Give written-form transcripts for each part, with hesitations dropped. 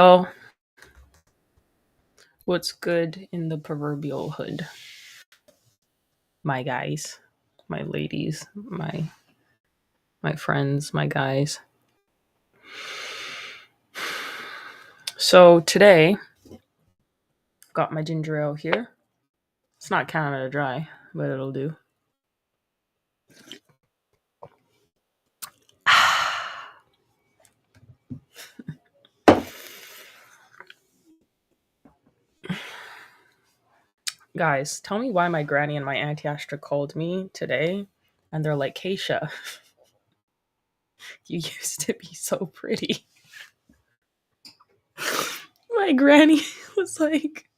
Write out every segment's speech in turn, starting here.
Oh, what's good in the proverbial hood? My guys, my ladies, my friends, my guys. So today, got my ginger ale here. It's not Canada Dry, but it'll do. Guys, tell me why my granny and my auntie Astra called me today, and they're like, "Kaysha, you used to be so pretty." My granny was like,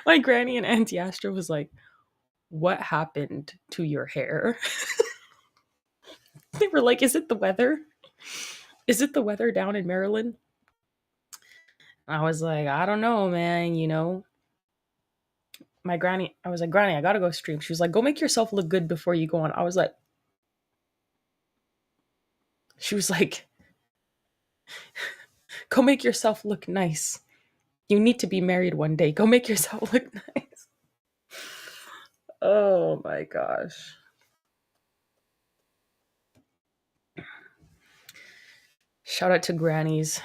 my granny and auntie Astra was like, "What happened to your hair?" They were like, "Is it the weather? Is it the weather down in Maryland?" I was like, "I don't know, man. My granny, I was like, Granny, I gotta go stream." She was like, "Go make yourself look good before you go on." I was like, she was like, "Go make yourself look nice. You need to be married one day. Go make yourself look nice." Oh my gosh. Shout out to grannies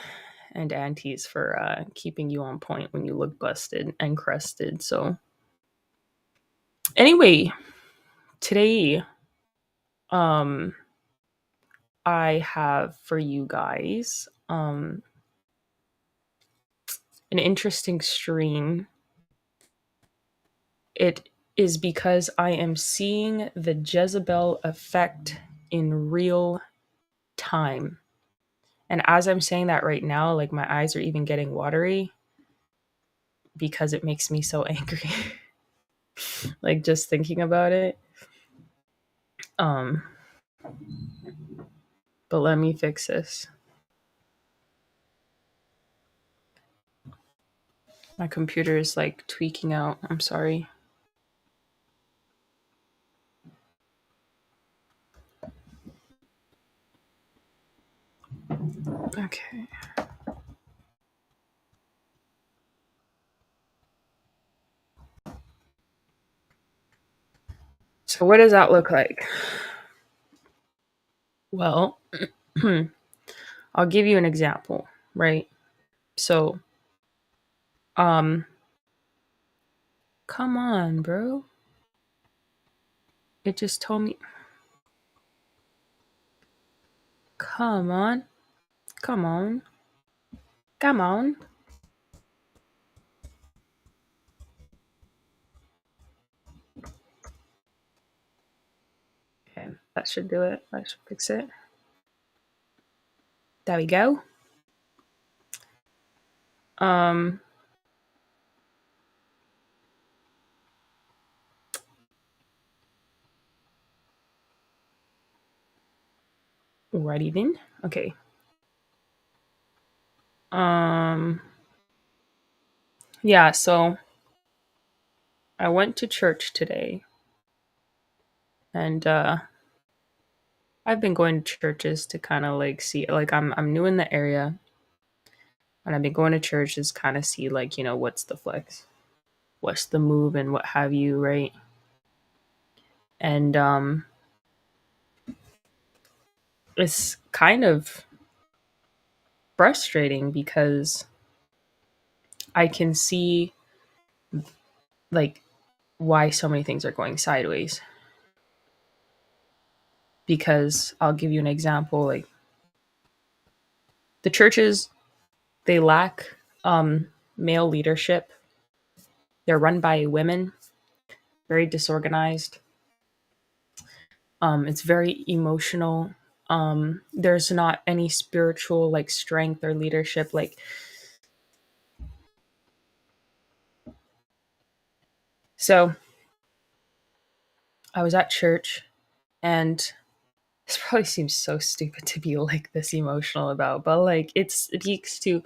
and aunties for keeping you on point when you look busted and crusted. So, anyway, today, um, I have for you guys an interesting stream. It is because I am seeing the Jezebel effect in real time. And as I'm saying that right now, like my eyes are even getting watery because it makes me so angry. Like just thinking about it. Um but let me fix this. My computer is like tweaking out. I'm sorry. Okay. So what does that look like? Well, I'll give you an example, right? So, um come on, bro. It just told me, come on. Come on. Come on. Okay, that should do it. That should fix it. There we go. Um Alrighty then. Okay. Um yeah, so I went to church today and I've been going to churches to kind of like see, like I'm new in the area and I've been going to churches kind of see like, what's the flex? What's the move and what have you, right? And it's kind of frustrating because I can see like why so many things are going sideways. Because I'll give you an example, like the churches, they lack male leadership. They're run by women, very disorganized. It's very emotional. There's not any spiritual like strength or leadership. Like, so I was at church and this probably seems so stupid to be like this emotional about, but like it speaks to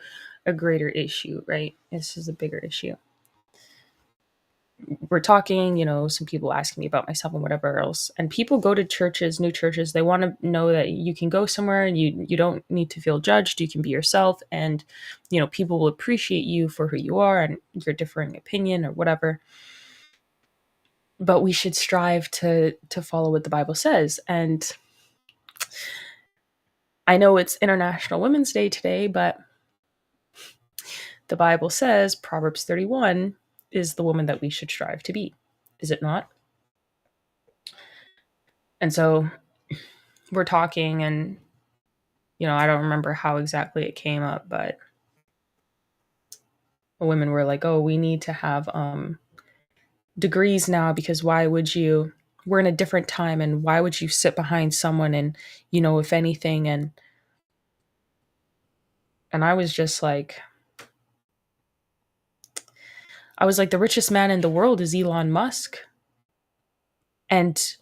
a greater issue, right? This is a bigger issue. we're talking, some people asking me about myself and whatever else. And people go to churches, new churches. They want to know that you can go somewhere and you don't need to feel judged. You can be yourself, and people will appreciate you for who you are and your differing opinion or whatever. But we should strive to follow what the Bible says. And I know it's International Women's Day today, but the Bible says Proverbs 31 is the woman that we should strive to be. Is it not? And so we're talking, and I don't remember how exactly it came up, but women were like, "Oh, we need to have degrees now, because why would you? We're in a different time, and why would you sit behind someone and if anything?" And I was just like, the richest man in the world is Elon Musk, and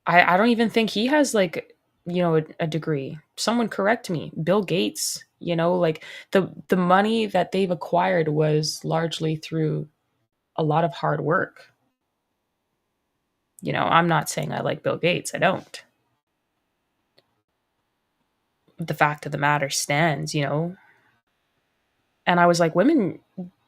I don't even think he has like a degree. Someone correct me. Bill Gates, like the money that they've acquired was largely through a lot of hard work. I'm not saying I like Bill Gates. I don't. The fact of the matter stands. And I was like,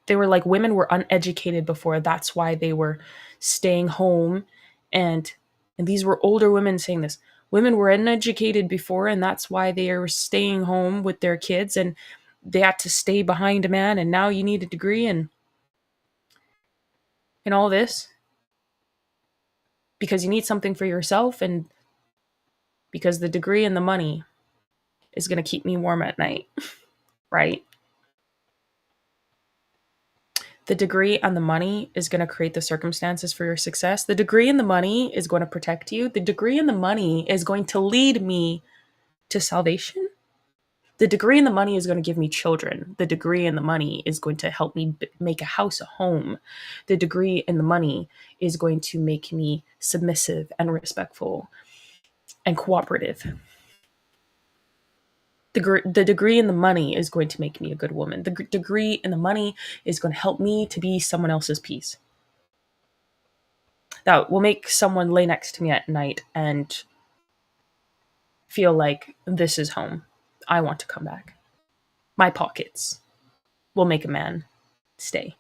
they were like, women were uneducated before. That's why they were staying home. And these were older women saying this. Women were uneducated before, and that's why they were staying home with their kids, and they had to stay behind a man, and now you need a degree and all this because you need something for yourself, and because the degree and the money is going to keep me warm at night, right? The degree and the money is going to create the circumstances for your success. The degree and the money is going to protect you. The degree and the money is going to lead me to salvation. The degree and the money is going to give me children. The degree and the money is going to help me make a house, a home. The degree and the money is going to make me submissive and respectful and cooperative. The degree and the money is going to make me a good woman. The degree and the money is going to help me to be someone else's peace. That will make someone lay next to me at night and feel like this is home. I want to come back. My pockets will make a man stay.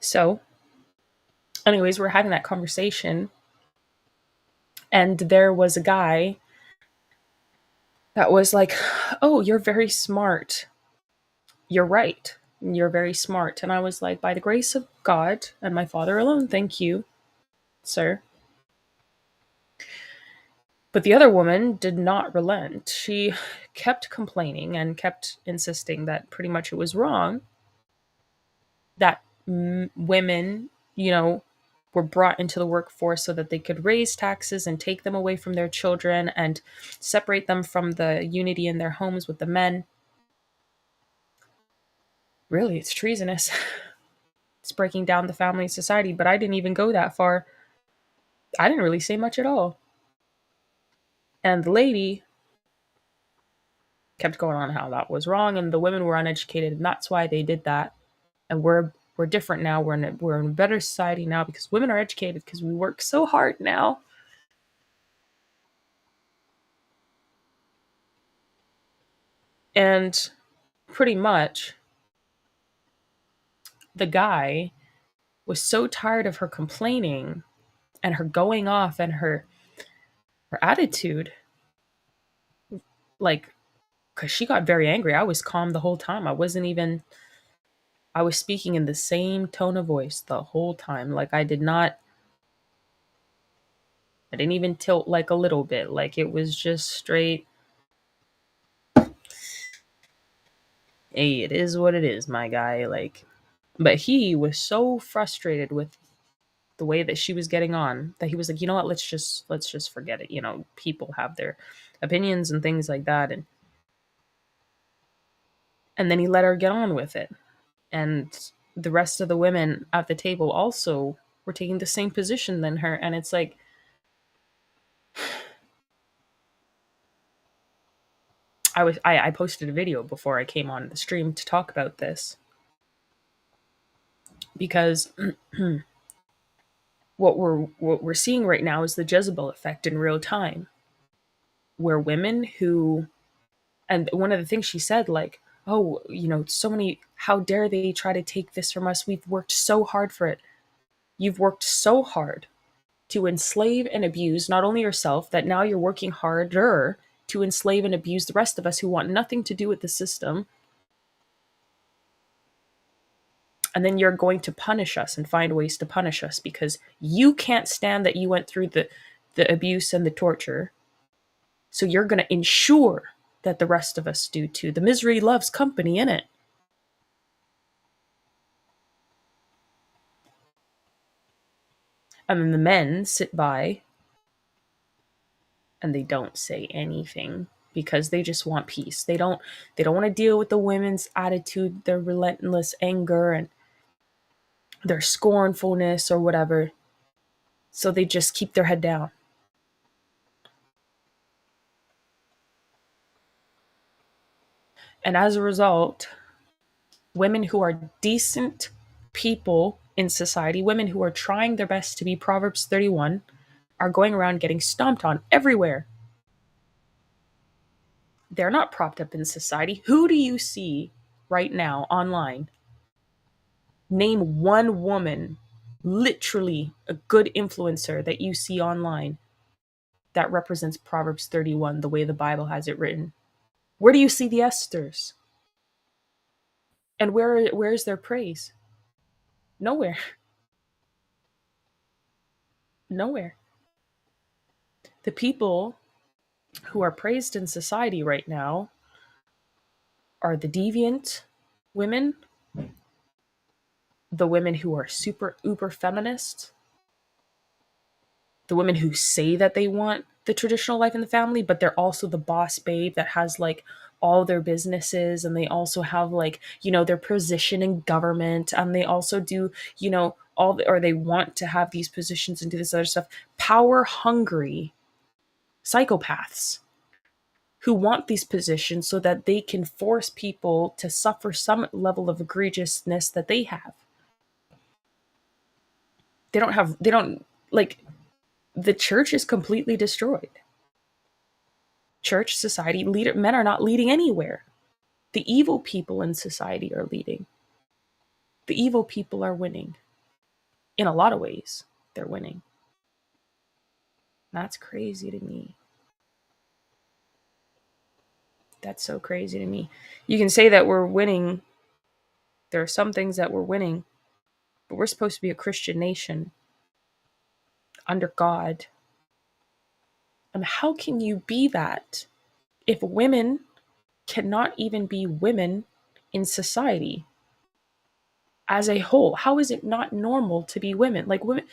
So, anyways, we're having that conversation, and there was a guy that was like, "Oh, you're very smart. You're right. You're very smart." And I was like, "By the grace of God and my Father alone, thank you, sir." But the other woman did not relent. She kept complaining and kept insisting that pretty much it was wrong that women, were brought into the workforce so that they could raise taxes and take them away from their children and separate them from the unity in their homes with the men. Really, it's treasonous. It's breaking down the family and society, but I didn't even go that far. I didn't really say much at all. And the lady kept going on how that was wrong and the women were uneducated and that's why they did that. And we're different now. We're in a better society now because women are educated because we work so hard now. And pretty much the guy was so tired of her complaining and her going off and her attitude, like, because she got very angry. I was calm the whole time. I was speaking in the same tone of voice the whole time. Like, I didn't even tilt like a little bit. Like, it was just straight, hey, it is what it is, my guy. Like, but he was so frustrated with the way that she was getting on that he was like, you know what, let's just forget it. People have their opinions and things like that, and then he let her get on with it. And the rest of the women at the table also were taking the same position than her, and it's like, I posted a video before I came on the stream to talk about this, because what we're seeing right now is the Jezebel effect in real time, where women who, and one of the things she said, like, oh, so many, how dare they try to take this from us? We've worked so hard for it. You've worked so hard to enslave and abuse not only yourself, that now you're working harder to enslave and abuse the rest of us who want nothing to do with the system. And then you're going to punish us and find ways to punish us because you can't stand that you went through the abuse and the torture. So you're going to ensure that the rest of us do too. The misery loves company, in it. And then the men sit by and they don't say anything because they just want peace. They don't want to deal with the women's attitude, their relentless anger and their scornfulness or whatever. So they just keep their head down. And as a result, women who are decent people in society, women who are trying their best to be Proverbs 31, are going around getting stomped on everywhere. They're not propped up in society. Who do you see right now online? Name one woman, literally a good influencer that you see online that represents Proverbs 31 the way the Bible has it written. Where do you see the Esthers? And where's their praise? Nowhere. Nowhere. The people who are praised in society right now are the deviant women, the women who are super uber feminist, the women who say that they want the traditional life in the family, but they're also the boss babe that has like all their businesses, and they also have like, their position in government, and they also do, or they want to have these positions and do this other stuff. Power hungry psychopaths who want these positions so that they can force people to suffer some level of egregiousness that they have. They don't like, the church is completely destroyed. Church, society, men are not leading anywhere. The evil people in society are leading. The evil people are winning. In a lot of ways, they're winning. That's crazy to me. That's so crazy to me. You can say that we're winning. There are some things that we're winning, but we're supposed to be a Christian nation under God. And how can you be that if women cannot even be women in society as a whole? How is it not normal to be women? Like, women.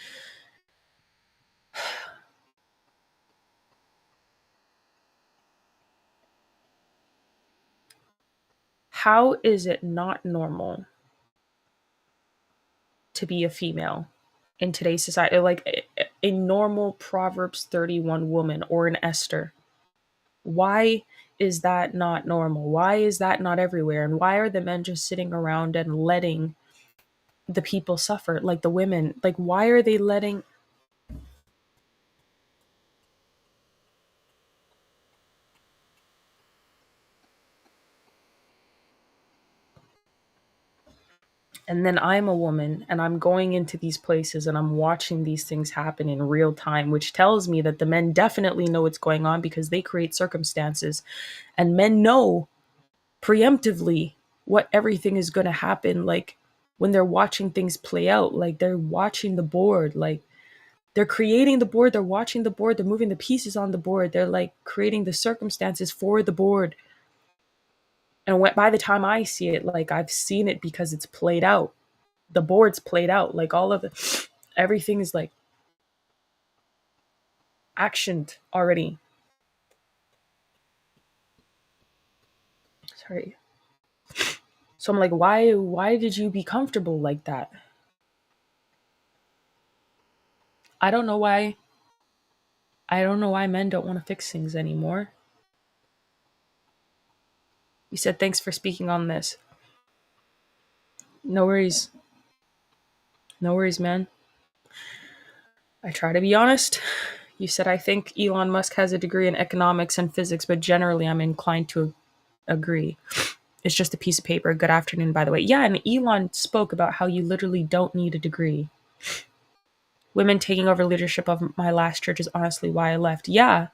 How is it not normal to be a female in today's society? Like a normal Proverbs 31 woman or an Esther. Why is that not normal? Why is that not everywhere? And why are the men just sitting around and letting the people suffer? Like the women, like, why are they letting? And then I'm a woman and I'm going into these places and I'm watching these things happen in real time, which tells me that the men definitely know what's going on because they create circumstances, and men know preemptively what everything is going to happen. Like when they're watching things play out, like they're watching the board, like they're creating the board, they're watching the board, they're moving the pieces on the board, they're like creating the circumstances for the board. And by the time I see it, like I've seen it because it's played out. The board's played out. Like all of it, everything is like actioned already. Sorry. So I'm like, why did you be comfortable like that? I don't know why. I don't know why men don't want to fix things anymore. You said thanks for speaking on this. No worries. No worries, man. I try to be honest. You said I think Elon Musk has a degree in economics and physics, but generally I'm inclined to agree. It's just a piece of paper. Good afternoon, by the way. Yeah, and Elon spoke about how you literally don't need a degree. Women taking over leadership of my last church is honestly why I left. Yeah.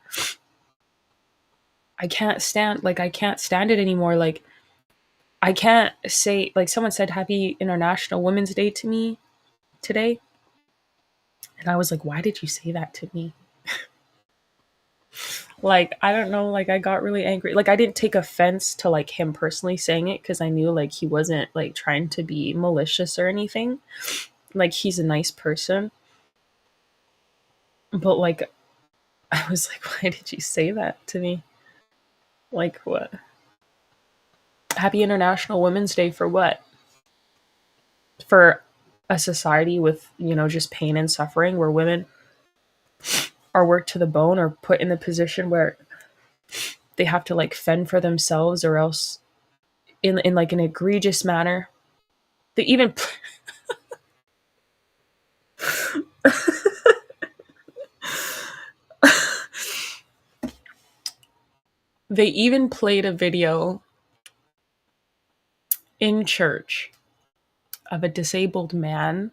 I can't stand it anymore. Like, I can't say, like, someone said happy International Women's Day to me today. And I was like, why did you say that to me? Like, I don't know, like, I got really angry. Like, I didn't take offense to, like, him personally saying it because I knew, like, he wasn't, like, trying to be malicious or anything. Like, he's a nice person. But, like, I was like, why did you say that to me? Like, what? Happy International Women's Day for what? For a society with, just pain and suffering where women are worked to the bone or put in the position where they have to, like, fend for themselves or else in like an egregious manner. They even they even played a video in church of a disabled man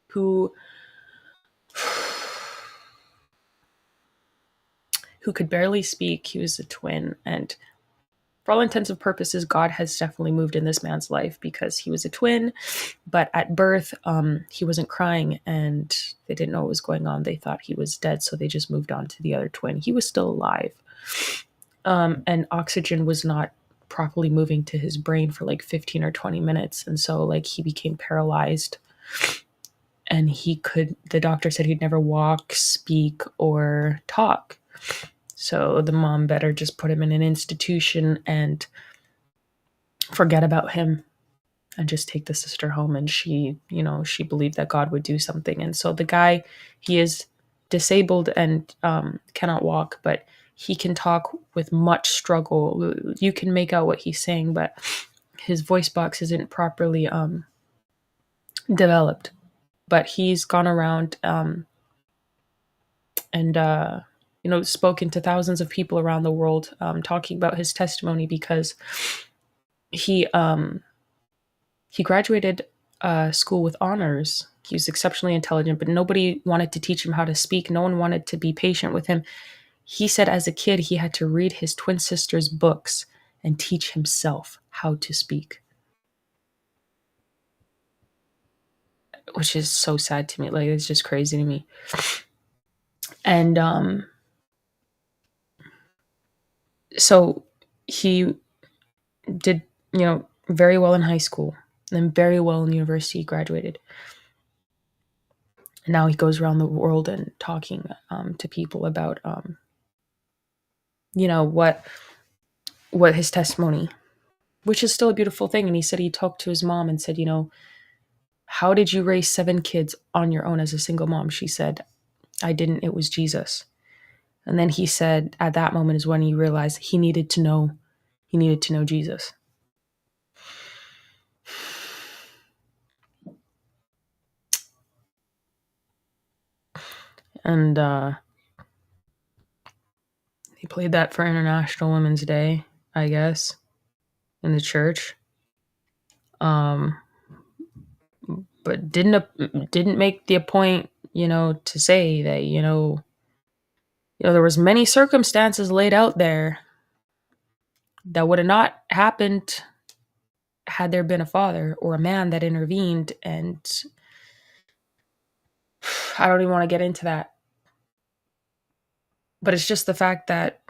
who could barely speak. He was a twin, and for all intents and purposes, God has definitely moved in this man's life because he was a twin, but at birth, he wasn't crying and they didn't know what was going on. They thought he was dead, so they just moved on to the other twin. He was still alive. And oxygen was not properly moving to his brain for like 15 or 20 minutes. And so, like, he became paralyzed and the doctor said he'd never walk, speak, or talk. So the mom better just put him in an institution and forget about him and just take the sister home. And she believed that God would do something. And so the guy, he is disabled and cannot walk, but he can talk with much struggle. You can make out what he's saying, but his voice box isn't properly developed. But he's gone around and spoken to thousands of people around the world, talking about his testimony because he graduated school with honors. He was exceptionally intelligent, but nobody wanted to teach him how to speak. No one wanted to be patient with him. He said as a kid, he had to read his twin sister's books and teach himself how to speak, which is so sad to me. Like, it's just crazy to me. And so he did, very well in high school, and very well in university. He graduated. And now he goes around the world and talking to people about, what his testimony, which is still a beautiful thing. And he said he talked to his mom and said, how did you raise 7 kids on your own as a single mom? She said, I didn't. It was Jesus. And then he said at that moment is when he realized he needed to know Jesus. And he played that for International Women's Day, I guess, in the church. But didn't make the point, to say that, there was many circumstances laid out there that would have not happened had there been a father or a man that intervened. And I don't even want to get into that. But it's just the fact that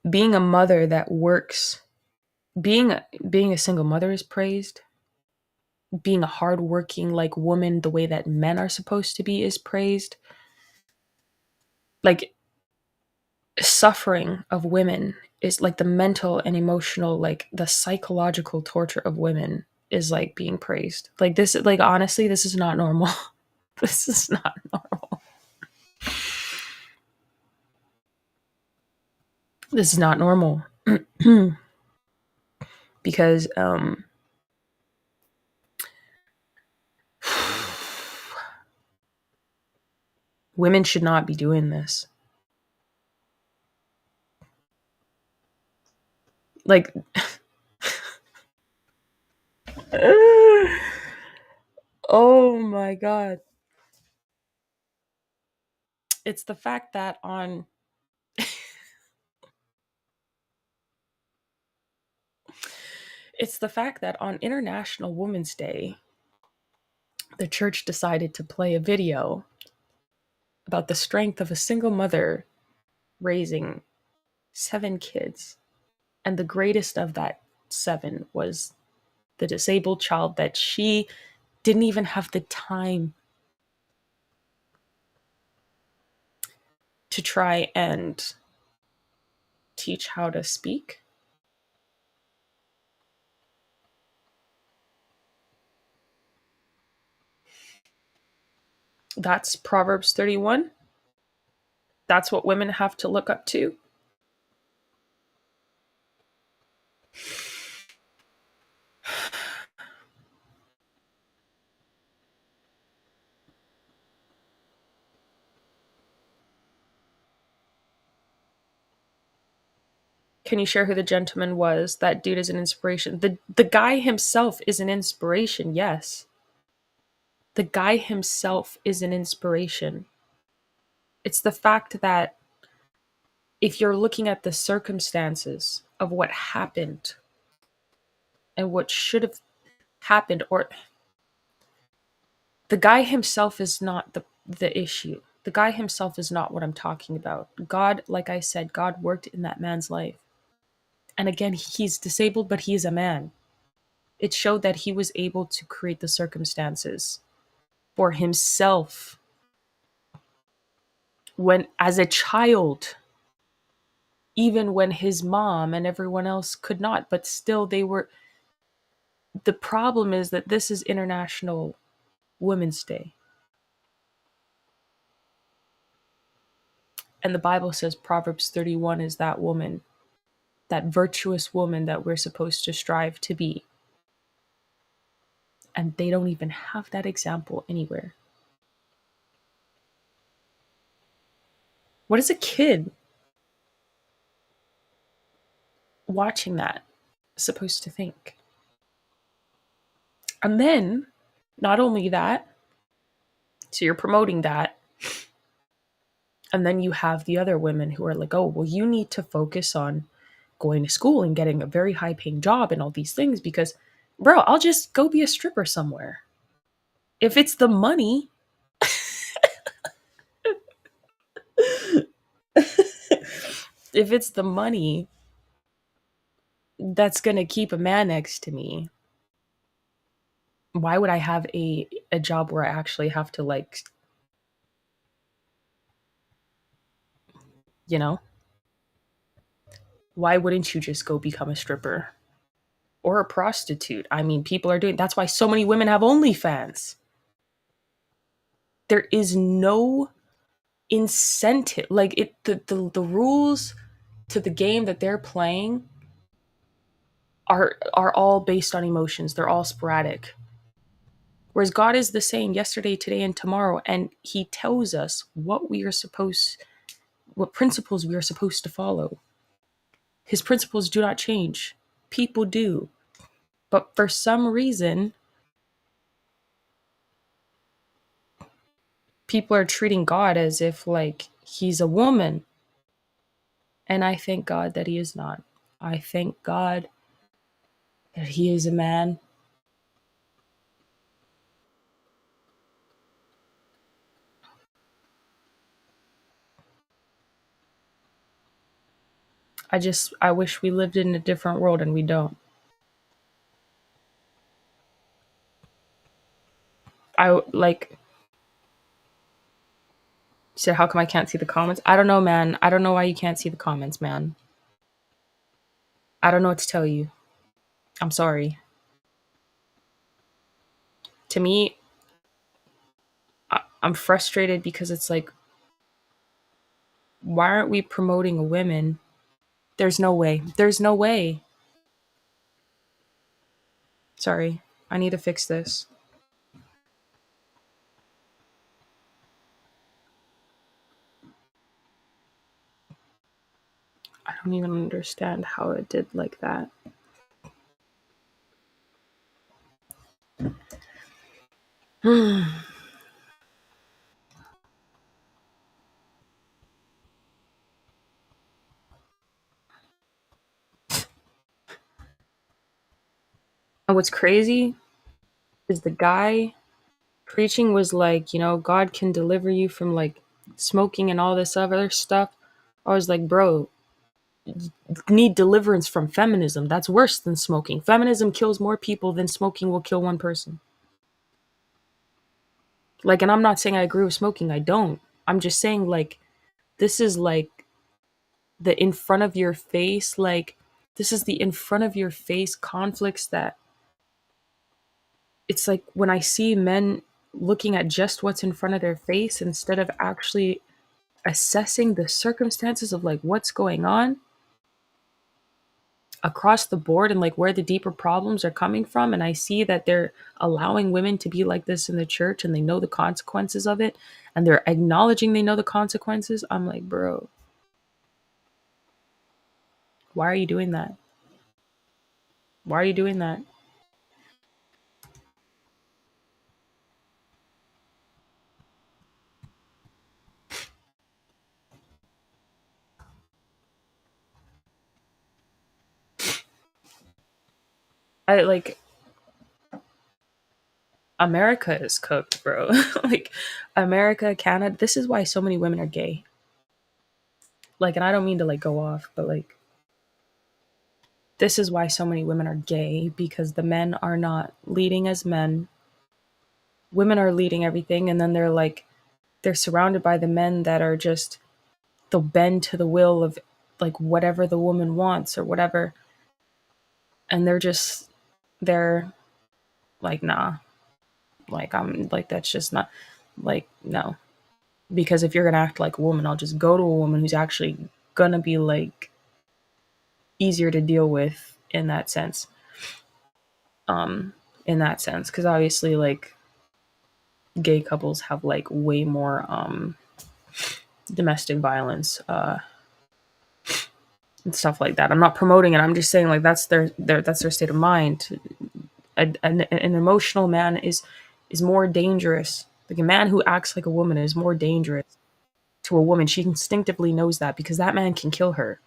being a mother that works, being a single mother is praised. Being a hardworking, like, woman, the way that men are supposed to be, is praised. Like, suffering of women is like the mental and emotional, like the psychological torture of women is like being praised. Like, this, like, honestly, this is not normal. This is not normal. This is not normal. Because women should not be doing this. Like, oh my God. It's the fact that on it's the fact that on International Women's Day, the church decided to play a video about the strength of a single mother raising 7 kids. And the greatest of that 7 was the disabled child that she didn't even have the time to try and teach how to speak. That's Proverbs 31. That's what women have to look up to. Can you share who the gentleman was? That dude is an inspiration. The guy himself is an inspiration, yes. The guy himself is an inspiration. It's the fact that if you're looking at the circumstances of what happened and what should have happened, or the guy himself is not the issue. The guy himself is not what I'm talking about. God, like I said, God worked in that man's life. And again, he's disabled, but he is a man. It showed that he was able to create the circumstances for himself when, as a child, even when his mom and everyone else could not, but still they were. The problem is that this is International Women's Day. And the Bible says Proverbs 31 is that woman, that virtuous woman that we're supposed to strive to be. And they don't even have that example anywhere. What is a kid watching that supposed to think? And then, not only that, so you're promoting that, and then you have the other women who are like, oh, well, you need to focus on going to school and getting a very high paying job and all these things because, bro, I'll just go be a stripper somewhere. If it's the money, if it's the money that's going to keep a man next to me, why would I have a job where I actually have to, like, you know, why wouldn't you just go become a stripper or a prostitute? I mean, people are doing, that's why so many women have OnlyFans. There is no incentive, like the rules to the game that they're playing are all based on emotions. They're all sporadic. Whereas God is the same yesterday, today, and tomorrow, and He tells us what principles we are supposed to follow. His principles do not change. People do. But for some reason, people are treating God as if, like, He's a woman. And I thank God that He is not. I thank God that He is a man. I wish we lived in a different world, and we don't. I like said, how come I can't see the comments? I don't know, man. I don't know why you can't see the comments, man. I don't know what to tell you. I'm sorry. To me, I'm frustrated because it's like, why aren't we promoting women There's no way. There's no way. Sorry. I need to fix this. I don't even understand how it did like that. And what's crazy is the guy preaching was like, God can deliver you from like smoking and all this other stuff. I was like, bro, you need deliverance from feminism. That's worse than smoking. Feminism kills more people than smoking will kill one person. Like, and I'm not saying I agree with smoking. I don't. I'm just saying, like, this is like the in front of your face, like, this is the in front of your face conflicts that it's like when I see men looking at just what's in front of their face instead of actually assessing the circumstances of like what's going on across the board and like where the deeper problems are coming from. And I see that they're allowing women to be like this in the church and they know the consequences of it and they're acknowledging they know the consequences. I'm like, bro, why are you doing that? Why are you doing that? I like America is cooked, bro. Like America, Canada, this is why so many women are gay. Like, and I don't mean to like go off, but like this is why so many women are gay because the men are not leading as men. Women are leading everything and then they're surrounded by the men that are just they'll bend to the will of like whatever the woman wants or whatever. And they're like, nah. Like I'm like that's just not like no. Because if you're gonna act like a woman, I'll just go to a woman who's actually gonna be like easier to deal with in that sense. In that sense. Because obviously like gay couples have like way more domestic violence and stuff like that. I'm not promoting it. I'm just saying like that's their state of mind. An emotional man is more dangerous. Like a man who acts like a woman is more dangerous to a woman. She instinctively knows that because that man can kill her.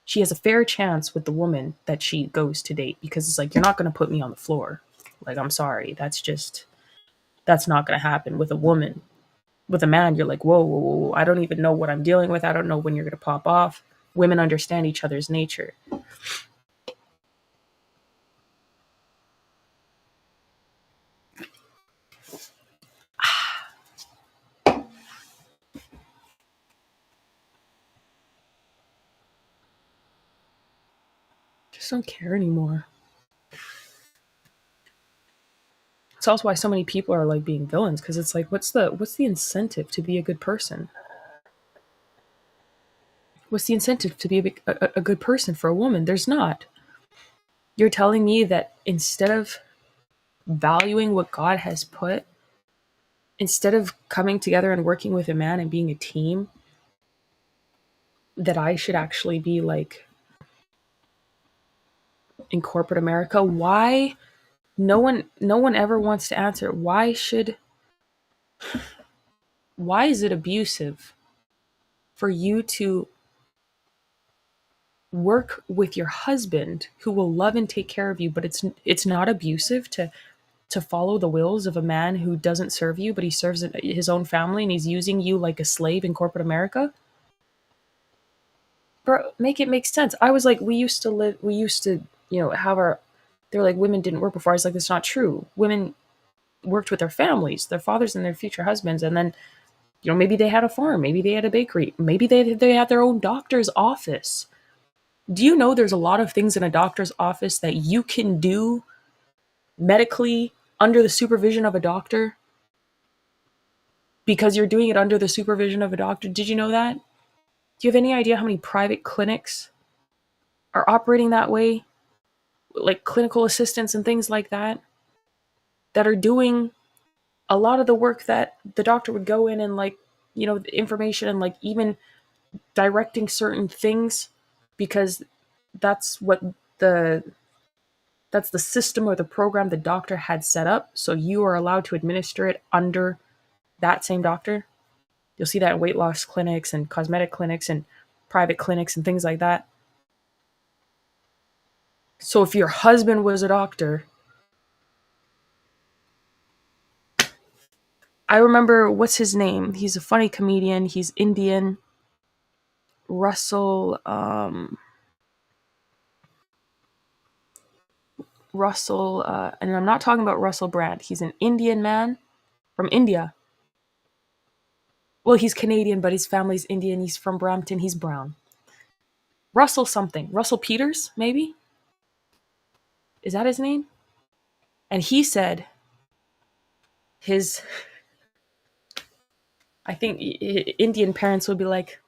She has a fair chance with the woman that she goes to date because it's like you're not going to put me on the floor. Like I'm sorry, that's not going to happen with a woman. With a man, you're like, whoa, whoa, whoa, I don't even know what I'm dealing with. I don't know when you're going to pop off. Women understand each other's nature. Just don't care anymore. It's also why so many people are like being villains because it's like, what's the incentive to be a good person? What's the incentive to be a good person for a woman? There's not. You're telling me that instead of valuing what God has put, instead of coming together and working with a man and being a team, that I should actually be like in corporate America? Why no one ever wants to answer why is it abusive for you to work with your husband who will love and take care of you, but it's not abusive to follow the wills of a man who doesn't serve you, but he serves his own family and he's using you like a slave in corporate America? Bro, make it make sense. I was like, we used to, have our, they're like, women didn't work before. I was like, that's not true. Women worked with their families, their fathers and their future husbands. And then, maybe they had a farm, maybe they had a bakery, maybe they had their own doctor's office. Do you know there's a lot of things in a doctor's office that you can do medically under the supervision of a doctor because you're doing it under the supervision of a doctor? Did you know that? Do you have any idea how many private clinics are operating that way, like clinical assistants and things like that are doing a lot of the work that the doctor would go in and like, the information and like even directing certain things, because that's what the that's the system or the program the doctor had set up. So you are allowed to administer it under that same doctor. You'll see that in weight loss clinics and cosmetic clinics and private clinics and things like that. So if your husband was a doctor, I remember, what's his name? He's a funny comedian. He's Indian. Russell, and I'm not talking about Russell Brand. He's an Indian man from India. Well, he's Canadian, but his family's Indian. He's from Brampton. He's brown. Russell something. Russell Peters, maybe? Is that his name? And he said his, I think Indian parents would be like,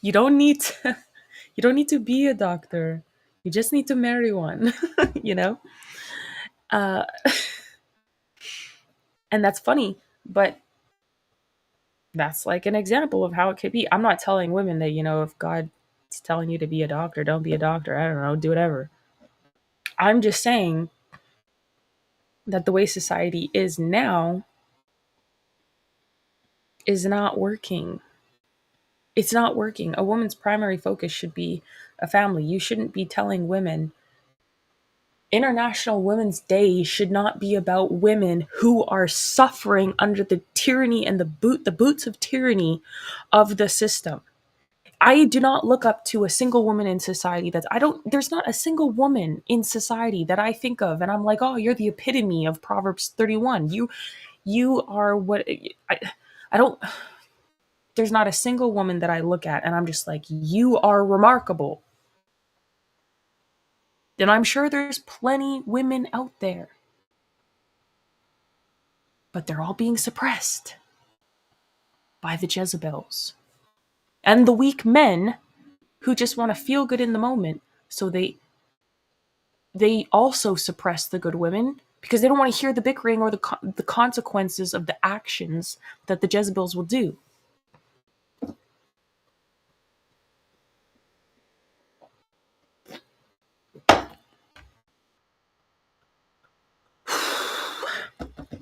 you don't need to, you don't need to be a doctor. You just need to marry one, you know? Uh, and that's funny, but that's like an example of how it could be. I'm not telling women that, if God's telling you to be a doctor, don't be a doctor. I don't know, do whatever. I'm just saying that the way society is now is not working. It's not working. A woman's primary focus should be a family. You shouldn't be telling women. International Women's Day should not be about women who are suffering under the tyranny and the boots of tyranny of the system. I do not look up to a single woman in society there's not a single woman in society that I think of and I'm like, oh, you're the epitome of Proverbs 31. You are what I don't, there's not a single woman that I look at and I'm just like, you are remarkable. And I'm sure there's plenty women out there, but they're all being suppressed by the Jezebels and the weak men who just want to feel good in the moment. So they also suppress the good women because they don't want to hear the bickering or the consequences of the actions that the Jezebels will do.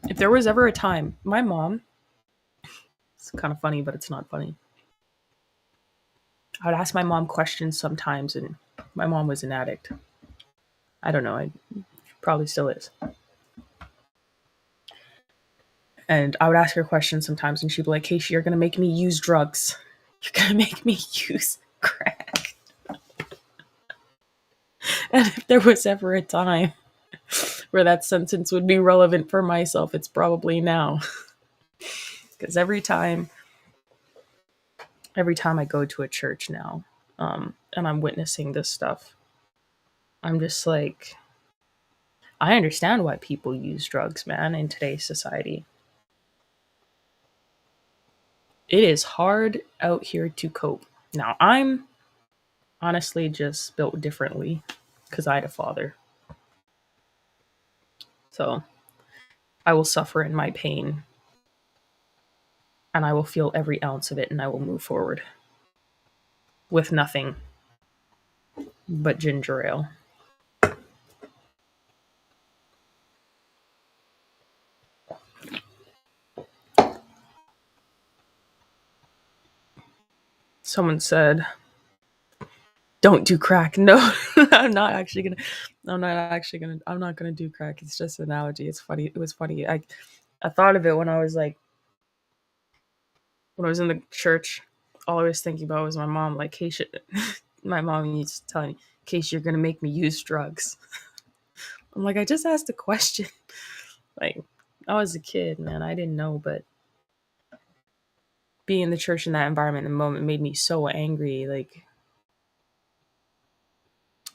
If there was ever a time, my mom, it's kind of funny, but it's not funny. I would ask my mom questions sometimes, and my mom was an addict. I don't know, I probably still is. And I would ask her questions sometimes, and she'd be like, Kaysha, you're going to make me use drugs. You're going to make me use crack. And if there was ever a time where that sentence would be relevant for myself, it's probably now. Because every time I go to a church now, and I'm witnessing this stuff, I'm just like, I understand why people use drugs, man, in today's society. It is hard out here to cope. Now, I'm honestly just built differently because I had a father. So I will suffer in my pain and I will feel every ounce of it and I will move forward with nothing but ginger ale. Someone said, don't do crack. No, I'm not gonna do crack. It's just an analogy. It's funny. It was funny. I thought of it when I was in the church. All I was thinking about was my mom. Like, Kaysha, my mom used to tell me, Kaysha, you're gonna make me use drugs. I'm like, I just asked a question. Like, I was a kid, man. I didn't know, but being in the church in that environment in the moment made me so angry. Like,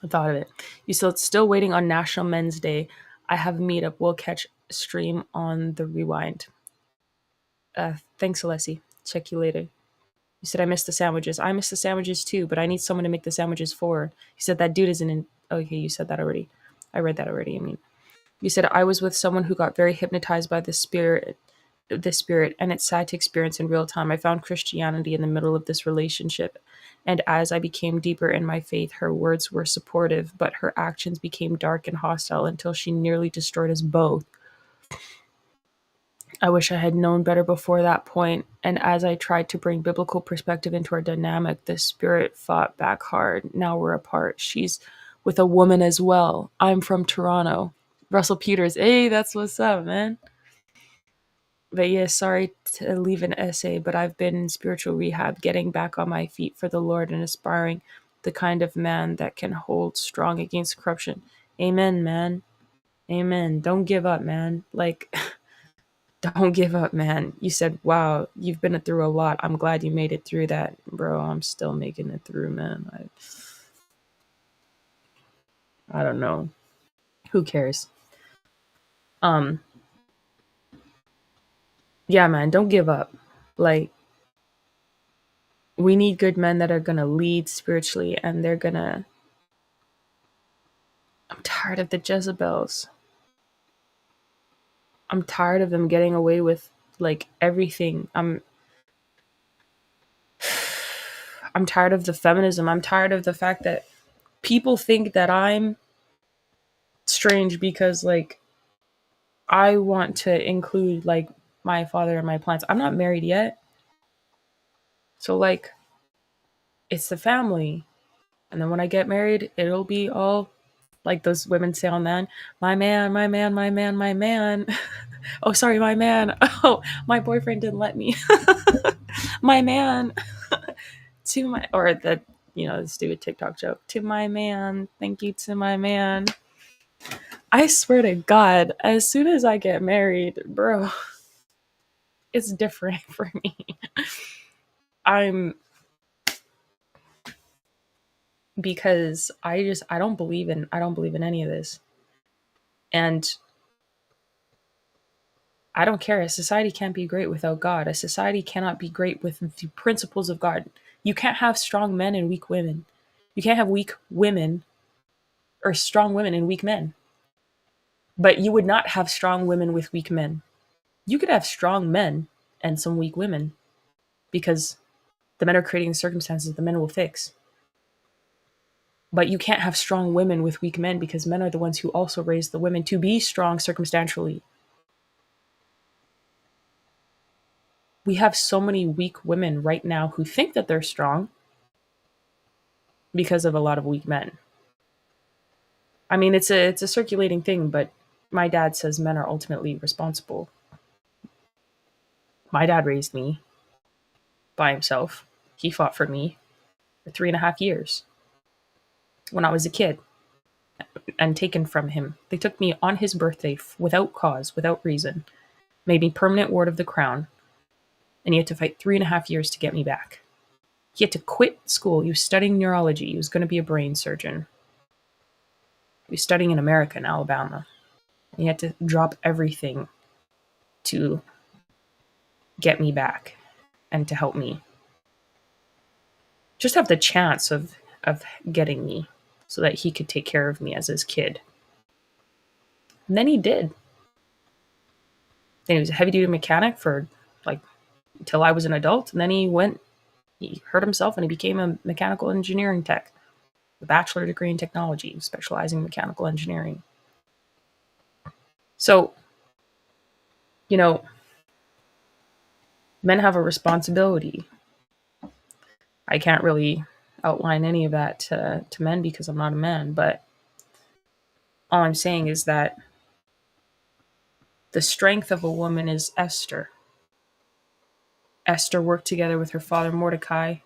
I thought of it. You still waiting on National Men's Day. I have a meetup. We'll catch stream on the rewind. Thanks, Alessi. Check you later. You said, I miss the sandwiches. I miss the sandwiches too, but I need someone to make the sandwiches for. You said that dude isn't in. Okay, you said that already. I read that already. I mean, you said, I was with someone who got very hypnotized by the spirit, and it's sad to experience in real time. I found Christianity in the middle of this relationship. And as I became deeper in my faith, her words were supportive, but her actions became dark and hostile until she nearly destroyed us both. I wish I had known better before that point, and as I tried to bring biblical perspective into our dynamic, the spirit fought back hard. Now we're apart. She's with a woman as well. I'm from Toronto. Russell Peters, hey, that's what's up, man. But yeah, sorry to leave an essay, but I've been in spiritual rehab, getting back on my feet for the Lord and aspiring the kind of man that can hold strong against corruption. Amen, man. Amen. Don't give up, man. Like, don't give up, man. You said, wow, you've been through a lot. I'm glad you made it through that. Bro, I'm still making it through, man. I don't know. Who cares? Um, yeah, man, don't give up. Like, we need good men that are gonna lead spiritually, and they're gonna. I'm tired of the Jezebels. I'm tired of them getting away with like everything. I'm tired of the feminism. I'm tired of the fact that people think that I'm strange because like I want to include like my father in my plans. I'm not married yet. So like it's the family. And then when I get married, it'll be all like those women say on that, my man, my man, my man, my man. Oh, sorry, my man. Oh, my boyfriend didn't let me. My man. To my, or the, the stupid TikTok joke. To my man. Thank you to my man. I swear to God, as soon as I get married, bro, it's different for me. I'm because I don't believe in any of this. And I don't care. A society can't be great without God. A society cannot be great with the principles of God. You can't have strong men and weak women. You can't have weak women or strong women and weak men. But you would not have strong women with weak men. You could have strong men and some weak women because the men are creating the circumstances the men will fix. But you can't have strong women with weak men because men are the ones who also raise the women to be strong circumstantially. We have so many weak women right now who think that they're strong because of a lot of weak men. I mean, it's a circulating thing, but my dad says men are ultimately responsible. My dad raised me by himself. He fought for me for 3.5 years when I was a kid and taken from him. They took me on his birthday without cause, without reason, made me permanent ward of the crown, and he had to fight 3.5 years to get me back. He had to quit school. He was studying neurology. He was going to be a brain surgeon. He was studying in America, in Alabama. And he had to drop everything to get me back and to help me. Just have the chance of getting me so that he could take care of me as his kid. And then he did. Then he was a heavy duty mechanic for like until I was an adult. And then he hurt himself and he became a mechanical engineering tech, a bachelor degree in technology, specializing in mechanical engineering. So, men have a responsibility. I can't really outline any of that to men because I'm not a man, but all I'm saying is that the strength of a woman is Esther. Esther worked together with her father Mordecai,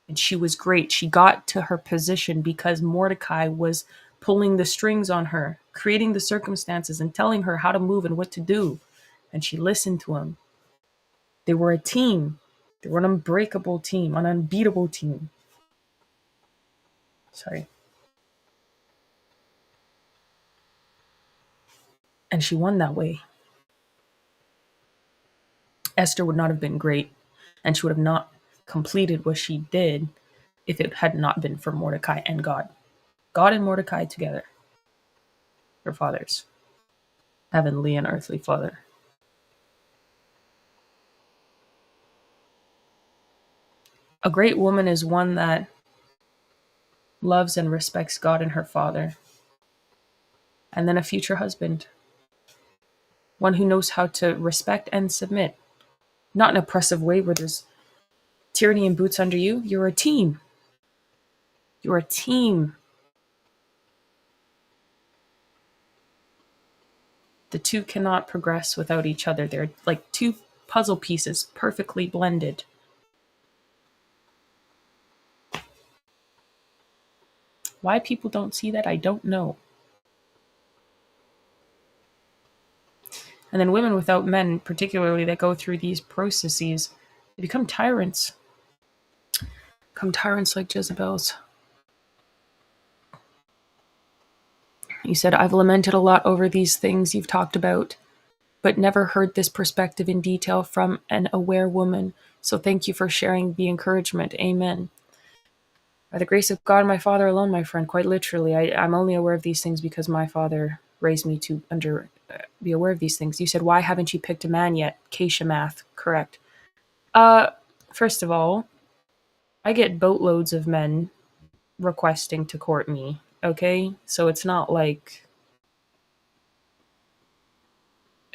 and she was great. She got to her position because Mordecai was pulling the strings on her, creating the circumstances and telling her how to move and what to do. And she listened to him. They were a team. They were an unbreakable team, an unbeatable team. Sorry. And she won that way. Esther would not have been great, and she would have not completed what she did if it had not been for Mordecai and God. God and Mordecai together. Her fathers. Heavenly and earthly father. A great woman is one that loves and respects God and her father. And then a future husband. One who knows how to respect and submit. Not in an oppressive way where there's tyranny and boots under you. You're a team. You're a team. The two cannot progress without each other. They're like two puzzle pieces, perfectly blended. Why people don't see that, I don't know. And then women without men, particularly that go through these processes, they become tyrants. Become tyrants like Jezebels. You said, I've lamented a lot over these things you've talked about, but never heard this perspective in detail from an aware woman. So thank you for sharing the encouragement. Amen. By the grace of God and my Father alone, my friend, quite literally, I'm only aware of these things because my Father raised me to be aware of these things. You said, why haven't you picked a man yet? Kaysha math, correct. First of all, I get boatloads of men requesting to court me, okay? So it's not like...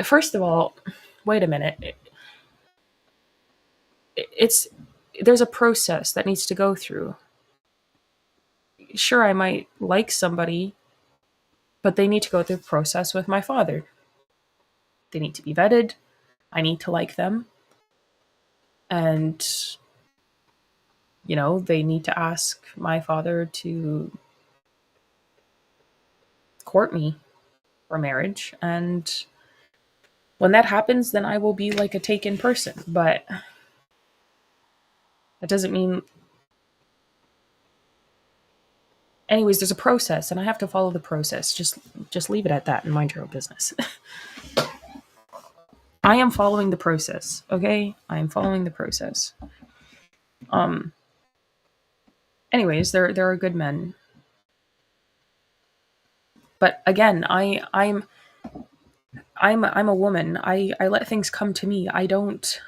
First of all, wait a minute. There's a process that needs to go through. Sure, I might like somebody, but they need to go through the process with my father. They need to be vetted. I need to like them. And, they need to ask my father to court me for marriage. And when that happens, then I will be like a taken person. But that doesn't mean... Anyways, there's a process, and I have to follow the process. Just leave it at that and mind your own business. I am following the process, okay? I am following the process. Anyways, there are good men. But again, I'm a woman. I let things come to me. I don't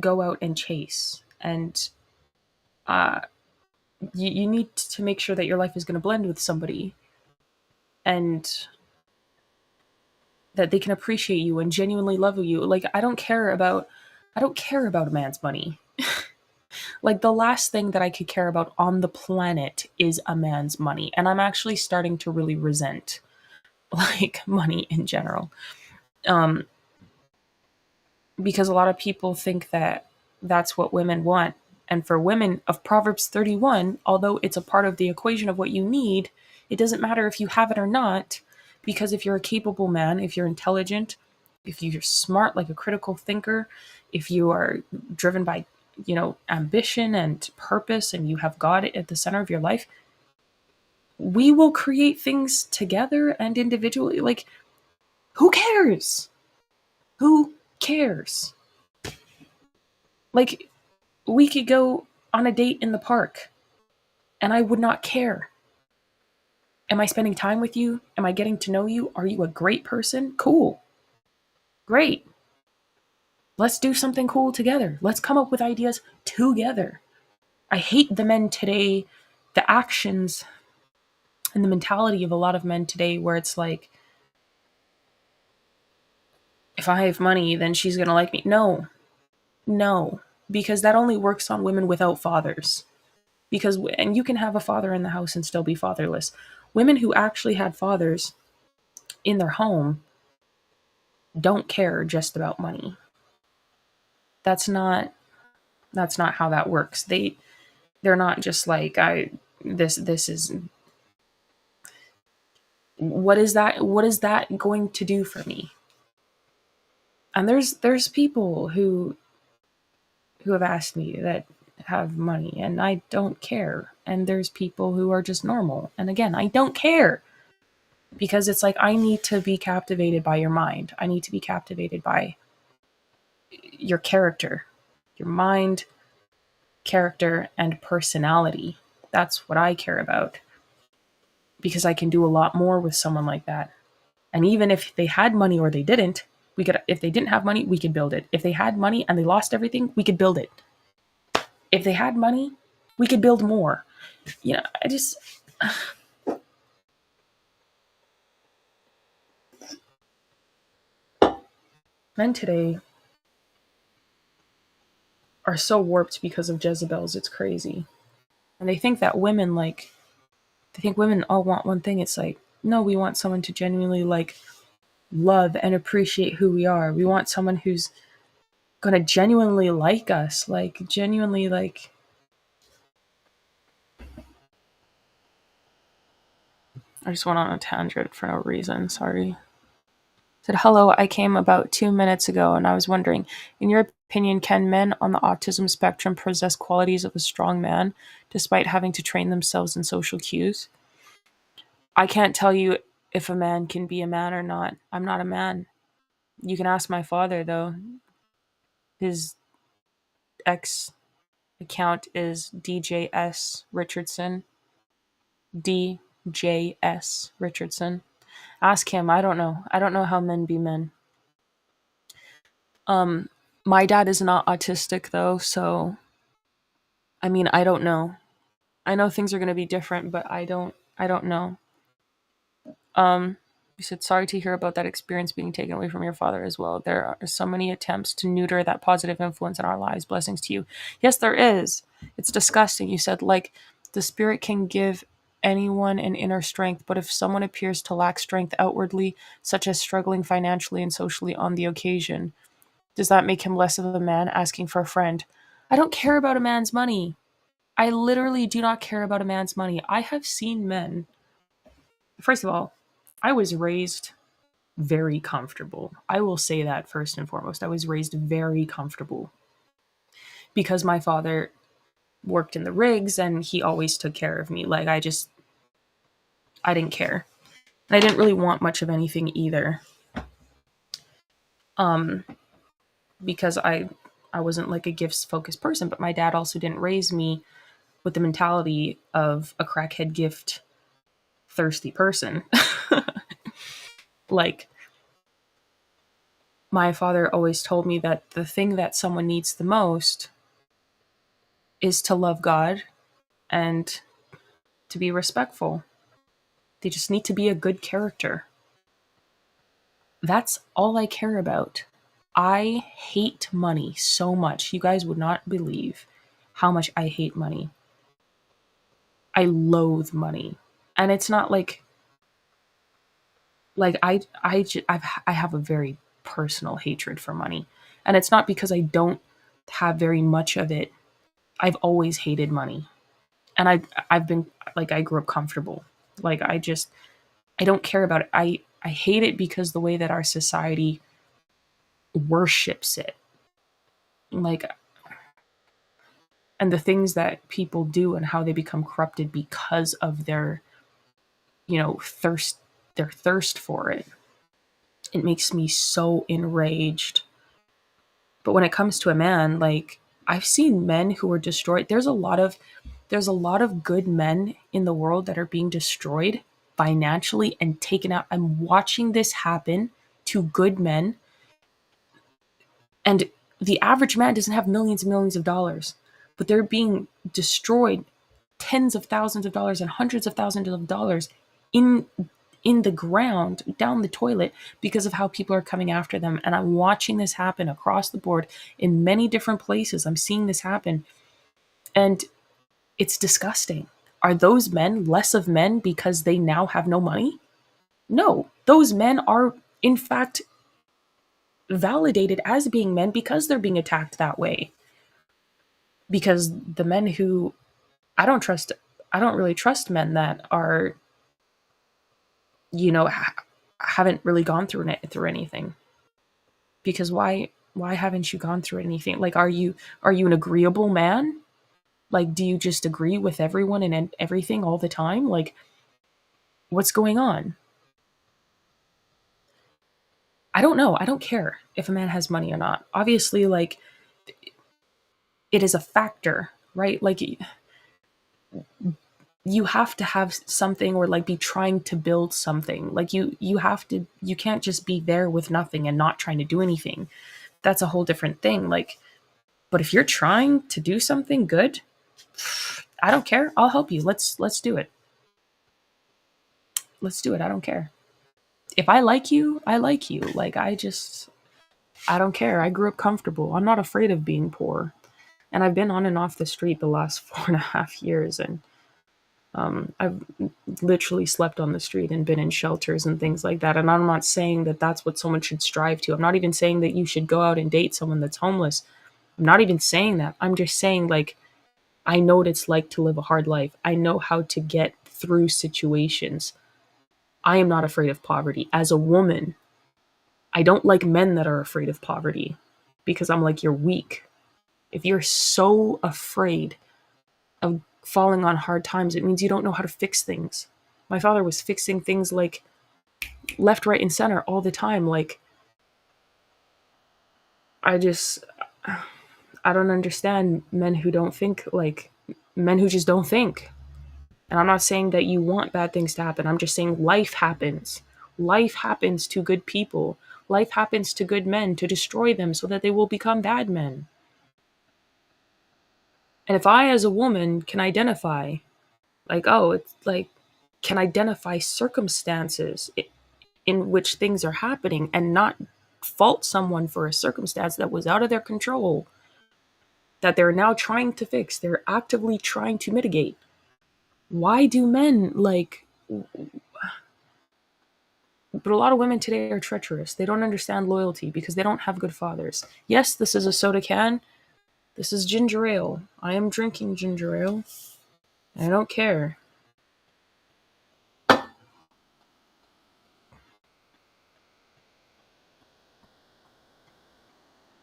go out and chase. And you need to make sure that your life is going to blend with somebody, and that they can appreciate you and genuinely love you. Like, I don't care about a man's money. Like, the last thing that I could care about on the planet is a man's money. And I'm actually starting to really resent, like, money in general. Because a lot of people think that that's what women want. And for women of Proverbs 31, although it's a part of the equation of what you need, it doesn't matter if you have it or not. Because if you're a capable man, if you're intelligent, if you're smart, like a critical thinker, if you are driven by, ambition and purpose, and you have God at the center of your life, we will create things together and individually. Like, who cares? Who cares? Like, we could go on a date in the park and I would not care. Am I spending time with you? Am I getting to know you? Are you a great person? Cool. Great. Let's do something cool together. Let's come up with ideas together. I hate the men today, the actions and the mentality of a lot of men today, where it's like, if I have money, then she's going to like me. No, because that only works on women without fathers. And you can have a father in the house and still be fatherless. Women who actually had fathers in their home don't care just about money. That's not how that works. They're not just like, this is, what is that going to do for me? And there's people who have asked me that have money, and I don't care. And there's people who are just normal, and again, I don't care, because it's like, I need to be captivated by your mind. I need to be captivated by your character, your mind, character and personality. That's what I care about, because I can do a lot more with someone like that. And even if they had money or they didn't, we could, if they didn't have money, we could build it. If they had money and they lost everything, we could build it. If they had money, we could build more. You know, I just, men today are so warped because of Jezebels. It's crazy. And they think that women, like, they think women all want one thing. It's like, no, we want someone to genuinely, like, love and appreciate who we are. We want someone who's gonna genuinely like us, like, genuinely, like, I just went on a tangent for no reason. Sorry. Said, hello, I came about 2 minutes ago and I was wondering, in your opinion, can men on the autism spectrum possess qualities of a strong man despite having to train themselves in social cues? I can't tell you if a man can be a man or not. I'm not a man. You can ask my father, though. His X account is DJS Richardson. DJS Richardson. Ask him. I don't know. I don't know how men be men. My dad is not autistic though, so I mean, I don't know. I know things are going to be different, but I don't know. You said sorry to hear about that experience being taken away from your father as well. There are so many attempts to neuter that positive influence in our lives. Blessings to you. Yes, there is. It's disgusting. You said, like, the spirit can give anyone an inner strength, but if someone appears to lack strength outwardly, such as struggling financially and socially on the occasion, does that make him less of a man asking for a friend? I don't care about a man's money. I literally do not care about a man's money. I have seen men. First of all, I was raised very comfortable. I will say that first and foremost. I was raised very comfortable because my father worked in the rigs and he always took care of me. Like, I didn't care. And I didn't really want much of anything either. Because I wasn't like a gifts focused person, but my dad also didn't raise me with the mentality of a crackhead gift thirsty person. Like, my father always told me that the thing that someone needs the most is to love God and to be respectful. They just need to be a good character. That's all I care about. I hate money so much. You guys would not believe how much I hate money. I loathe money. And it's not like I have a very personal hatred for money. And it's not because I don't have very much of it. I've always hated money. And I've been, like, I grew up comfortable. Like, I don't care about it. I hate it because the way that our society worships it. Like, and the things that people do and how they become corrupted because of their, their thirst for it. It makes me so enraged. But when it comes to a man, like, I've seen men who are destroyed. There's a lot of good men in the world that are being destroyed financially and taken out. I'm watching this happen to good men. And the average man doesn't have millions and millions of dollars, but they're being destroyed tens of thousands of dollars and hundreds of thousands of dollars in the ground down the toilet because of how people are coming after them. And I'm watching this happen across the board in many different places. I'm seeing this happen, and it's disgusting. Are those men less of men because they now have no money? No, those men are in fact validated as being men because they're being attacked that way. Because the men who I don't trust, I don't really trust men that are, haven't really gone through anything. Because why haven't you gone through anything? Like, are you an agreeable man? Like, do you just agree with everyone and everything all the time? Like, what's going on? I don't know. I don't care if a man has money or not. Obviously, like, it is a factor. right? Like, you have to have something, or like be trying to build something. Like you can't just be there with nothing and not trying to do anything. That's a whole different thing. Like, but if you're trying to do something good, I don't care. I'll help you. Let's do it. Let's do it. I don't care. If I like you, I like you. Like, I don't care. I grew up comfortable. I'm not afraid of being poor. And I've been on and off the street the last 4.5 years, and I've literally slept on the street and been in shelters and things like that. And I'm not saying that that's what someone should strive to. I'm not even saying that you should go out and date someone that's homeless. I'm not even saying that. I'm just saying, like, I know what it's like to live a hard life. I know how to get through situations. I am not afraid of poverty. As a woman, I don't like men that are afraid of poverty, because I'm like, you're weak. If you're so afraid of falling on hard times, it means you don't know how to fix things. My father was fixing things like left, right, and center all the time. Like, I just, I don't understand men who don't think, like, men who just don't think. And I'm not saying that you want bad things to happen. I'm just saying life happens. Life happens to good people. Life happens to good men to destroy them so that they will become bad men. And if I, as a woman, can identify, like, oh, it's like, can identify circumstances in which things are happening and not fault someone for a circumstance that was out of their control, that they're now trying to fix, they're actively trying to mitigate. Why do men, like, but a lot of women today are treacherous. They don't understand loyalty because they don't have good fathers. Yes, this is a soda can. This is ginger ale. I am drinking ginger ale. I don't care.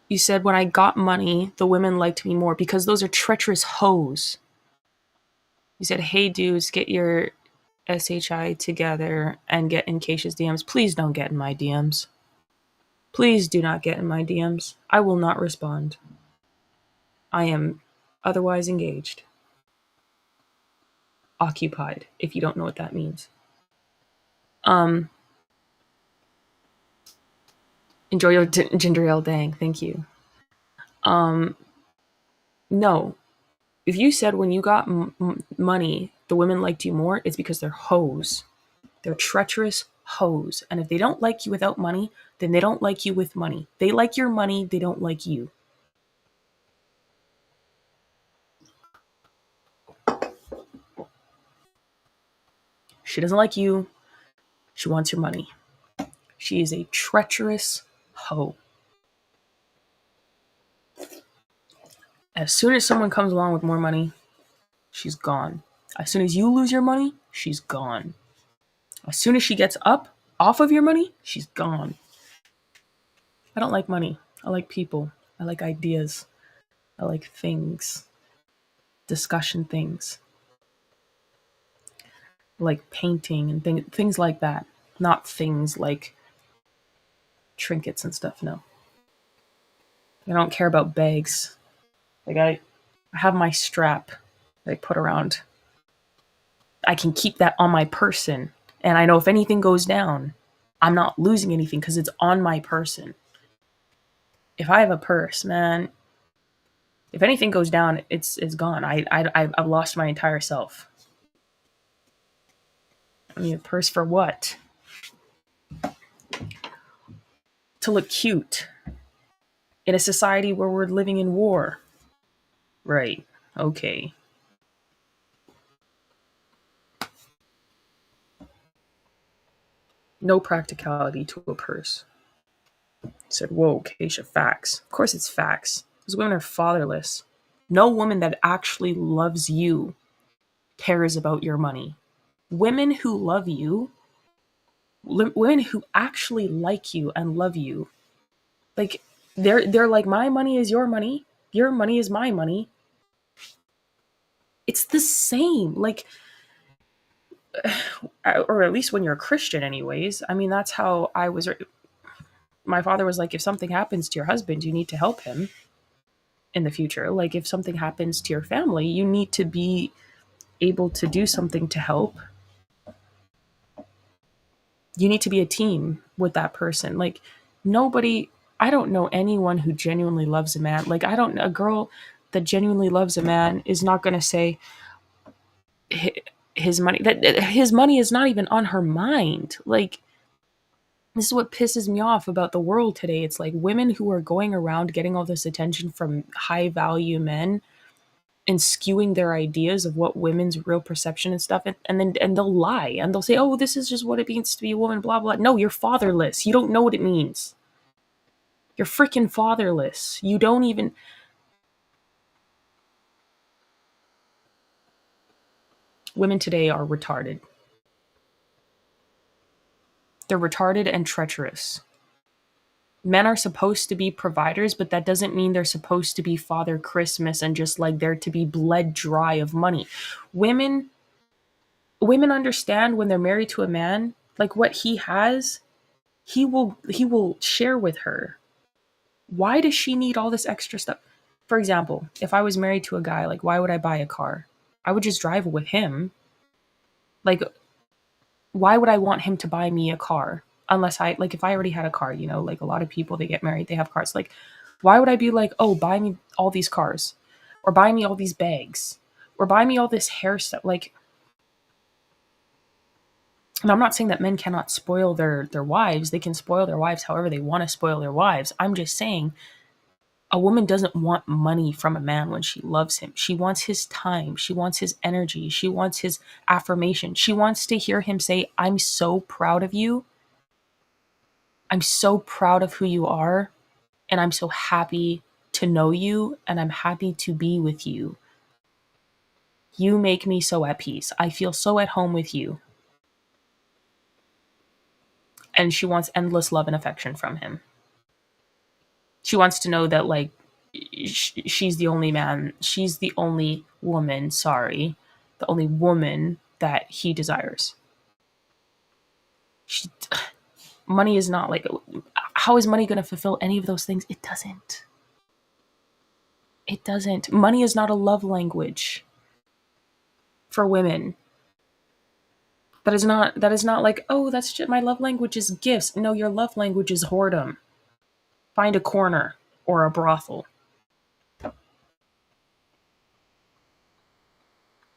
You said when I got money, the women liked me more because those are treacherous hoes. You said, hey dudes, get your SHI together and get in Kaysha's DMs. Please don't get in my DMs. Please do not get in my DMs. I will not respond. I am otherwise engaged. Occupied, if you don't know what that means. Enjoy your ginger ale, dang. Thank you. No. If you said when you got money, the women liked you more, it's because they're hoes. They're treacherous hoes. And if they don't like you without money, then they don't like you with money. They like your money, they don't like you. She doesn't like you. She wants your money. She is a treacherous hoe. As soon as someone comes along with more money, she's gone. As soon as you lose your money, she's gone. As soon as she gets up off of your money, she's gone. I don't like money. I like people. I like ideas. I like things. Discussion things. Like painting and things like that. Not things like trinkets and stuff, no. I don't care about bags. Like, I have my strap that I put around. I can keep that on my person. And I know if anything goes down, I'm not losing anything because it's on my person. If I have a purse, man, if anything goes down, it's gone. I've lost my entire self. I mean, a purse for what? To look cute in a society where we're living in war. Right. Okay. No practicality to a purse. Said, whoa, Kaysha, facts. Of course it's facts. Those women are fatherless. No woman that actually loves you cares about your money. Women who love you, women who actually like you and love you, like, they're like, my money is your money is my money. It's the same. Like, or at least when you're a Christian anyways. I mean, that's how I was. My father was like, if something happens to your husband, you need to help him. in the future. Like if something happens to your family, you need to be able to do something to help. You need to be a team with that person. Like nobody, I don't know anyone who genuinely loves a man. Like I don't, a girl that genuinely loves a man is not going to say his money, that his money is not even on her mind. Like this is what pisses me off about the world today. It's like women who are going around getting all this attention from high value men and skewing their ideas of what women's real perception and stuff, and they'll lie and they'll say, oh, this is just what it means to be a woman, blah blah. No, you're fatherless. You don't know what it means. You're freaking fatherless. You don't even. Women today are retarded. They're retarded and treacherous. Men are supposed to be providers, but that doesn't mean they're supposed to be Father Christmas and just like there to be bled dry of money. Women understand when they're married to a man, like what he has, he will share with her. Why does she need all this extra stuff? For example, if I was married to a guy, like why would I buy a car? I would just drive with him. Like why would I want him to buy me a car? Unless I, like if I already had a car, you know, like a lot of people, they get married, they have cars. Like why would I be like, oh, buy me all these cars or buy me all these bags or buy me all this hair stuff? Like, and I'm not saying that men cannot spoil their wives. They can spoil their wives however they want to spoil their wives. I'm just saying a woman doesn't want money from a man when she loves him. She wants his time. She wants his energy. She wants his affirmation. She wants to hear him say, I'm so proud of you. I'm so proud of who you are. And I'm so happy to know you. And I'm happy to be with you. You make me so at peace. I feel so at home with you. And she wants endless love and affection from him. She wants to know that, like, she's the only man, she's the only woman, the only woman that he desires. Money is not like, how is money going to fulfill any of those things? It doesn't. It doesn't. Money is not a love language for women. That is not like, oh, that's just my love language is gifts. No, your love language is whoredom. Find a corner or a brothel.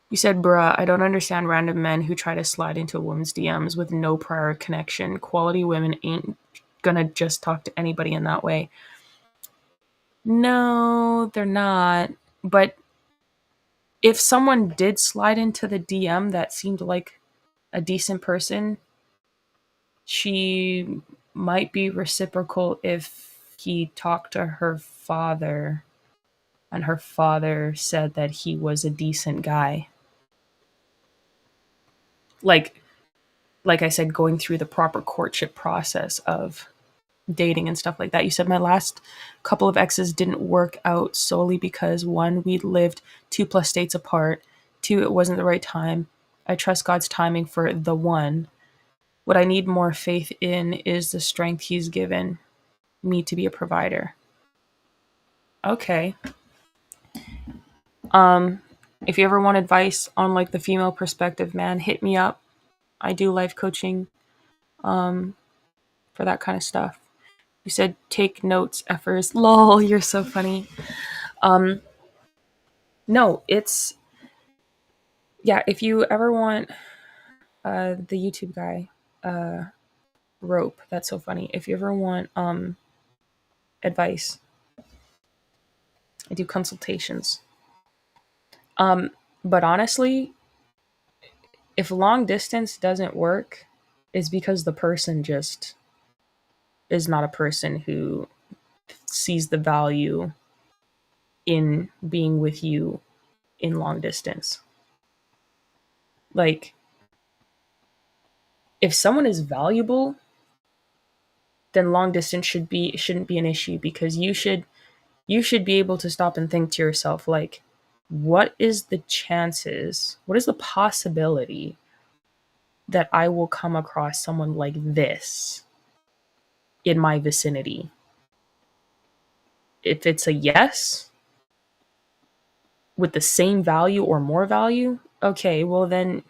You said, bruh, I don't understand random men who try to slide into a woman's DMs with no prior connection. Quality women ain't gonna just talk to anybody in that way. No, they're not. But if someone did slide into the DM that seemed like a decent person, she might be reciprocal if he talked to her father and her father said that he was a decent guy. Like I said, going through the proper courtship process of dating and stuff like that. You said my last couple of exes didn't work out solely because 1, we lived 2+ states apart. 2, it wasn't the right time. I trust God's timing for the one. What I need more faith in is the strength he's given me to be a provider. Okay. If you ever want advice on like the female perspective, man, hit me up. I do life coaching for that kind of stuff. You said take notes, effers. Lol, you're so funny. No, it's, yeah, if you ever want the YouTube guy, Rope, that's so funny. If you ever want advice, I do consultations. But honestly, if long distance doesn't work, it's because the person just is not a person who sees the value in being with you in long distance. Like, if someone is valuable, then long distance shouldn't be an issue, because you should be able to stop and think to yourself, like, what is the chances, what is the possibility that I will come across someone like this in my vicinity? If it's a yes, with the same value or more value, okay, well then,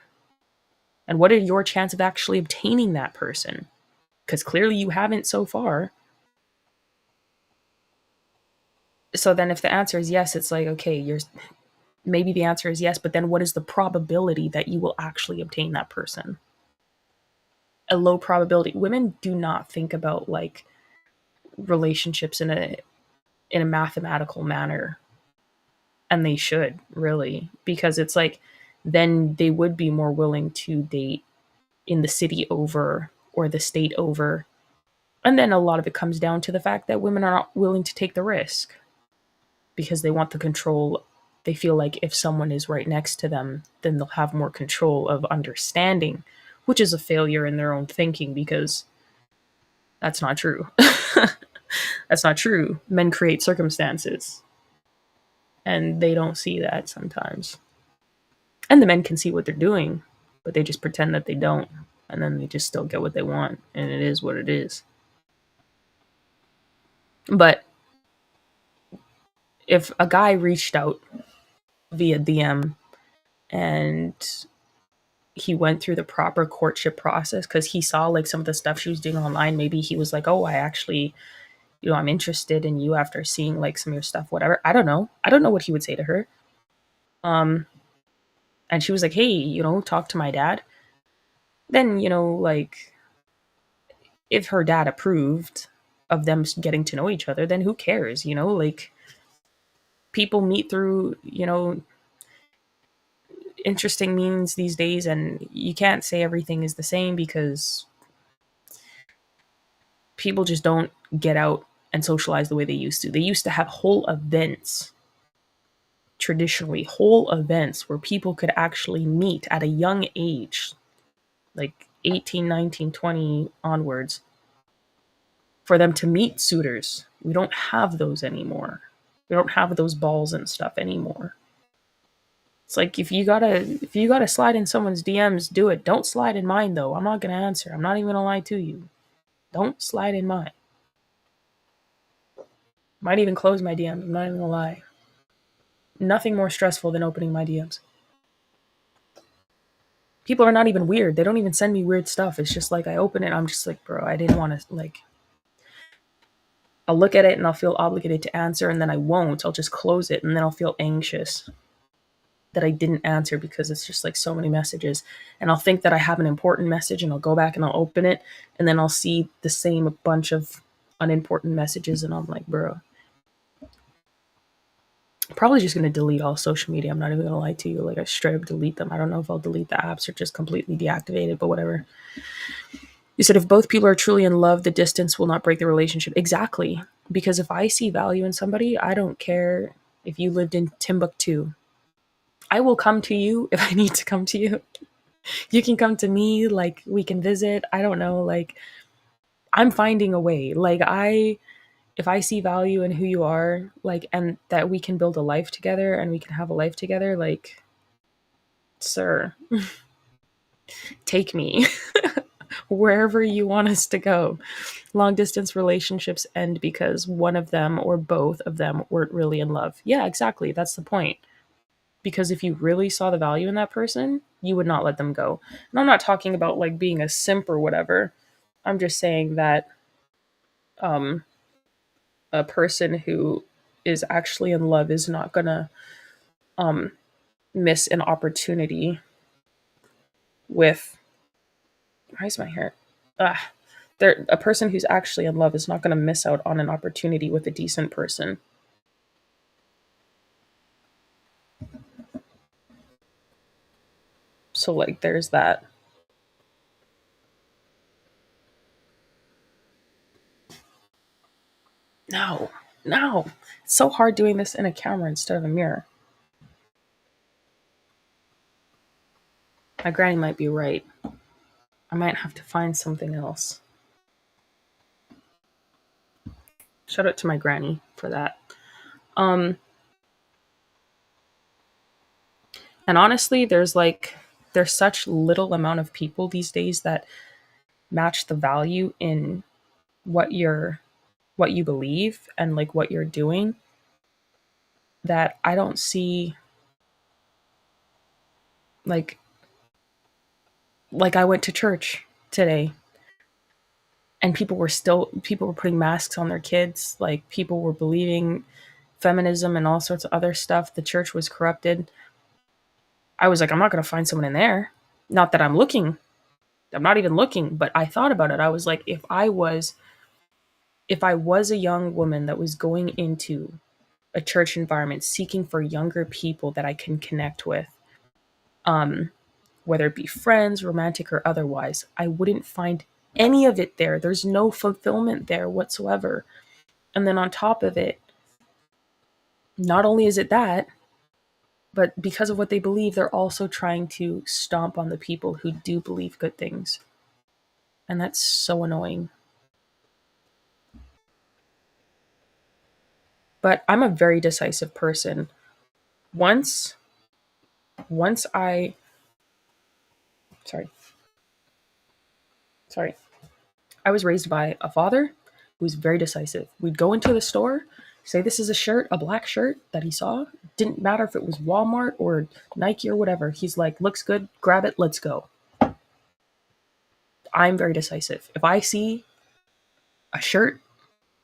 and what are your chances of actually obtaining that person? Because clearly you haven't so far. So then if the answer is yes, it's like, okay, maybe the answer is yes, but then what is the probability that you will actually obtain that person? A low probability. Women do not think about like relationships in a mathematical manner, and they should, really, because it's like then they would be more willing to date in the city over or the state over. And then a lot of it comes down to the fact that women are not willing to take the risk because they want the control. They feel like if someone is right next to them, then they'll have more control of understanding, which is a failure in their own thinking because that's not true. That's not true. Men create circumstances, and they don't see that sometimes. And the men can see what they're doing, but they just pretend that they don't, and then they just still get what they want, and it is what it is. But if a guy reached out via DM and he went through the proper courtship process because he saw like some of the stuff she was doing online, maybe he was like, oh, I actually, I'm interested in you after seeing like some of your stuff, whatever. I don't know what he would say to her. And she was like, hey, talk to my dad. Then, like, if her dad approved of them getting to know each other, then who cares? Like, people meet through, interesting means these days, and you can't say everything is the same because people just don't get out and socialize the way they used to. They used to have whole events, traditionally, whole events where people could actually meet at a young age, like 18, 19, 20 onwards, for them to meet suitors. We don't have those anymore. We don't have those balls and stuff anymore. It's like if you gotta slide in someone's DMs, do it. Don't slide in mine though. I'm not gonna answer. I'm not even gonna lie to you. Don't slide in mine. Might even close my DMs. I'm not even gonna lie. Nothing more stressful than opening my DMs. People are not even weird. They don't even send me weird stuff. It's just like I open it, I'm just like, bro, I didn't want to like. I'll look at it and I'll feel obligated to answer, and then I won't. I'll just close it, and then I'll feel anxious that I didn't answer because it's just like so many messages. And I'll think that I have an important message, and I'll go back and I'll open it, and then I'll see the same bunch of unimportant messages, and I'm like, bro. I'm probably just going to delete all social media. I'm not even going to lie to you. Like, I straight up delete them. I don't know if I'll delete the apps or just completely deactivate it, but whatever. You said if both people are truly in love, the distance will not break the relationship. Exactly. Because if I see value in somebody, I don't care if you lived in Timbuktu. I will come to you if I need to come to you. You can come to me, like, we can visit. I don't know, like, I'm finding a way. Like, if I see value in who you are, like, and that we can build a life together and we can have a life together, like, sir, take me wherever you want us to go. Long distance relationships end because one of them or both of them weren't really in love. Yeah, exactly. That's the point. Because if you really saw the value in that person, you would not let them go. And I'm not talking about like being a simp or whatever. I'm just saying that a person who is actually in love is not gonna miss an opportunity with. Why is my hair? Ah, a person who's actually in love is not gonna miss out on an opportunity with a decent person. So like, there's that. No, no, it's so hard doing this in a camera instead of a mirror. My granny might be right. I might have to find something else. Shout out to my granny for that. And honestly, there's such little amount of people these days that match the value in what you believe and like what you're doing, that I don't see Like I went to church today and people were putting masks on their kids. Like people were believing feminism and all sorts of other stuff. The church was corrupted. I was like, I'm not going to find someone in there. Not that I'm looking. I'm not even looking, but I thought about it. I was like, if I was a young woman that was going into a church environment seeking for younger people that I can connect with, whether it be friends, romantic or otherwise, I wouldn't find any of it there. There's no fulfillment there whatsoever. And then on top of it, not only is it that, but because of what they believe, they're also trying to stomp on the people who do believe good things. And that's so annoying. But I'm a very decisive person. Once once I sorry. Sorry. I was raised by a father who was very decisive. We'd go into the store, say this is a shirt, a black shirt that he saw. Didn't matter if it was Walmart or Nike or whatever. He's like, looks good, grab it, let's go. I'm very decisive. If I see a shirt,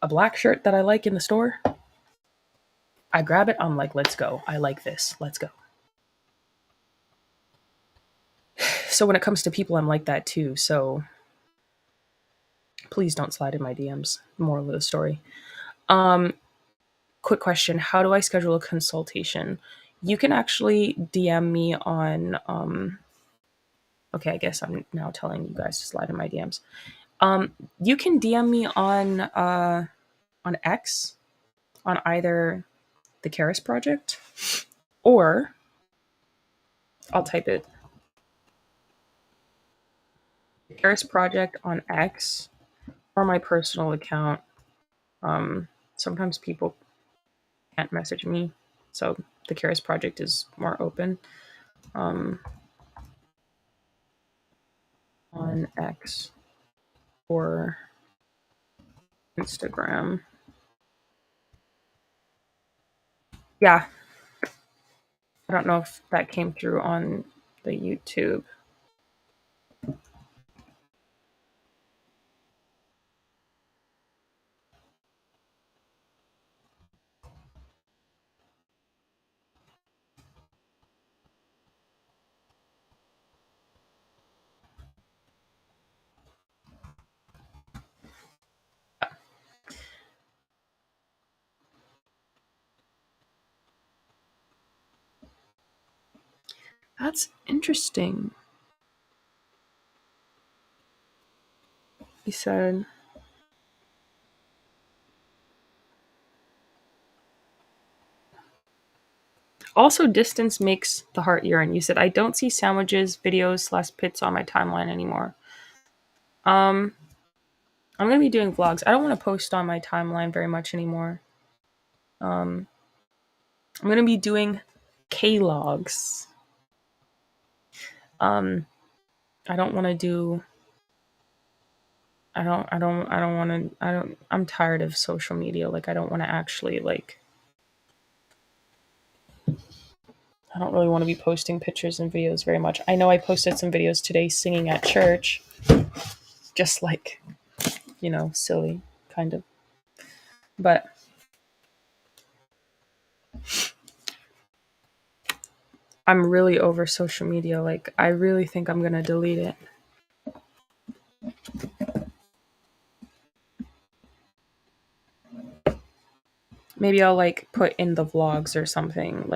a black shirt that I like in the store, I grab it, I'm like, let's go. I like this, let's go. So when it comes to people, I'm like that too. So please don't slide in my DMs. Moral of the story. Quick question. How do I schedule a consultation? You can actually DM me on, okay, I guess I'm now telling you guys to slide in my DMs. You can DM me on X, on either the Karis Project, or I'll type it. Karis Project on X, or my personal account. Sometimes people can't message me, so the Karis Project is more open. On X or Instagram. Yeah. I don't know if that came through on the YouTube. That's interesting. He said, also distance makes the heart yearn. You said, I don't see sandwiches, videos, / pits on my timeline anymore. I'm going to be doing vlogs. I don't want to post on my timeline very much anymore. I'm going to be doing K-logs. I don't want to do I'm tired of social media. Like I don't want to actually I don't really want to be posting pictures and videos very much. I know I posted some videos today singing at church. Just silly kind of. But I'm really over social media. Like I really think I'm going to delete it. Maybe I'll put in the vlogs or something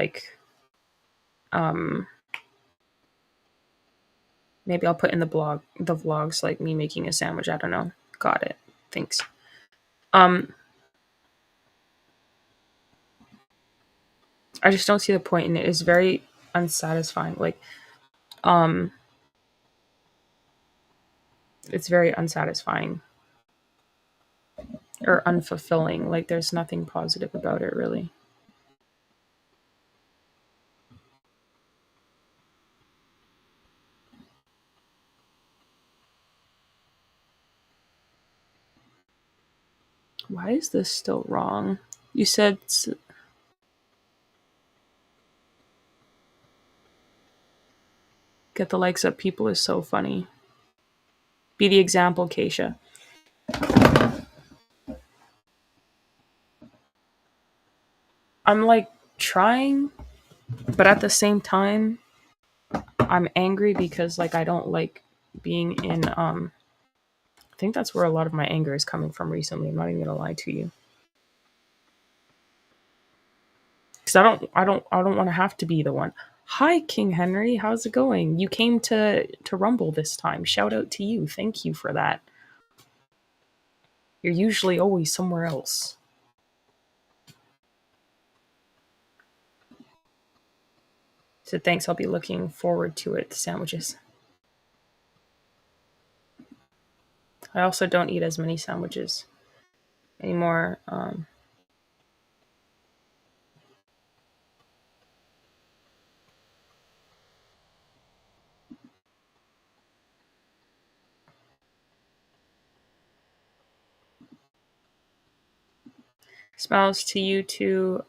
maybe I'll put in the vlogs like me making a sandwich. I don't know. Got it. Thanks. I just don't see the point in it. It's very unsatisfying. It's very unsatisfying or unfulfilling. Like there's nothing positive about it really. Why is this still wrong? You said Get the likes up, people is so funny. Be the example, Kaysha. I'm like trying, but at the same time, I'm angry because like I don't like being in I think that's where a lot of my anger is coming from recently. I'm not even gonna lie to you. Because I don't want to have to be the one. Hi, King Henry. How's it going? You came to Rumble this time. Shout out to you. Thank you for that. You're usually always somewhere else. So thanks. I'll be looking forward to it. The sandwiches. I also don't eat as many sandwiches anymore. Smiles to you too,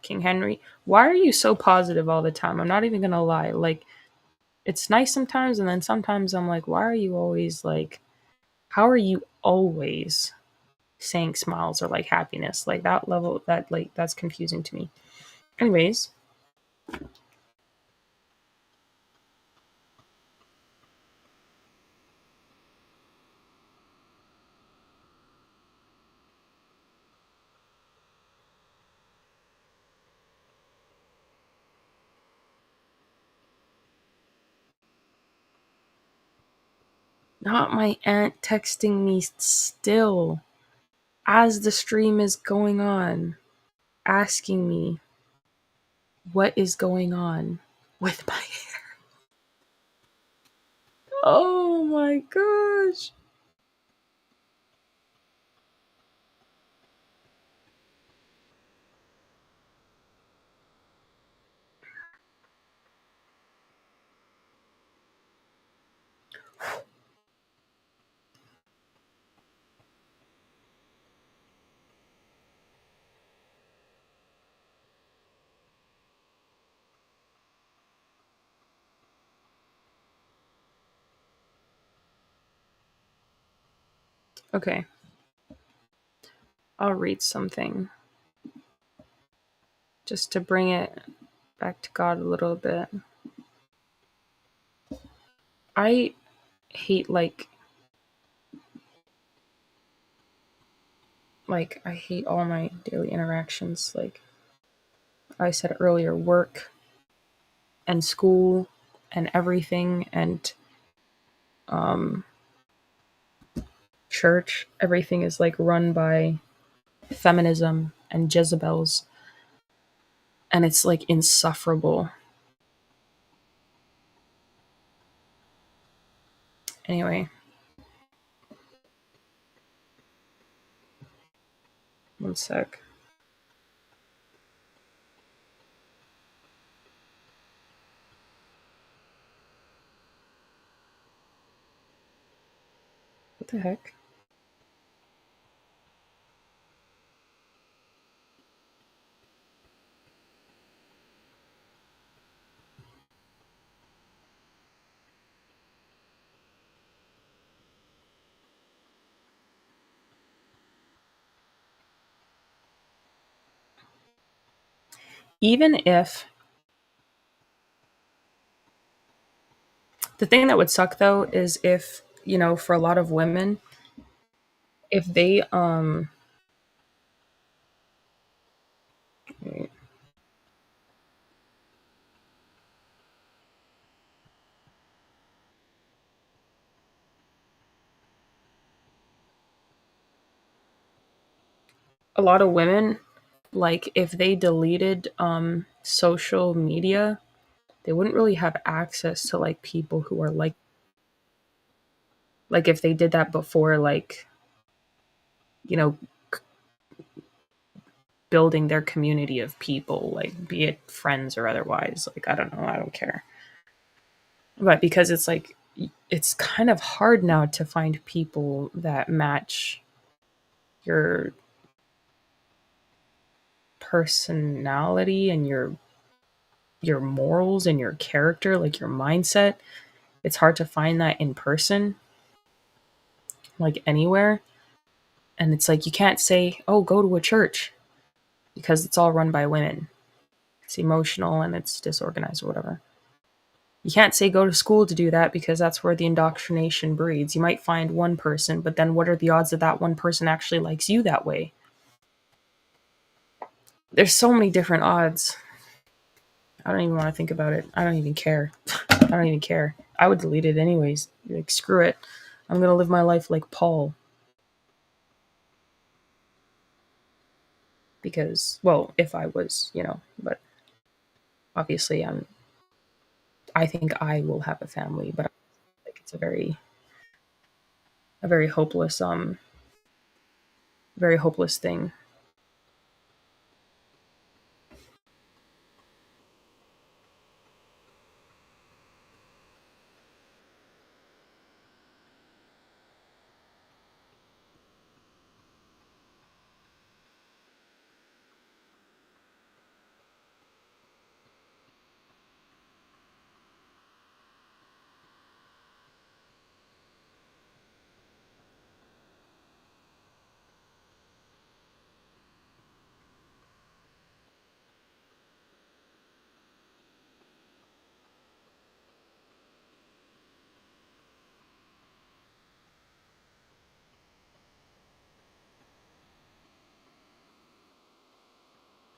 King Henry. Why are you so positive all the time? I'm not even gonna lie. Like, it's nice sometimes, and then sometimes I'm like, why are you always like, how are you always saying smiles or like happiness? Like that level, that like that's confusing to me. Anyways, not my aunt texting me still as the stream is going on, asking me what is going on with my hair. Oh my gosh. Okay, I'll read something just to bring it back to God a little bit. I hate like I hate all my daily interactions, like I said earlier, work and school and everything, and um church, everything is like run by feminism and Jezebels, and it's like insufferable. Anyway, one sec. What the heck? Even if the thing that would suck though is if, you know, for a lot of women, if they a lot of women, like if they deleted social media, they wouldn't really have access to like people who are like if they did that before, like, you know, building their community of people, like be it friends or otherwise. Like I don't know, I don't care. But because it's like it's kind of hard now to find people that match your personality and your your morals and your character, like your mindset. It's hard to find that in person, like anywhere. And it's like you can't say, oh, go to a church, because it's all run by women. It's emotional and it's disorganized or whatever. You can't say go to school to do that, because that's where the indoctrination breeds. You might find one person, but then what are the odds that that one person actually likes you that way? There's so many different odds. I don't even want to think about it. I don't even care. I don't even care. I would delete it anyways. Like, screw it. I'm going to live my life like Paul. Because, well, if I was, but obviously I think I will have a family, but like it's a very hopeless very hopeless thing.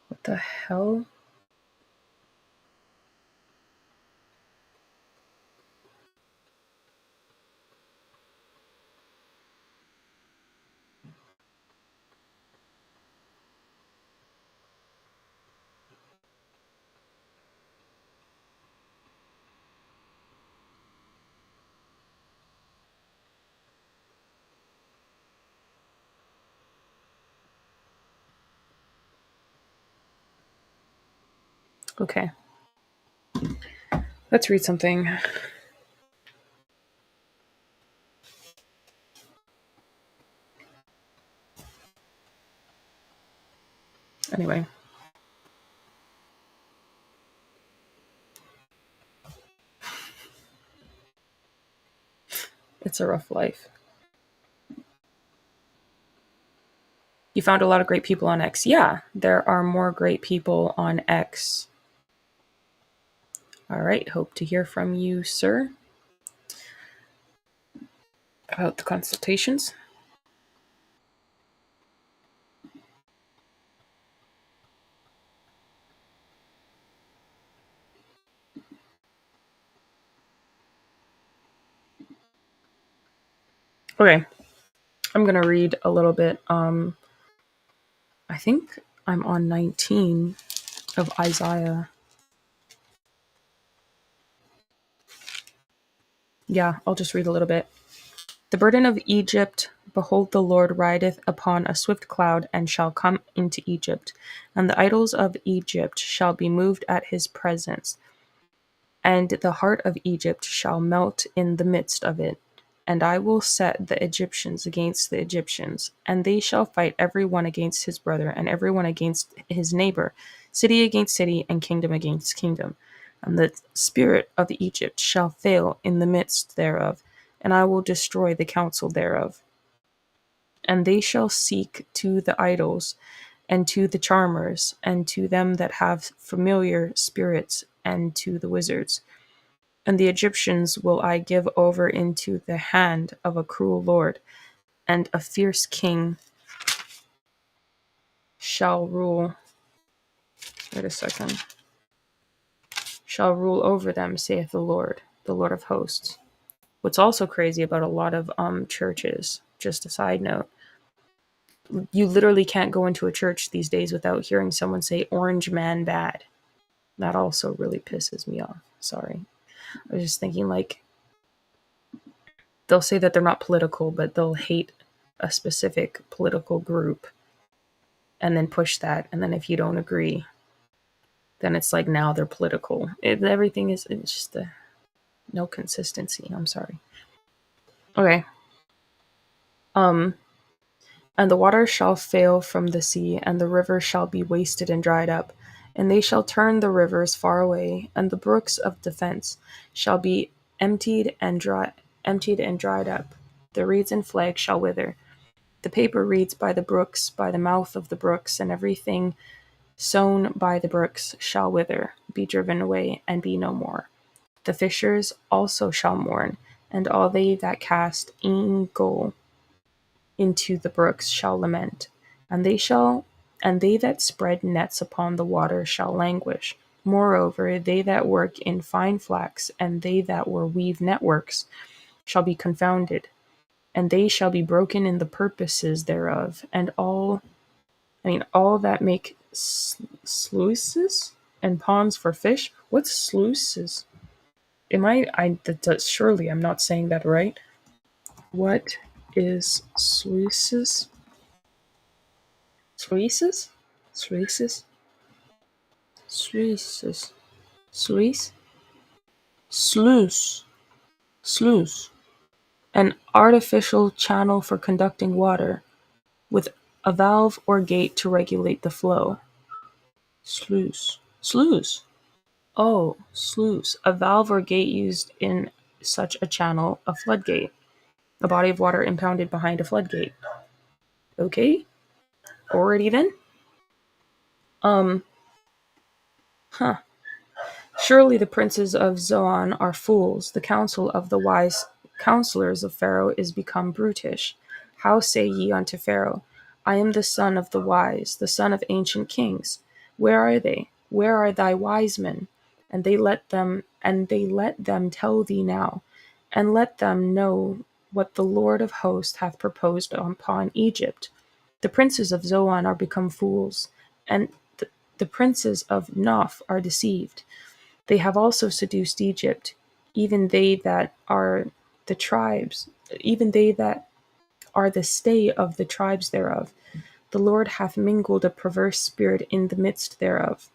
What the hell? Okay. Let's read something. Anyway. It's a rough life. You found a lot of great people on X. Yeah, there are more great people on X. All right, hope to hear from you, sir, about the consultations. Okay, I'm going to read a little bit. I think I'm on 19 of Isaiah. Yeah, I'll just read a little bit. The burden of Egypt, behold, the Lord rideth upon a swift cloud, and shall come into Egypt, and the idols of Egypt shall be moved at his presence, and the heart of Egypt shall melt in the midst of it. And I will set the Egyptians against the Egyptians, and they shall fight every one against his brother, and every one against his neighbor, city against city, and kingdom against kingdom. And the spirit of Egypt shall fail in the midst thereof, and I will destroy the counsel thereof. And they shall seek to the idols, and to the charmers, and to them that have familiar spirits, and to the wizards. And the Egyptians will I give over into the hand of a cruel lord, and a fierce king shall rule. Wait a second. Shall rule over them, saith the Lord of hosts. What's also crazy about a lot of churches, just a side note, you literally can't go into a church these days without hearing someone say orange man bad. That also really pisses me off. Sorry. I was just thinking, like, they'll say that they're not political, but they'll hate a specific political group and then push that. And then if you don't agree, then it's like now they're political. Everything is, it's just no consistency. I'm sorry. Okay. And the water shall fail from the sea, and the river shall be wasted and dried up, And they shall turn the rivers far away, and the brooks of defense shall be emptied and dried up. The reeds and flags shall wither. The paper reeds by the brooks, by the mouth of the brooks, and everything sown by the brooks shall wither, be driven away, and be no more. The fishers also shall mourn, and all they that cast ingle into the brooks shall lament, and they that spread nets upon the water shall languish. Moreover, they that work in fine flax, and they that weave networks, shall be confounded, and they shall be broken in the purposes thereof, and all that make sluices and ponds for fish. What's sluices? Surely I'm not saying that right. What is sluices? Sluices? Sluices? Sluices? Sluice? Sluice. Sluice. An artificial channel for conducting water, with a valve or gate to regulate the flow. Sluice. Sluice. Oh, sluice. A valve or gate used in such a channel, a floodgate. A body of water impounded behind a floodgate. Okay? Alrighty then. Huh. Surely the princes of Zoan are fools. The counsel of the wise counselors of Pharaoh is become brutish. How say ye unto Pharaoh, I am the son of the wise, the son of ancient kings. Where are they? Where are thy wise men? And they let them tell thee now, and let them know what the Lord of hosts hath proposed upon Egypt. The princes of Zoan are become fools, and the princes of Noph are deceived. They have also seduced Egypt, even they that are the tribes, even they that are the stay of the tribes thereof. The Lord hath mingled a perverse spirit in the midst thereof,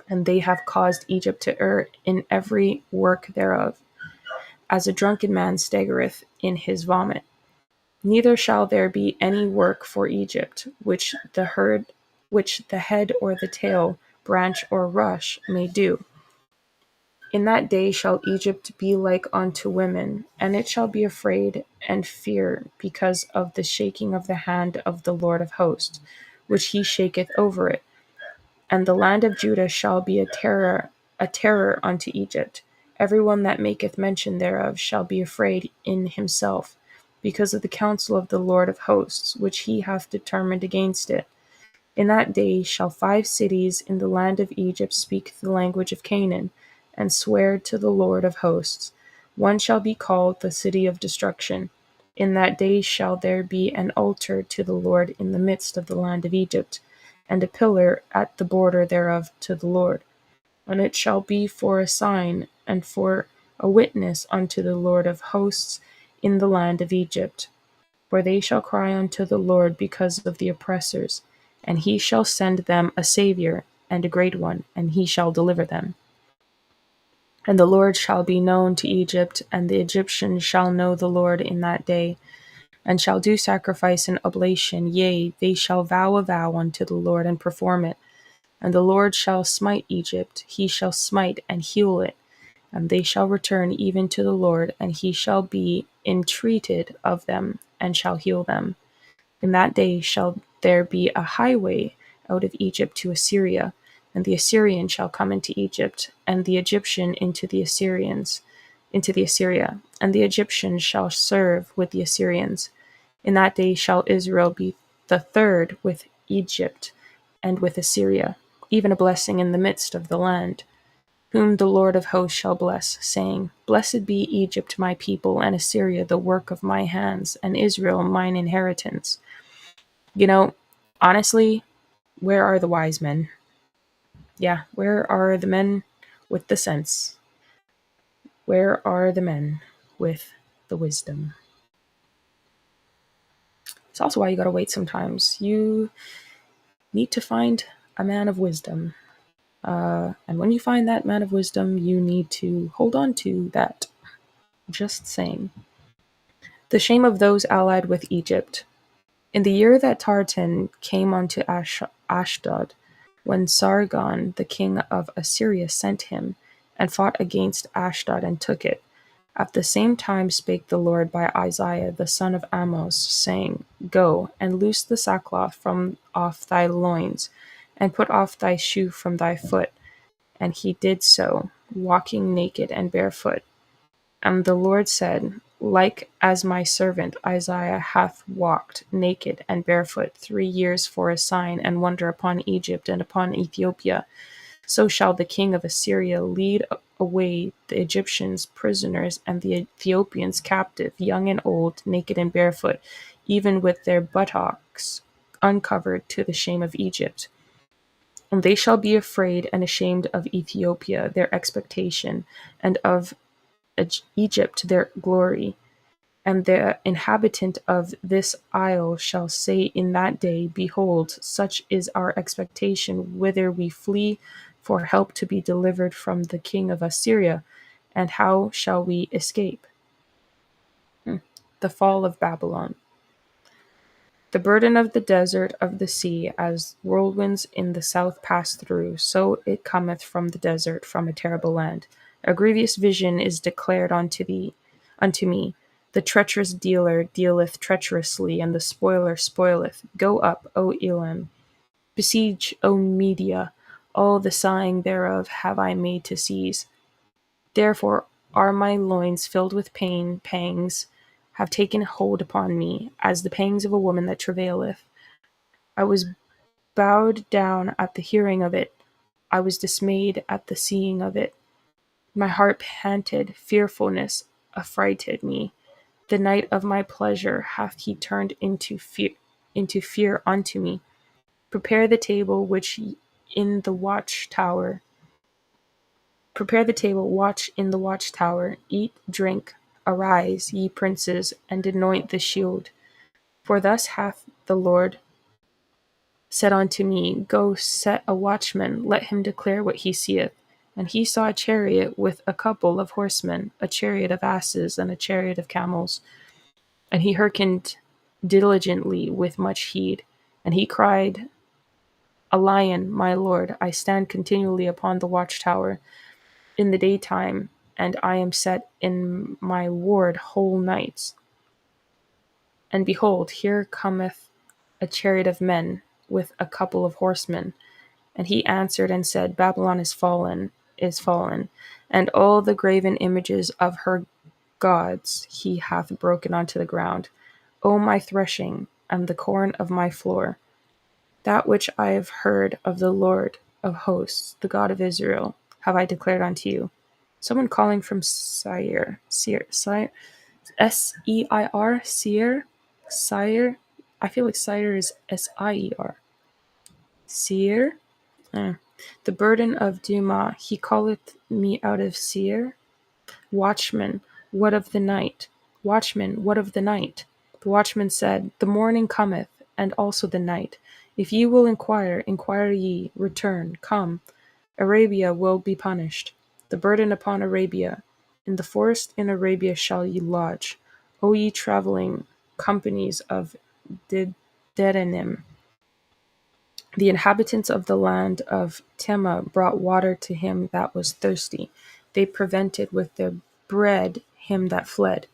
and they have caused Egypt to err in every work thereof, as a drunken man staggereth in his vomit. Neither shall there be any work for Egypt, which the head or the tail, branch or rush may do. In that day shall Egypt be like unto women, and it shall be afraid and fear because of the shaking of the hand of the Lord of hosts, which he shaketh over it. And the land of Judah shall be a terror unto Egypt. Every one that maketh mention thereof shall be afraid in himself, because of the counsel of the Lord of hosts, which he hath determined against it. In that day shall 5 cities in the land of Egypt speak the language of Canaan, and swear to the Lord of hosts. One shall be called the city of destruction. In that day shall there be an altar to the Lord in the midst of the land of Egypt, and a pillar at the border thereof to the Lord. And it shall be for a sign and for a witness unto the Lord of hosts in the land of Egypt. For they shall cry unto the Lord because of the oppressors, and he shall send them a Saviour and a great one, and he shall deliver them. And the Lord shall be known to Egypt, and the Egyptians shall know the Lord in that day, and shall do sacrifice and oblation. Yea, they shall vow a vow unto the Lord and perform it. And the Lord shall smite Egypt, he shall smite and heal it. And they shall return even to the Lord, and he shall be entreated of them, and shall heal them. In that day shall there be a highway out of Egypt to Assyria, and the Assyrian shall come into Egypt, and the Egyptian into the Assyria, and the Egyptians shall serve with the Assyrians. In that day shall Israel be the third with Egypt and with Assyria, even a blessing in the midst of the land, whom the Lord of hosts shall bless, saying, Blessed be Egypt my people, and Assyria the work of my hands, and Israel mine inheritance. Honestly, where are the wise men? Yeah, where are the men with the sense? Where are the men with the wisdom? It's also why you gotta wait sometimes. You need to find a man of wisdom. And when you find that man of wisdom, you need to hold on to that. Just saying. The shame of those allied with Egypt. In the year that Tartan came unto Ashdod, when Sargon, the king of Assyria, sent him, and fought against Ashdod and took it. At the same time spake the Lord by Isaiah the son of Amoz, saying, Go, and loose the sackcloth from off thy loins, and put off thy shoe from thy foot. And he did so, walking naked and barefoot. And the Lord said, Like as my servant Isaiah hath walked naked and barefoot 3 years for a sign and wonder upon Egypt and upon Ethiopia, so shall the king of Assyria lead away the Egyptians prisoners and the Ethiopians captive, young and old, naked and barefoot, even with their buttocks uncovered, to the shame of Egypt. And they shall be afraid and ashamed of Ethiopia, their expectation, and of Egypt, their glory. And the inhabitant of this isle shall say in that day, Behold, such is our expectation, whither we flee for help to be delivered from the king of Assyria, and how shall we escape? The fall of Babylon. The burden of the desert of the sea, as whirlwinds in the south pass through, so it cometh from the desert, from a terrible land. A grievous vision is declared unto me. The treacherous dealer dealeth treacherously, and the spoiler spoileth. Go up, O Elam. Besiege, O Media. All the sighing thereof have I made to cease. Therefore are my loins filled with pain, pangs have taken hold upon me, as the pangs of a woman that travaileth. I was bowed down at the hearing of it. I was dismayed at the seeing of it. My heart panted, fearfulness affrighted me. The night of my pleasure hath he turned into fear unto me. Prepare the table which in the watchtower. Prepare the table, watch in the watchtower. Eat, drink, arise, ye princes, and anoint the shield. For thus hath the Lord said unto me, Go set a watchman, let him declare what he seeth. And he saw a chariot with a couple of horsemen, a chariot of asses, and a chariot of camels. And he hearkened diligently with much heed. And he cried, A lion, my lord, I stand continually upon the watchtower in the daytime, and I am set in my ward whole nights. And behold, here cometh a chariot of men with a couple of horsemen. And he answered and said, Babylon is fallen, and all the graven images of her gods he hath broken unto the ground. O my threshing, and the corn of my floor, that which I have heard of the Lord of hosts, the God of Israel, have I declared unto you. Someone calling from Seir, S-E-I-R, Seir. I feel like Seir is S-I-E-R. Seir. The burden of Duma, he calleth me out of Seir. Watchman, what of the night? Watchman, what of the night? The watchman said, The morning cometh, and also the night. If ye will inquire, inquire ye, return, come. Arabia will be punished. The burden upon Arabia. In the forest in Arabia shall ye lodge, O ye travelling companies of Dedanim. The inhabitants of the land of Tema brought water to him that was thirsty. They prevented with their bread him that fled.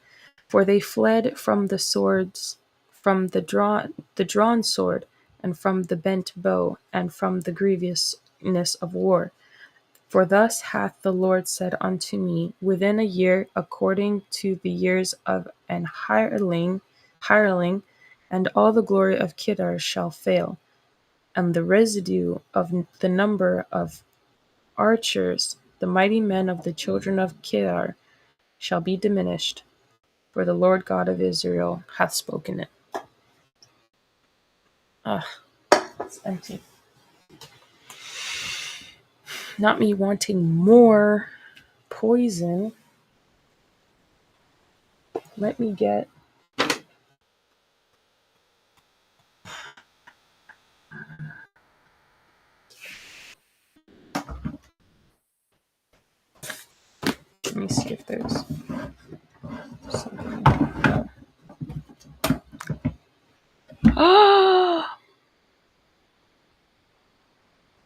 For they fled from the swords, from the drawn sword, and from the bent bow, and from the grievousness of war. For thus hath the Lord said unto me, Within a year, according to the years of an hireling, and all the glory of Kedar shall fail, and the residue of the number of archers, the mighty men of the children of Kedar, shall be diminished, for the Lord God of Israel hath spoken it. It's empty. Not me wanting more poison. Let me get... Let me see if there's something.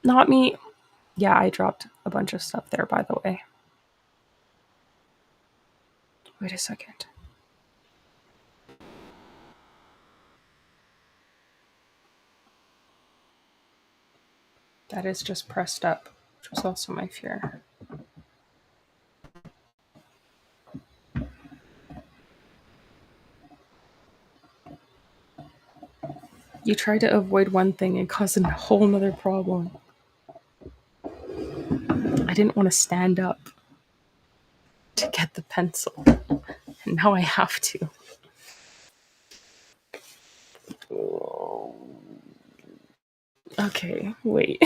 Not me. Yeah, I dropped a bunch of stuff there, by the way. Wait a second. That is just pressed up, which was also my fear. You try to avoid one thing and cause a whole nother problem. I didn't want to stand up to get the pencil, and now I have to. Okay, wait.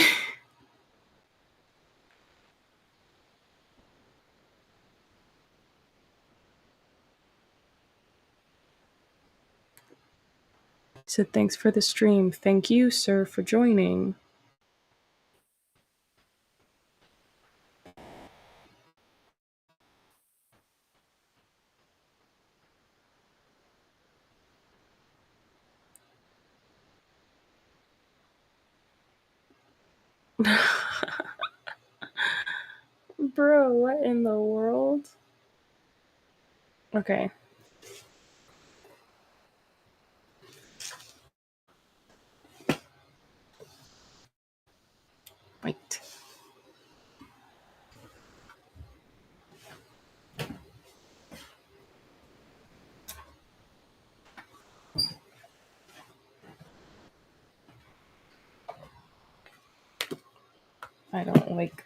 So thanks for the stream. Thank you, sir, for joining. Bro, what in the world? Okay. Wait. I don't like,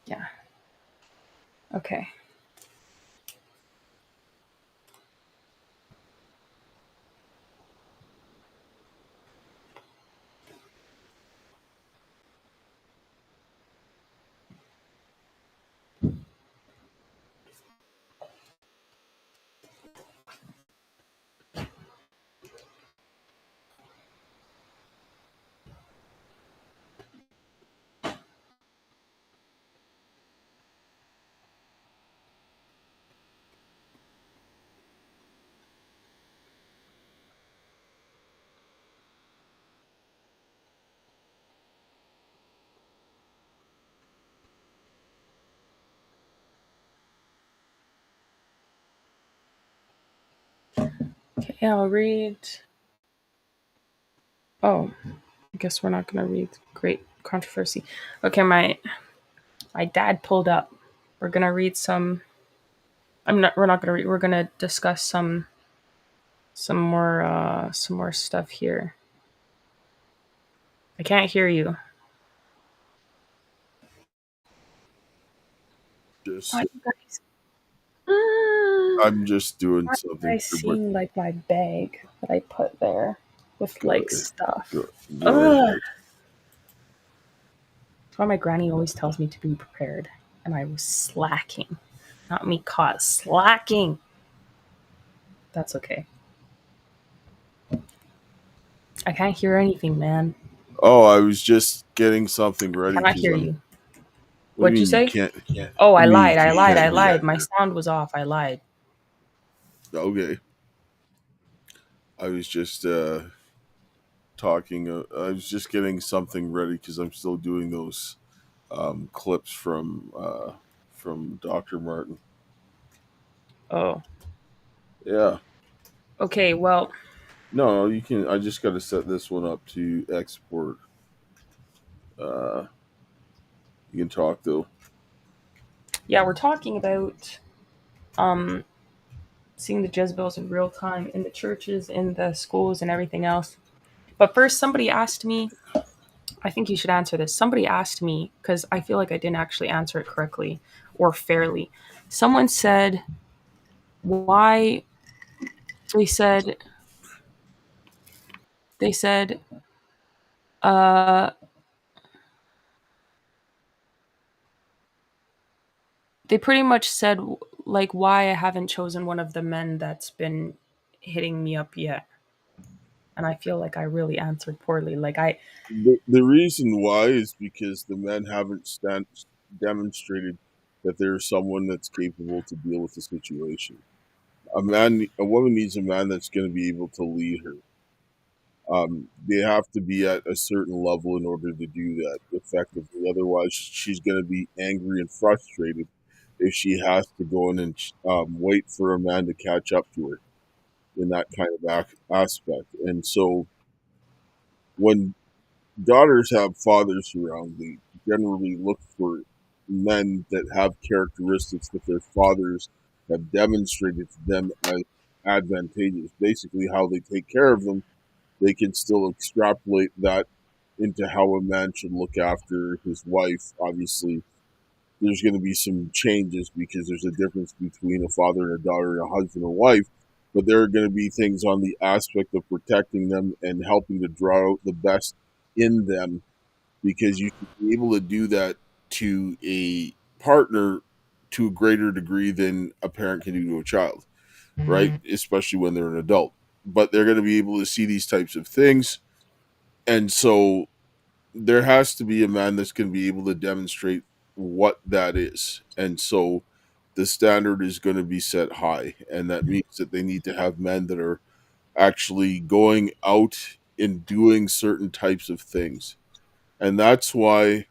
yeah. Okay. Okay, I'll read. Oh, I guess we're not gonna read Great Controversy. Okay, my dad pulled up. We're gonna read some. We're not gonna read. We're gonna discuss some more stuff here. I can't hear you. Just, Why you guys? I'm just doing Why something. I seeing like my bag that I put there with Go like ahead. stuff. Go Ugh. ahead. That's why my granny always tells me to be prepared, and I was slacking. Not me caught slacking. That's okay. I can't hear anything, man. Oh, I was just getting something ready Cannot because hear I'm. you. What do you What'd you mean you say? can't? Oh, What I do you mean lied. I lied. can't I hear lied. me? My sound was off. I lied. Okay. I was just talking. I was just getting something ready because I'm still doing those clips from Dr. Martin. Oh. Yeah. Okay. Well. No, you can. I just got to set this one up to export. Uh, you can talk though. Yeah, we're talking about um seeing the Jezebels in real time in the churches, in the schools, and everything else. But first, somebody asked me. I think you should answer this. Somebody asked me because I feel like I didn't actually answer it correctly or fairly. Someone said why they said they said uh they pretty much said like why I haven't chosen one of the men that's been hitting me up yet. And I feel like I really answered poorly. Like I The reason why is because the men haven't demonstrated that there's someone that's capable to deal with the situation. A woman needs a man that's going to be able to lead her. They have to be at a certain level in order to do that effectively. Otherwise, she's going to be angry and frustrated if she has to go in and wait for a man to catch up to her in that kind of aspect. And so when daughters have fathers around, they generally look for men that have characteristics that their fathers have demonstrated to them as advantageous. Basically, how they take care of them, they can still extrapolate that into how a man should look after his wife. Obviously, there's going to be some changes because there's a difference between a father and a daughter and a husband and wife. But there are going to be things on the aspect of protecting them and helping to draw out the best in them, because you should be able to do that to a partner to a greater degree than a parent can do to a child, right? Especially when they're an adult. But they're going to be able to see these types of things. And so there has to be a man that's going to be able to demonstrate what that is. And so the standard is going to be set high. And that means that they need to have men that are actually going out and doing certain types of things. And that's why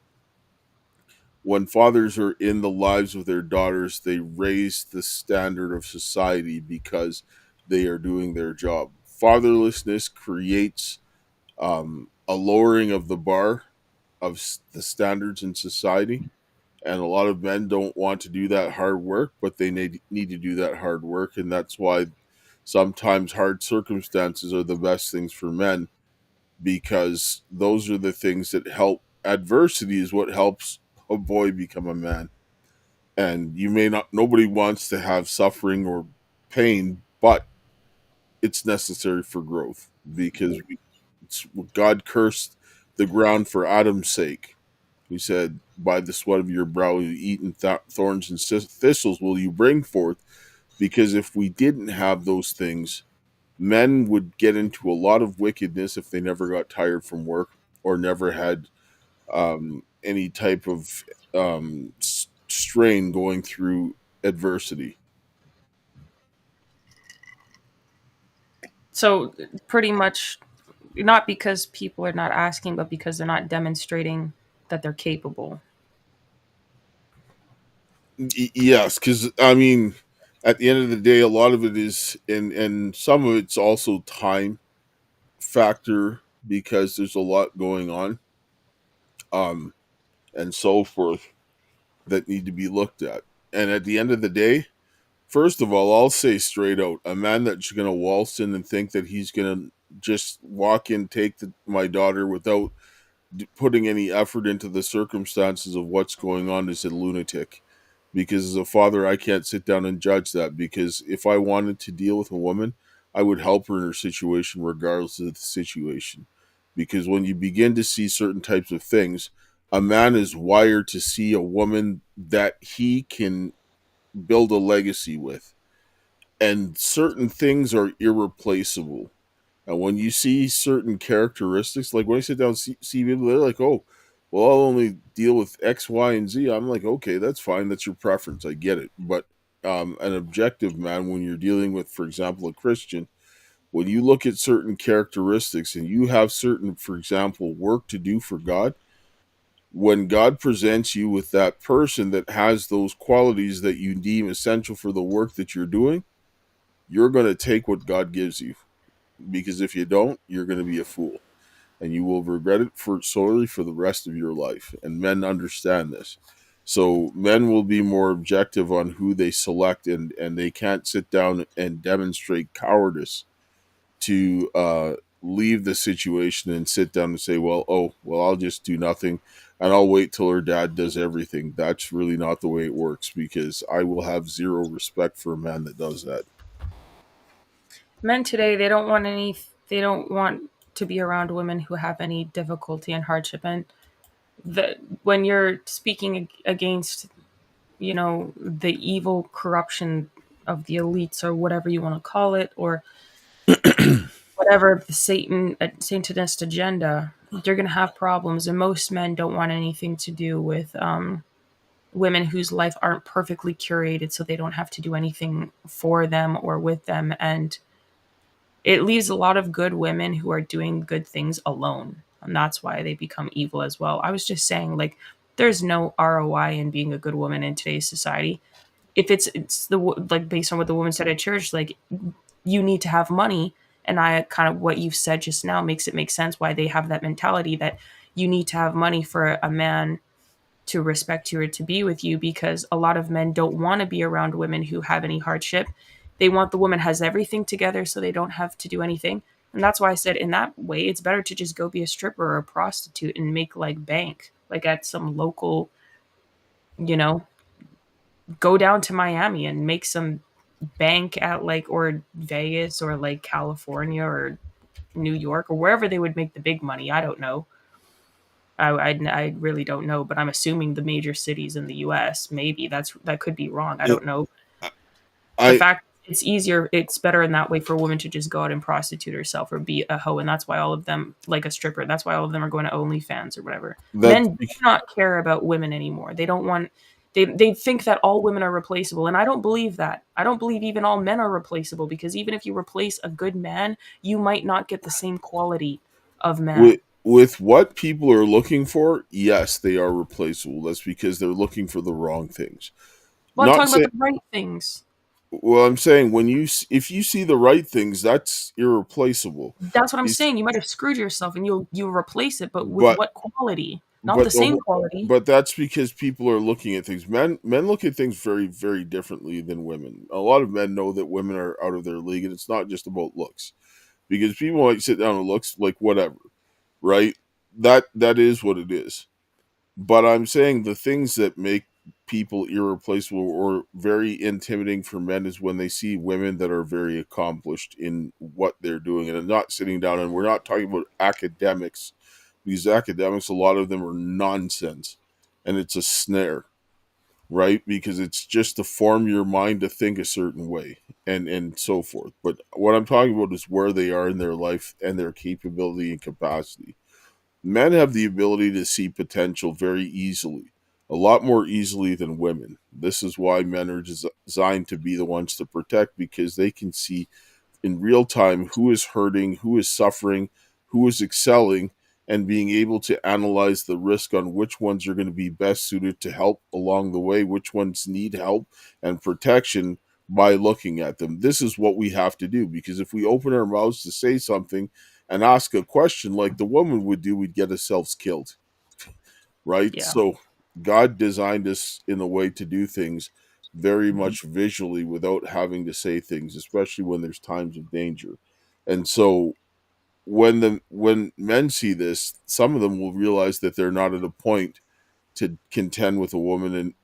when fathers are in the lives of their daughters, they raise the standard of society because they are doing their job. Fatherlessness creates a lowering of the bar of the standards in society. And a lot of men don't want to do that hard work, but they need to do that hard work. And that's why sometimes hard circumstances are the best things for men, because those are the things that help. Adversity is what helps a boy become a man. And you may not, nobody wants to have suffering or pain, but it's necessary for growth, because God cursed the ground for Adam's sake. He said, "By the sweat of your brow you eat, and thorns and thistles will you bring forth." Because if we didn't have those things, men would get into a lot of wickedness if they never got tired from work or never had any type of strain going through adversity. So pretty much not because people are not asking, but because they're not demonstrating that they're capable. Yes, because I mean, at the end of the day, a lot of it is, and some of it's also time factor, because there's a lot going on, um, and so forth, that need to be looked at. And at the end of the day, first of all, I'll say straight out, a man that's going to waltz in and think that he's going to just walk in, take my daughter without putting any effort into the circumstances of what's going on is a lunatic. Because as a father, I can't sit down and judge that. Because if I wanted to deal with a woman, I would help her in her situation regardless of the situation. Because when you begin to see certain types of things, a man is wired to see a woman that he can build a legacy with. And certain things are irreplaceable. And when you see certain characteristics, like when I sit down and see people, they're like, "Oh, well, I'll only deal with X, Y, and Z." I'm like, "Okay, that's fine. That's your preference. I get it." But an objective man, when you're dealing with, for example, a Christian, when you look at certain characteristics and you have certain, for example, work to do for God, when God presents you with that person that has those qualities that you deem essential for the work that you're doing, you're going to take what God gives you. Because if you don't, you're going to be a fool, and you will regret it for sorely for the rest of your life. And men understand this. So men will be more objective on who they select, and they can't sit down and demonstrate cowardice to leave the situation and sit down and say, "Well, oh, well, I'll just do nothing and I'll wait till her dad does everything." That's really not the way it works, because I will have zero respect for a man that does that. Men today, they don't want to be around women who have any difficulty and hardship. And when you're speaking against, the evil corruption of the elites or whatever you want to call it, or whatever the Satanist agenda, you're going to have problems. And most men don't want anything to do with women whose life aren't perfectly curated, so they don't have to do anything for them or with them. And It leaves a lot of good women who are doing good things alone, and that's why they become evil as well. I was just saying, like, there's no ROI in being a good woman in today's society. If it's like based on what the woman said at church, like you need to have money, and I kind of what you've said just now makes it make sense why they have that mentality that you need to have money for a man to respect you or to be with you, because a lot of men don't want to be around women who have any hardship. They want the woman has everything together so they don't have to do anything. And that's why I said in that way it's better to just go be a stripper or a prostitute and make like bank, like at some local, you know, go down to Miami and make some bank at like or Vegas or like California or New York or wherever they would make the big money. I don't know. I really don't know, but I'm assuming the major cities in the U.S. Maybe that could be wrong. I It, don't know. The I fact it's easier, it's better in that way for a woman to just go out and prostitute herself or be a hoe, and that's why all of them like a stripper. That's why all of them are going to OnlyFans or whatever. that Men do not care about women anymore. They don't want. They think that all women are replaceable, and I don't believe that. I don't believe even all men are replaceable, because even if you replace a good man, you might not get the same quality of man. with what people are looking for, yes, they are replaceable. That's because they're looking for the wrong things. Well, I'm Not talking about saying. the right things. Well, I'm saying if you see the right things, that's irreplaceable. That's what I'm It's, saying. You might have screwed yourself, and you'll replace it, but with but what quality? Not but the same quality. but that's because people are looking at things. Men look at things very very differently than women. A lot of men know that women are out of their league, and it's not just about looks. Because people might sit down and looks like whatever, right? That is what it is. But I'm saying the things that make people irreplaceable or very intimidating for men is when they see women that are very accomplished in what they're doing, and I'm not sitting down, and we're not talking about academics, because academics, a lot of them are nonsense, and it's a snare, right? Because it's just to form your mind to think a certain way, and so forth. But what I'm talking about is where they are in their life and their capability and capacity. Men have the ability to see potential very easily, a lot more easily than women. This is why men are designed to be the ones to protect, because they can see in real time who is hurting, who is suffering, who is excelling, and being able to analyze the risk on which ones are going to be best suited to help along the way, which ones need help and protection by looking at them. This is what we have to do, because if we open our mouths to say something and ask a question like the woman would do, we'd get ourselves killed, right? Yeah. So God designed us in a way to do things very Mhm. much visually without having to say things, especially when there's times of danger. And so when men see this, some of them will realize that they're not at a point to contend with a woman and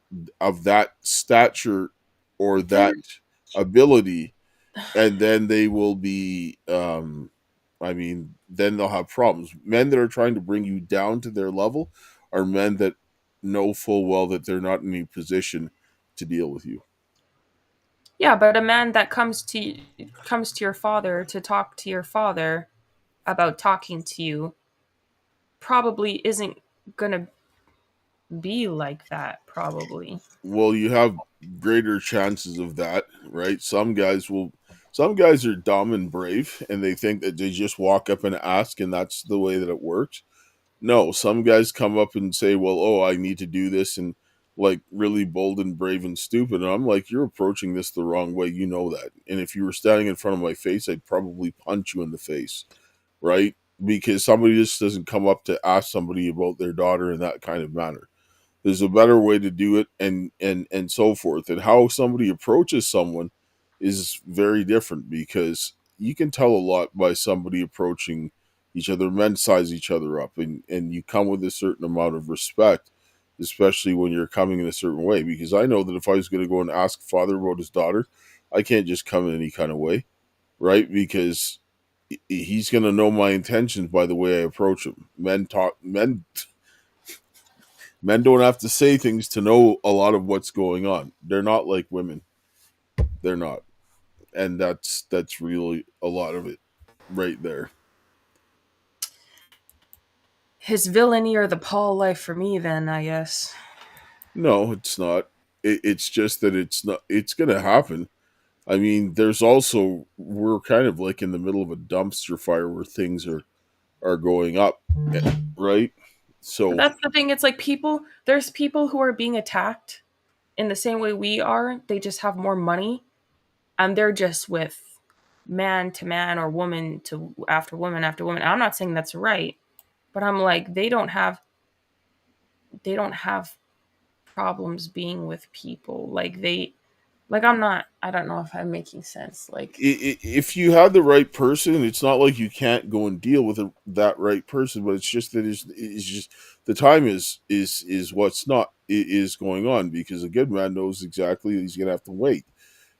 of that stature or that There, ability, and then they will be then they'll have problems. Men that are trying to bring you down to their level are men that know full well that they're not in any position to deal with you. yeah, but a man that comes to your father to talk to your father about talking to you probably isn't gonna be like that. Probably. Well, you have greater chances of that, right? Some guys are dumb and brave and they think that they just walk up and ask and that's the way that it works. No, some guys come up and say, "Well, oh, I need to do this," and like really bold and brave and stupid. And I'm like, "You're approaching this the wrong way. You know that." And if you were standing in front of my face, I'd probably punch you in the face, right? Because somebody just doesn't come up to ask somebody about their daughter in that kind of manner. There's a better way to do it, and so forth. And how somebody approaches someone is very different, because you can tell a lot by somebody approaching each other. Men size each other up, and you come with a certain amount of respect, especially when you're coming in a certain way. Because I know that if I was going to go and ask father about his daughter, I can't just come in any kind of way, right? Because he's going to know my intentions by the way I approach him. Men don't have to say things to know a lot of what's going on. They're not like women. They're not. And that's really a lot of it right there. His villainy or the Paul life for me, then I guess. No, it's not. It's just that it's not. It's gonna happen. I mean, there's also, we're kind of like in the middle of a dumpster fire where things are going up, right? But So that's the thing. It's like there's people who are being attacked in the same way we are. They just have more money and they're just with man to man or woman to after woman after woman. I'm not saying that's right, but I'm like they don't have problems being with people. I don't know if I'm making sense. Like if you have the right person, it's not like you can't go and deal with that right person, but it's just that it's just the time is what's not is going on, because a good man knows exactly that he's gonna have to wait,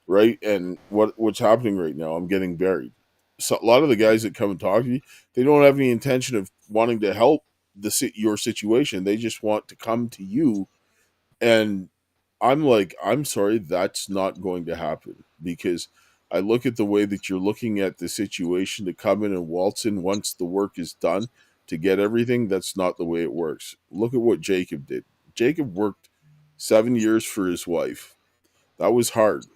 right? And what's happening right now, I'm getting buried. So a lot of the guys that come and talk to me, they don't have any intention of wanting to help your situation. They just want to come to you, and I'm like, I'm sorry, that's not going to happen, because I look at the way that you're looking at the situation to come in and waltz in once the work is done to get everything. That's not the way it works. Look at what Jacob did. Jacob worked 7 years for his wife. That was hard.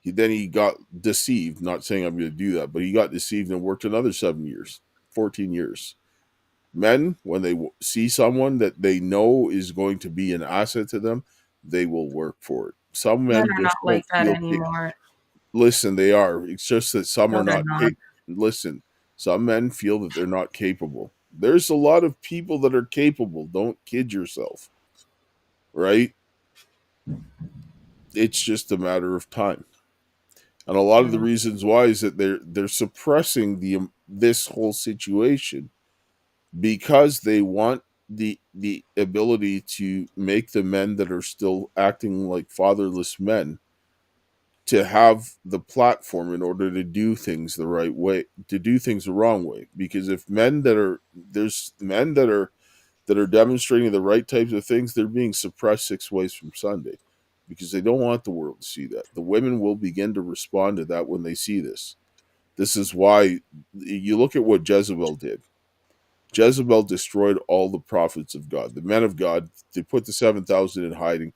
Then he got deceived. Not saying I'm going to do that, but he got deceived and worked another 7 years, 14 years. Men, when they see someone that they know is going to be an asset to them, they will work for it. Some men men are just not don't like that feel. anymore. Listen, they are. It's just that some are No, they're not. not. Listen, some men feel that they're not capable. There's a lot of people that are capable. Don't kid yourself, right? It's just a matter of time. And a lot of the Mm. reasons why is that they're suppressing this whole situation because they want the ability to make the men that are still acting like fatherless men to have the platform in order to do things the right way, to do things the wrong way. Because if men that are there's men that are demonstrating the right types of things, they're being suppressed 6 ways from Sunday, because they don't want the world to see that. The women will begin to respond to that when they see this. This is why you look at what Jezebel did. Jezebel destroyed all the prophets of God, the men of God. They put the 7,000 in hiding.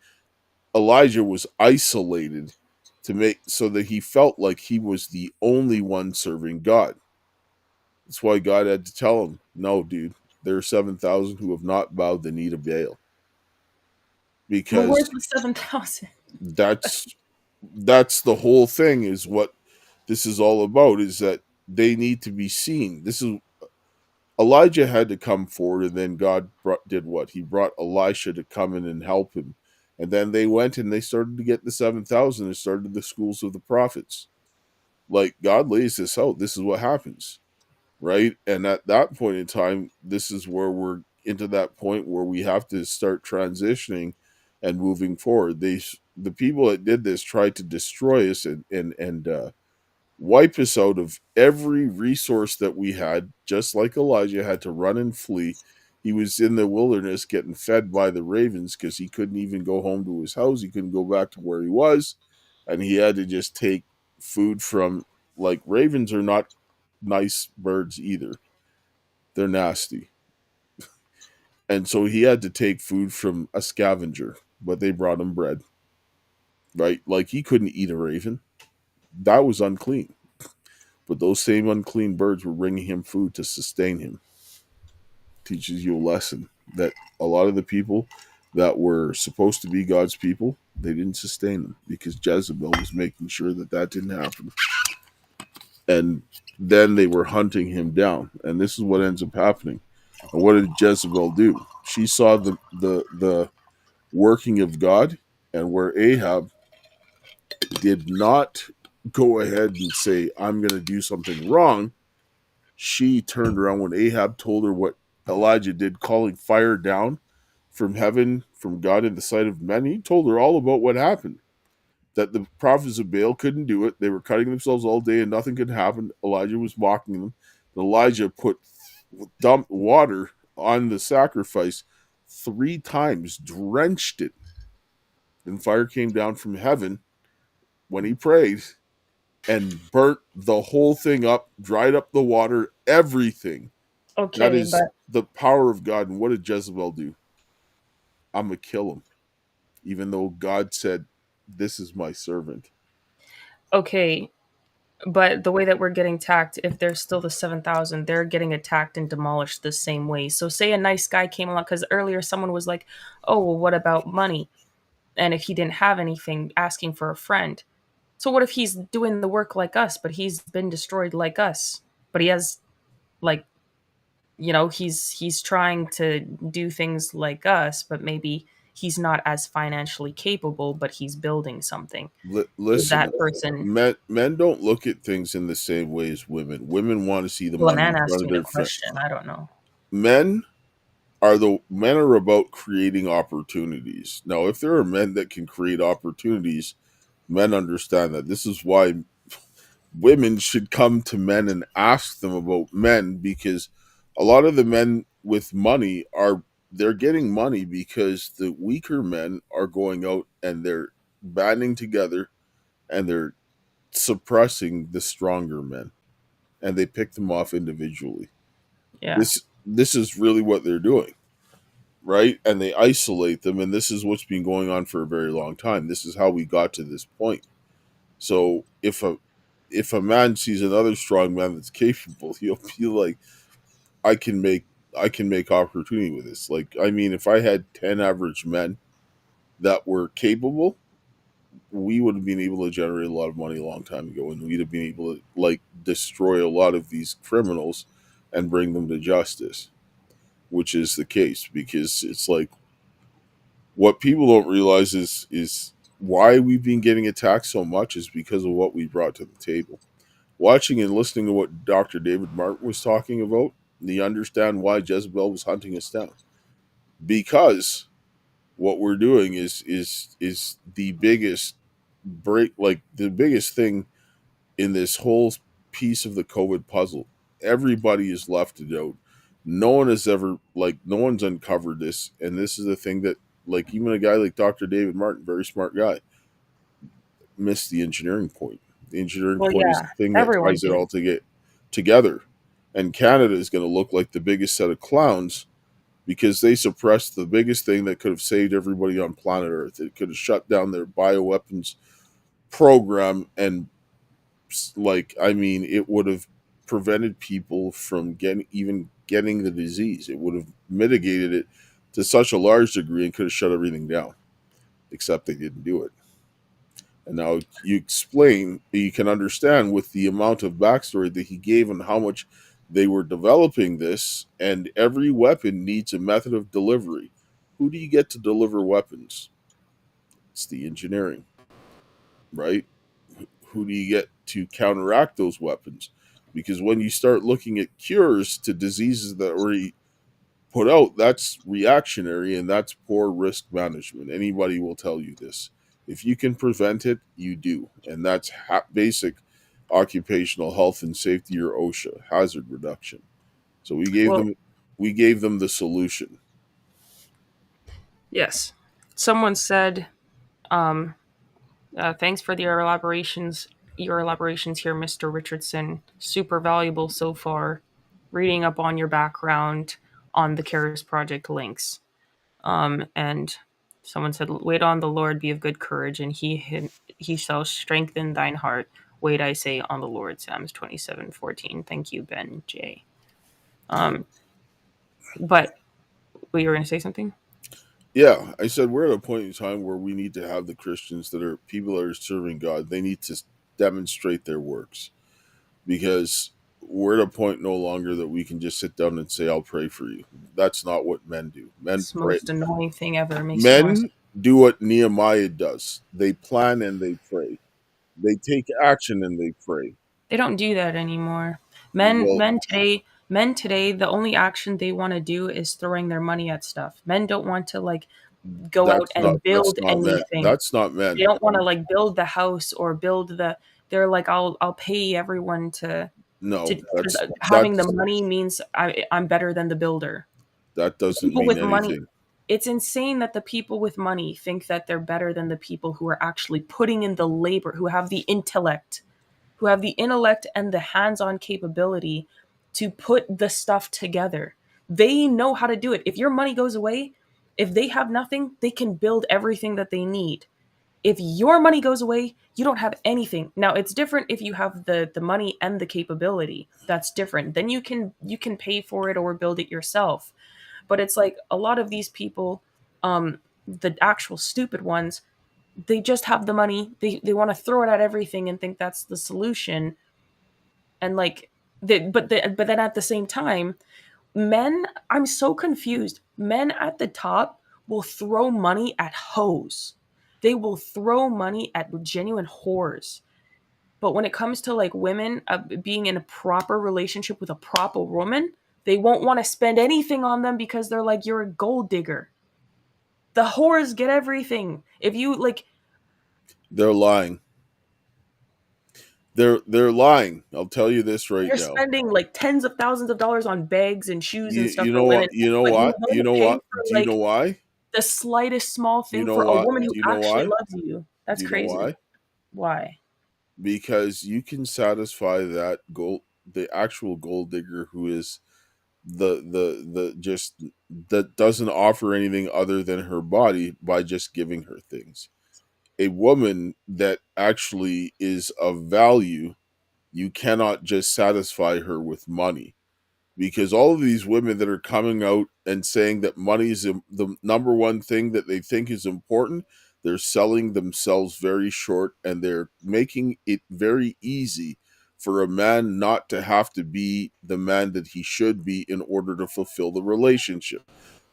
Elijah was isolated to make so that he felt like he was the only one serving God. That's why God had to tell him, "No, dude, there are 7,000 who have not bowed the knee to Baal." But where's Because the 7,000? that's that's the whole thing, is what this is all about, is that they need to be seen. This is Elijah had to come forward, and then did what? He brought Elisha to come in and help him. And then they went and they started to get the 7,000 and started the schools of the prophets. Like, God lays this out. This is what happens, right? And at that point in time, this is where we're into that point where we have to start transitioning and moving forward. The people that did this tried to destroy us and wipe us out of every resource that we had, just like Elijah had to run and flee. He was in the wilderness getting fed by the ravens because he couldn't even go home to his house. He couldn't go back to where he was. And he had to just take food from, like, ravens are not nice birds either. They're nasty. And so he had to take food from a scavenger, but they brought him bread, right? Like, he couldn't eat a raven. That was unclean. But those same unclean birds were bringing him food to sustain him. Teaches you a lesson that a lot of the people that were supposed to be God's people, they didn't sustain them because Jezebel was making sure that that didn't happen. And then they were hunting him down. And this is what ends up happening. And what did Jezebel do? She saw the working of God, and where Ahab did not go ahead and say, I'm going to do something wrong, she turned around when Ahab told her what Elijah did, calling fire down from heaven from God in the sight of men. He told her all about what happened. That the prophets of Baal couldn't do it. They were cutting themselves all day and nothing could happen. Elijah was mocking them. Elijah dumped water on the sacrifice 3 times, drenched it. Then fire came down from heaven when he prayed and burnt the whole thing up, dried up the water, everything. That Okay, is but the power of God. And what did Jezebel do? I'm going to kill him, even though God said, This is my servant. Okay, but the way that we're getting attacked, if there's still the 7,000, they're getting attacked and demolished the same way. So say a nice guy came along, because earlier someone was like, oh, well, what about money? And if he didn't have anything, asking for a friend. So what if he's doing the work like us, but he's been destroyed like us? But he has, like, he's trying to do things like us, but maybe he's not as financially capable, but he's building something. Is Listen, that person? men don't look at things in the same way as women. Women want to see the Well, a money in man front asked of me the their friend. question. I don't know. Men men are about creating opportunities. Now, if there are men that can create opportunities, men understand that. This is why women should come to men and ask them about men, because a lot of the men with money are they're getting money because the weaker men are going out and they're banding together and they're suppressing the stronger men, and they pick them off individually. Yeah. This is really what they're doing, right? And they isolate them, and this is what's been going on for a very long time. This is how we got to this point. So if a man sees another strong man that's capable, he'll be like, I can make I can make opportunity with this. Like, I mean, if I had 10 average men that were capable, we would have been able to generate a lot of money a long time ago, and we'd have been able to like destroy a lot of these criminals and bring them to justice, which is the case. Because it's like, what people don't realize is why we've been getting attacked so much is because of what we brought to the table. Watching and listening to what Dr. David Martin was talking about, you understand why Jezebel was hunting us down. Because what we're doing is the biggest break, like the biggest thing in this whole piece of the COVID puzzle. Everybody is left to doubt. No one has ever, like, no one's uncovered this, and this is the thing that, like, even a guy like Dr. David Martin, very smart guy, missed the engineering point. The engineering Well, point is yeah, the thing that everyone ties it did. all to get together. And Canada is going to look like the biggest set of clowns because they suppressed the biggest thing that could have saved everybody on planet Earth. It could have shut down their bioweapons program, and, like, I mean, it would have prevented people from getting the disease. It would have mitigated it to such a large degree and could have shut everything down. Except they didn't do it. And now you can understand with the amount of backstory that he gave and how much they were developing this, and every weapon needs a method of delivery. Who do you get to deliver weapons? It's the engineering, right? Who do you get to counteract those weapons? Because when you start looking at cures to diseases that already put out, that's reactionary and that's poor risk management. Anybody will tell you this. If you can prevent it, you do. And that's basic occupational health and safety, or OSHA, hazard reduction. So Well, we gave them the solution. yes. Someone said, um, thanks for your elaborations here, Mr. Richardson. Super valuable so far. Reading up on your background on the Karis Project links. And someone said, wait on the Lord, be of good courage, and he shall strengthen thine heart. Wait, I say, on the Lord. Psalms 27:14. Thank you, Ben J. Um, but you were going to say something? Yeah, I said we're at a point in time where we need to have the Christians that are people that are serving God. They need to demonstrate their works, because we're at a point no longer that we can just sit down and say, I'll pray for you. That's not what men do. Men It's the pray. most annoying thing ever. It makes me want to. Men do what Nehemiah does. They plan and they pray. They take action and they pray. They don't do that anymore. Men, Well, men today, men today, the only action they want to do is throwing their money at stuff. Men don't want to like go out and that's build not men. anything. That's not They men. don't want to like build the house or build the. They're like, I'll pay everyone to No, because having the that's money means I'm better than the builder. that doesn't People mean with money, anything. it's insane that the people with money think that they're better than the people who are actually putting in the labor, who have the intellect and the hands-on capability to put the stuff together. They know how to do it. If your money goes away, if they have nothing, they can build everything that they need. If your money goes away, you don't have anything. Now it's different if you have the money and the capability. That's different. Then you can pay for it or build it yourself. But it's like a lot of these people, the actual stupid ones, they just have the money. They want to throw it at everything and think that's the solution. And like but then at the same time, men, I'm so confused. Men at the top will throw money at hoes. They will throw money at genuine whores. But when it comes to like women being in a proper relationship with a proper woman, they won't want to spend anything on them because they're like, you're a gold digger. The whores get everything. If you like, They're lying. They're lying. I'll tell you this right you're now. spending like tens of thousands of dollars on bags and shoes and stuff You for know women, what? You know but you what? You won't know pay what? for Do you know like why? the slightest small Do you thing know for a what? woman who Do you know actually why? loves you. Do That's you know crazy. why? Why? Because you can satisfy that gold, the actual gold digger who is the just that doesn't offer anything other than her body by just giving her things. A woman that actually is of value, you cannot just satisfy her with money, because all of these women that are coming out and saying that money is the number one thing that they think is important, they're selling themselves very short, and they're making it very easy for a man not to have to be the man that he should be in order to fulfill the relationship.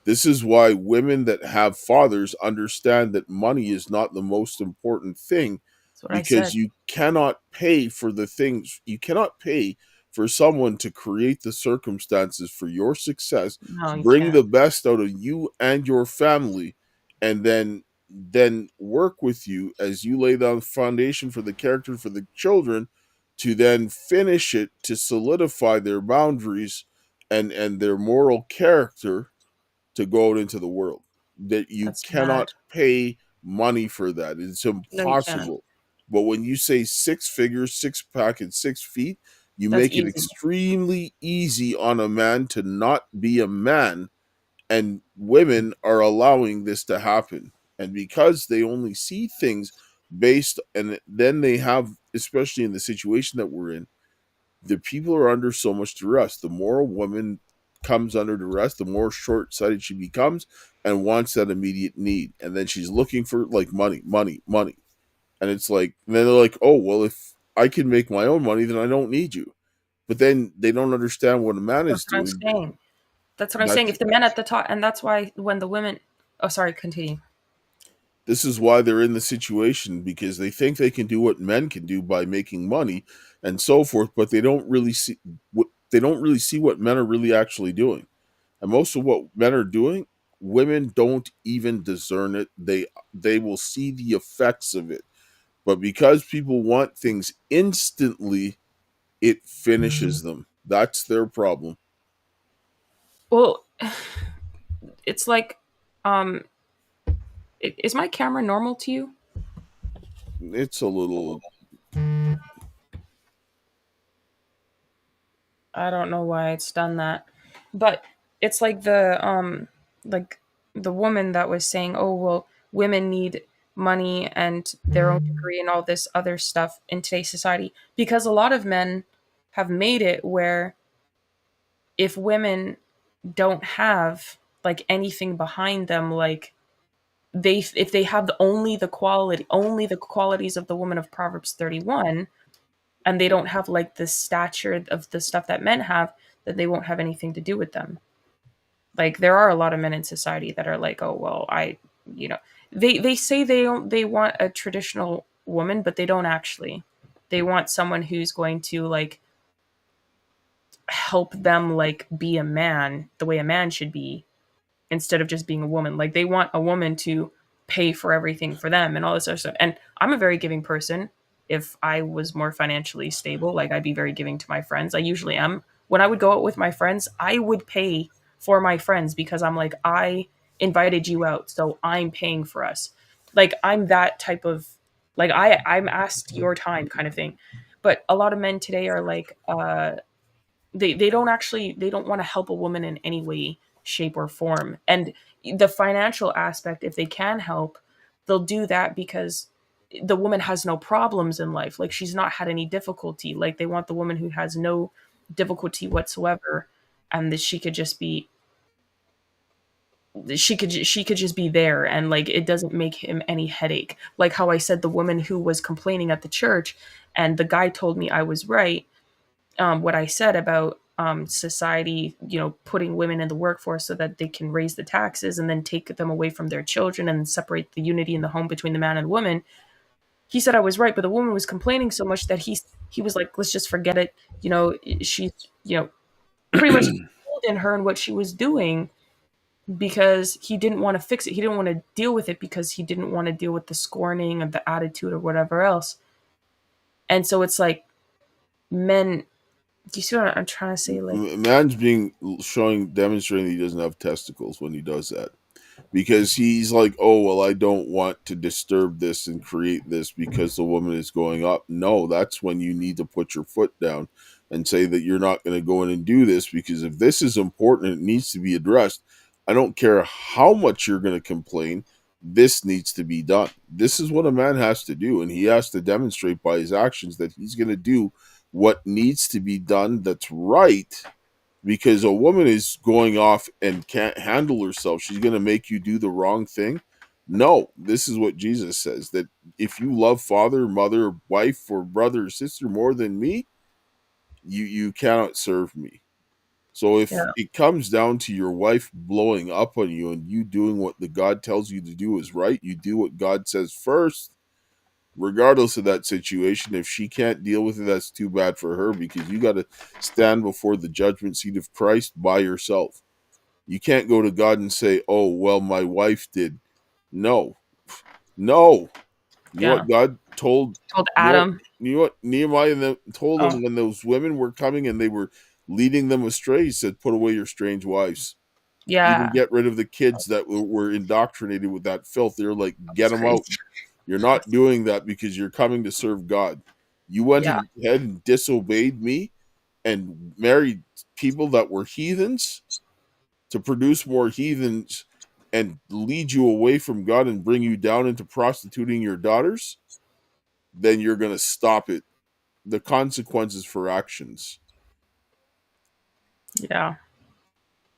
This is why women that have fathers understand that money is not the most important thing, That's what I because said. you cannot pay for the things, you cannot pay for someone to create the circumstances for your success, No, you bring can't. the best out of you and your family, and then work with you as you lay down the foundation for the character for the children, to then finish it to solidify their boundaries and their moral character to go out into the world. That you That's cannot mad. pay money for that. It's No, you can't. impossible. But when you say six figures, six pack, and 6 feet, you That's make it easy. extremely easy on a man to not be a man. And women are allowing this to happen. And because they only see things based, and then they have, especially in the situation that we're in, the people are under so much duress. The more a woman comes under duress, the more short sighted she becomes and wants that immediate need. And then she's looking for like money, money, money. And it's like, and then they're like, oh, well, if I can make my own money, then I don't need you. But then they don't understand what a man That's is what I'm doing. saying. That's what I'm saying. That's If the men at the top, and that's why when the women, oh, sorry, continue. This is why they're in the situation, because they think they can do what men can do by making money and so forth, but they don't really see what men are really actually doing. And most of what men are doing, women don't even discern it. They will see the effects of it. But because people want things instantly, it finishes them. That's their problem. Well, it's like, um, is my camera normal to you? It's a little. I don't know why it's done that, but it's like the woman that was saying, "Oh well, women need money and their own degree and all this other stuff in today's society," because a lot of men have made it where if women don't have like anything behind them, like they if they have only the qualities of the woman of Proverbs 31, and they don't have like the stature of the stuff that men have, that they won't have anything to do with them. Like there are a lot of men in society that are like, oh well, you know, they say they want a traditional woman, but they don't actually. They want someone who's going to like help them like be a man the way a man should be, instead of just being a woman. Like they want a woman to pay for everything for them and all this other stuff. And I'm a very giving person. If I was more financially stable, like I'd be very giving to my friends. I usually am. When I would go out with my friends, I would pay for my friends because I'm like, I invited you out, so I'm paying for us. Like I'm that type of like I'm asked your time kind of thing. But a lot of men today are like, they don't want to help a woman in any way, shape, or form. And the financial aspect, if they can help, they'll do that because the woman has no problems in life. Like she's not had any difficulty. Like they want the woman who has no difficulty whatsoever, and that she could just be there, and like it doesn't make him any headache. Like how I said the woman who was complaining at the church, and the guy told me I was right. What I said about society, putting women in the workforce so that they can raise the taxes and then take them away from their children and separate the unity in the home between the man and woman. He said I was right, but the woman was complaining so much that he was like, let's just forget it. She's pretty much in her and what she was doing, because he didn't want to fix it. He didn't want to deal with it because he didn't want to deal with the scorning of the attitude or whatever else. And so it's like, men, do you see what I'm trying to say? Like, Man's demonstrating he doesn't have testicles when he does that, because he's like, oh, well, I don't want to disturb this and create this because the woman is going up. No, that's when you need to put your foot down and say that you're not going to go in and do this, because if this is important and it needs to be addressed, I don't care how much you're going to complain. This needs to be done. This is what a man has to do, and he has to demonstrate by his actions that he's going to do what needs to be done that's right, because a woman is going off and can't handle herself. She's going to make you do the wrong thing. No, this is what Jesus says, that if you love father, mother, wife, or brother or sister more than me, you cannot serve me. So if yeah, it comes down to your wife blowing up on you and you doing what the God tells you to do is right, you do what God says first, regardless of that situation. If she can't deal with it, that's too bad for her, because you got to stand before the judgment seat of Christ by yourself. You can't go to God and say, oh, well, my wife did. No, no. You know yeah. what God told, Told you know, Adam. you know what Nehemiah and them told Oh, them when those women were coming and they were leading them astray? He said, put away your strange wives. Even yeah. get rid of the kids that were indoctrinated with that filth. They're like, get That's them crazy. out. You're not doing that because you're coming to serve God. You went Yeah, ahead and disobeyed me and married people that were heathens to produce more heathens and lead you away from God and bring you down into prostituting your daughters. Then you're going to stop it. The consequences for actions. yeah.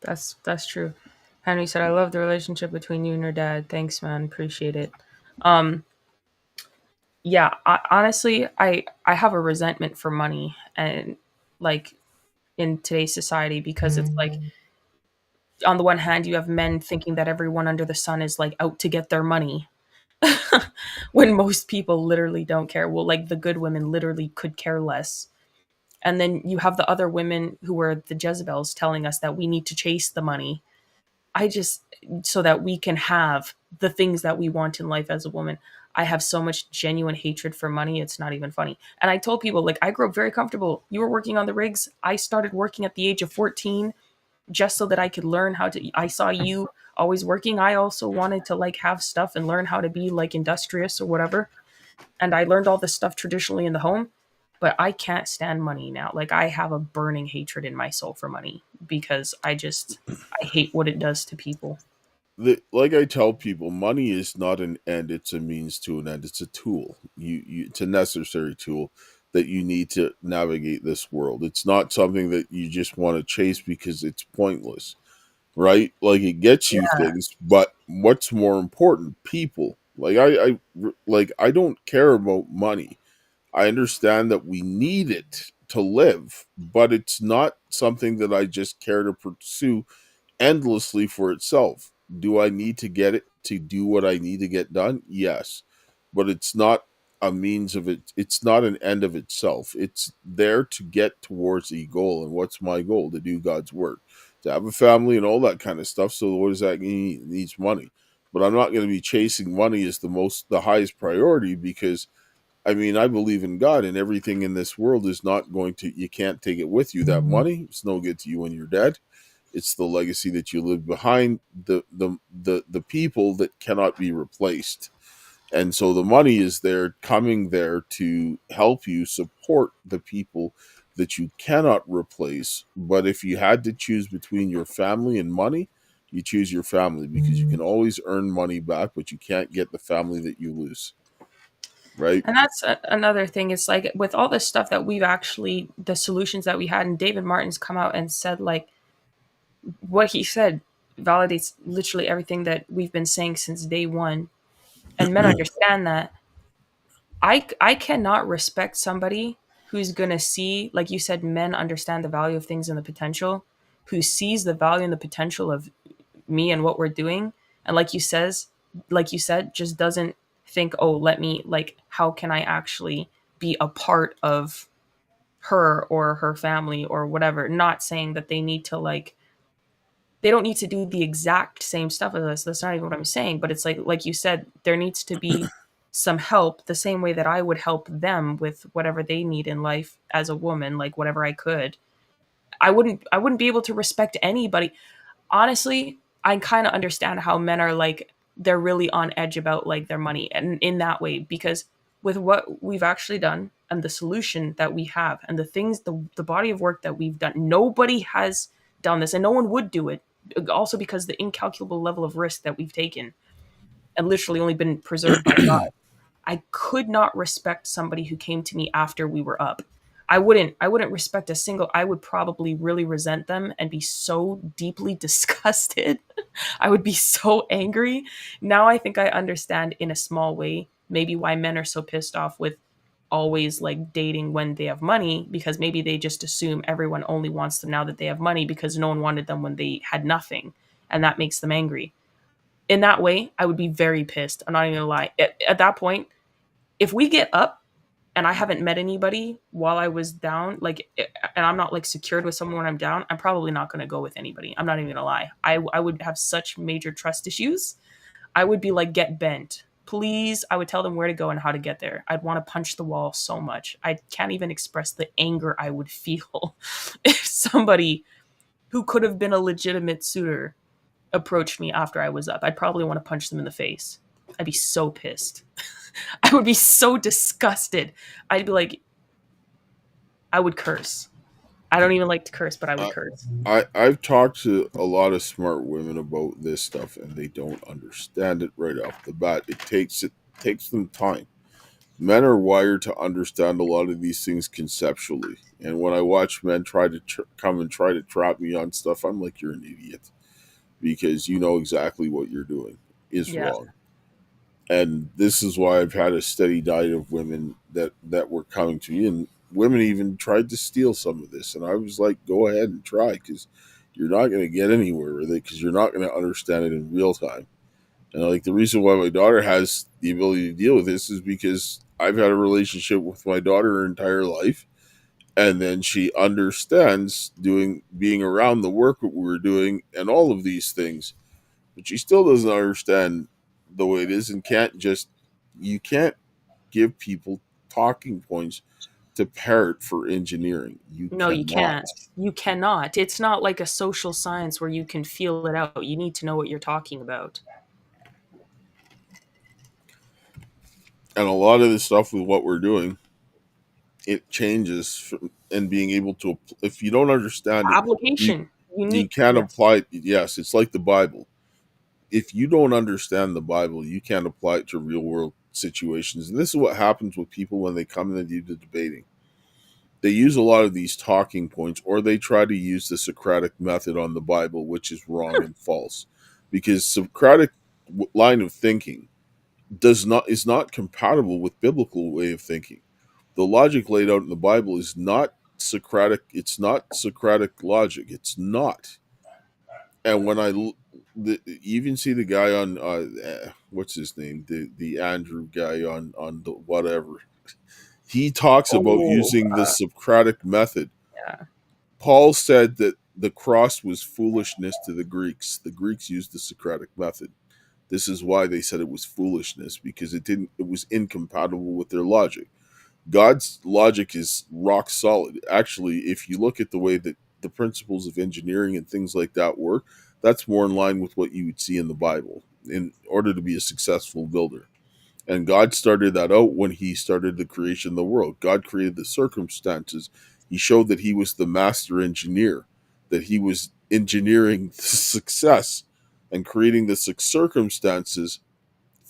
That's true. Henry said, "I love the relationship between you and your dad. Thanks, man. Appreciate it." Um, yeah. Honestly, I have a resentment for money, and like in today's society, because it's like, on the one hand, you have men thinking that everyone under the sun is like out to get their money, when most people literally don't care. Well, like the good women literally could care less. And then you have the other women who are the Jezebels telling us that we need to chase the money. I just, so that we can have the things that we want in life as a woman. I have so much genuine hatred for money. It's not even funny. And I told people, like, I grew up very comfortable. You were working on the rigs. I started working at the age of 14 just so that I could learn how to. I saw you always working. I also wanted to like have stuff and learn how to be like industrious or whatever. And I learned all this stuff traditionally in the home, but I can't stand money now. Like I have a burning hatred in my soul for money, because I hate what it does to people. Like I tell people, money is not an end; it's a means to an end. It's a tool. It's a necessary tool that you need to navigate this world. It's not something that you just want to chase because it's pointless, right? Like it gets you Yeah, things, but what's more important? People. I don't care about money. I understand that we need it to live, but it's not something that I just care to pursue endlessly for itself. Do I need to get it to do what I need to get done? Yes. But it's not a means of it. It's not an end of itself. It's there to get towards a goal. And what's my goal? To do God's work, to have a family and all that kind of stuff. So what does that mean? It needs money. But I'm not going to be chasing money as the highest priority, because I mean, I believe in God, and everything in this world is not going to, you can't take it with you. That money, it's no good to you when you're dead. It's the legacy that you live behind, the people that cannot be replaced. And so the money is there, coming there to help you support the people that you cannot replace. But if you had to choose between your family and money, you choose your family, because you can always earn money back, but you can't get the family that you lose. right? And that's another thing. It's like with all this stuff that we've actually, the solutions that we had, and David Martin's come out and said, like, what he said validates literally everything that we've been saying since day one. And men understand that. I cannot respect somebody who's going to see, like you said, men understand the value of things and the potential, who sees the value and the potential of me and what we're doing. And like you said, just doesn't think, oh, let me, like, how can I actually be a part of her or her family or whatever? Not saying that they need to, like, they don't need to do the exact same stuff as us. That's not even what I'm saying. But it's like you said, there needs to be some help the same way that I would help them with whatever they need in life as a woman, like whatever I could. I wouldn't be able to respect anybody. Honestly, I kind of understand how men are like, they're really on edge about like their money and in that way, because with what we've actually done and the solution that we have and the things, the body of work that we've done, nobody has done this and no one would do it. Also because the incalculable level of risk that we've taken and literally only been preserved by God. I could not respect somebody who came to me after we were up. I wouldn't respect a single. I would probably really resent them and be so deeply disgusted. I would be so angry. Now I think I understand in a small way maybe why men are so pissed off with always like dating when they have money, because maybe they just assume everyone only wants them now that they have money because no one wanted them when they had nothing, and that makes them angry. In that way, I would be very pissed. I'm not even gonna lie. At that point, if we get up and I haven't met anybody while I was down, like, and I'm not like secured with someone when I'm down, I'm probably not gonna go with anybody. I'm not even gonna lie. I would have such major trust issues. I would be like, get bent. Please, I would tell them where to go and how to get there. I'd want to punch the wall so much. I can't even express the anger I would feel if somebody who could have been a legitimate suitor approached me after I was up. I'd probably want to punch them in the face. I'd be so pissed. I would be so disgusted. I'd be like, I would curse. I don't even like to curse, but I would I, curse. I've talked to a lot of smart women about this stuff, and they don't understand it right off the bat. It takes them time. Men are wired to understand a lot of these things conceptually, and when I watch men try to come and try to trap me on stuff, I'm like, you're an idiot because you know exactly what you're doing is Yeah. wrong. And this is why I've had a steady diet of women that were coming to me, and women even tried to steal some of this, and I was like, go ahead and try, because you're not going to get anywhere with it, because you're not going to understand it in real time. And like the reason why my daughter has the ability to deal with this is because I've had a relationship with my daughter her entire life, and then she understands doing being around the work that we were doing and all of these things, but she still doesn't understand the way it is, and can't just you can't give people talking points to parrot for engineering. You No, you cannot. can't. You cannot. It's not like a social science where you can feel it out. You need to know what you're talking about. And a lot of the stuff with what we're doing, it changes from, and being able to, if you don't understand it, you Application. You you need, can't yes. apply it. Yes, it's like the Bible. If you don't understand the Bible, you can't apply it to real world situations. And this is what happens with people when they come in and do the debating. They use a lot of these talking points, or they try to use the Socratic method on the Bible, which is wrong and false, because Socratic line of thinking does not is not compatible with biblical way of thinking. The logic laid out in the Bible is not Socratic. It's not Socratic logic. It's not. And when you even see the guy on what's his name, the Andrew guy on the whatever, he talks about Oh, using the Socratic method. yeah. Paul said that the cross was foolishness to the Greeks. The Greeks used the Socratic method. This is why they said it was foolishness, because it was incompatible with their logic. God's logic is rock solid. Actually, if you look at the way that the principles of engineering and things like that work, that's more in line with what you would see in the Bible in order to be a successful builder. And God started that out when he started the creation of the world. God created the circumstances. He showed that he was the master engineer, that he was engineering success and creating the circumstances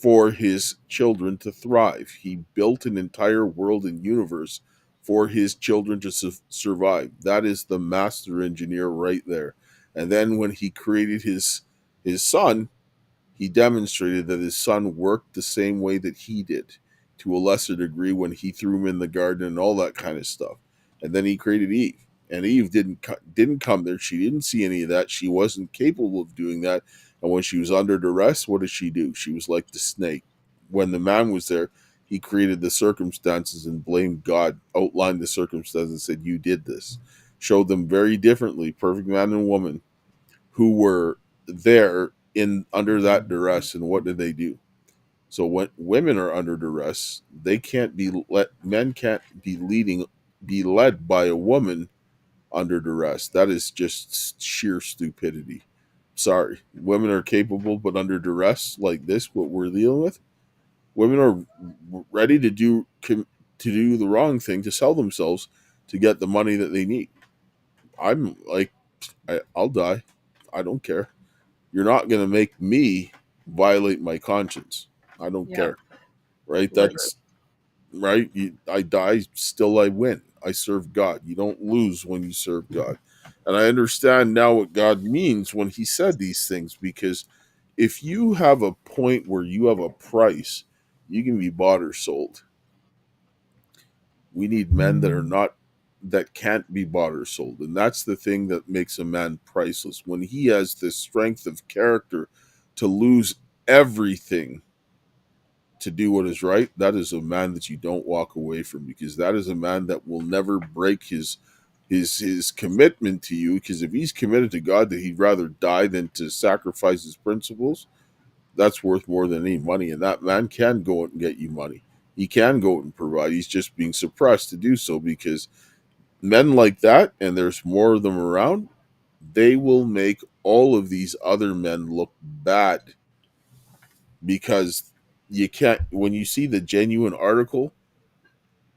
for his children to thrive. He built an entire world and universe for his children to survive. That is the master engineer right there. And then when he created his son, he demonstrated that his son worked the same way that he did, to a lesser degree, when he threw him in the garden and all that kind of stuff. And then he created Eve, and Eve didn't come there. She didn't see any of that. She wasn't capable of doing that. And when she was under duress, what did she do? She was like the snake. When the man was there, he created the circumstances and blamed God, outlined the circumstances, and said, "You did this." Showed them very differently, perfect man and woman, who were there in under that duress. And what did they do? So when women are under duress, they can't be let men can't be led by a woman under duress. That is just sheer stupidity. Sorry. Women are capable, but under duress like this, what we're dealing with, women are ready to do the wrong thing, to sell themselves to get the money that they need. I'm like, I'll die. I don't care. You're not going to make me violate my conscience. I don't Yeah, care. Right? literally. That's right. I die, still I win. I serve God. You don't lose when you serve God. And I understand now what God means when he said these things, because if you have a point where you have a price, you can be bought or sold. We need men that can't be bought or sold. And that's the thing that makes a man priceless. When he has this strength of character to lose everything to do what is right, that is a man that you don't walk away from, because that is a man that will never break his commitment to you. Because if he's committed to God that he'd rather die than to sacrifice his principles, that's worth more than any money. And that man can go out and get you money. He can go out and provide. He's just being suppressed to do so, because men like that, and there's more of them around, they will make all of these other men look bad, because you can't, when you see the genuine article,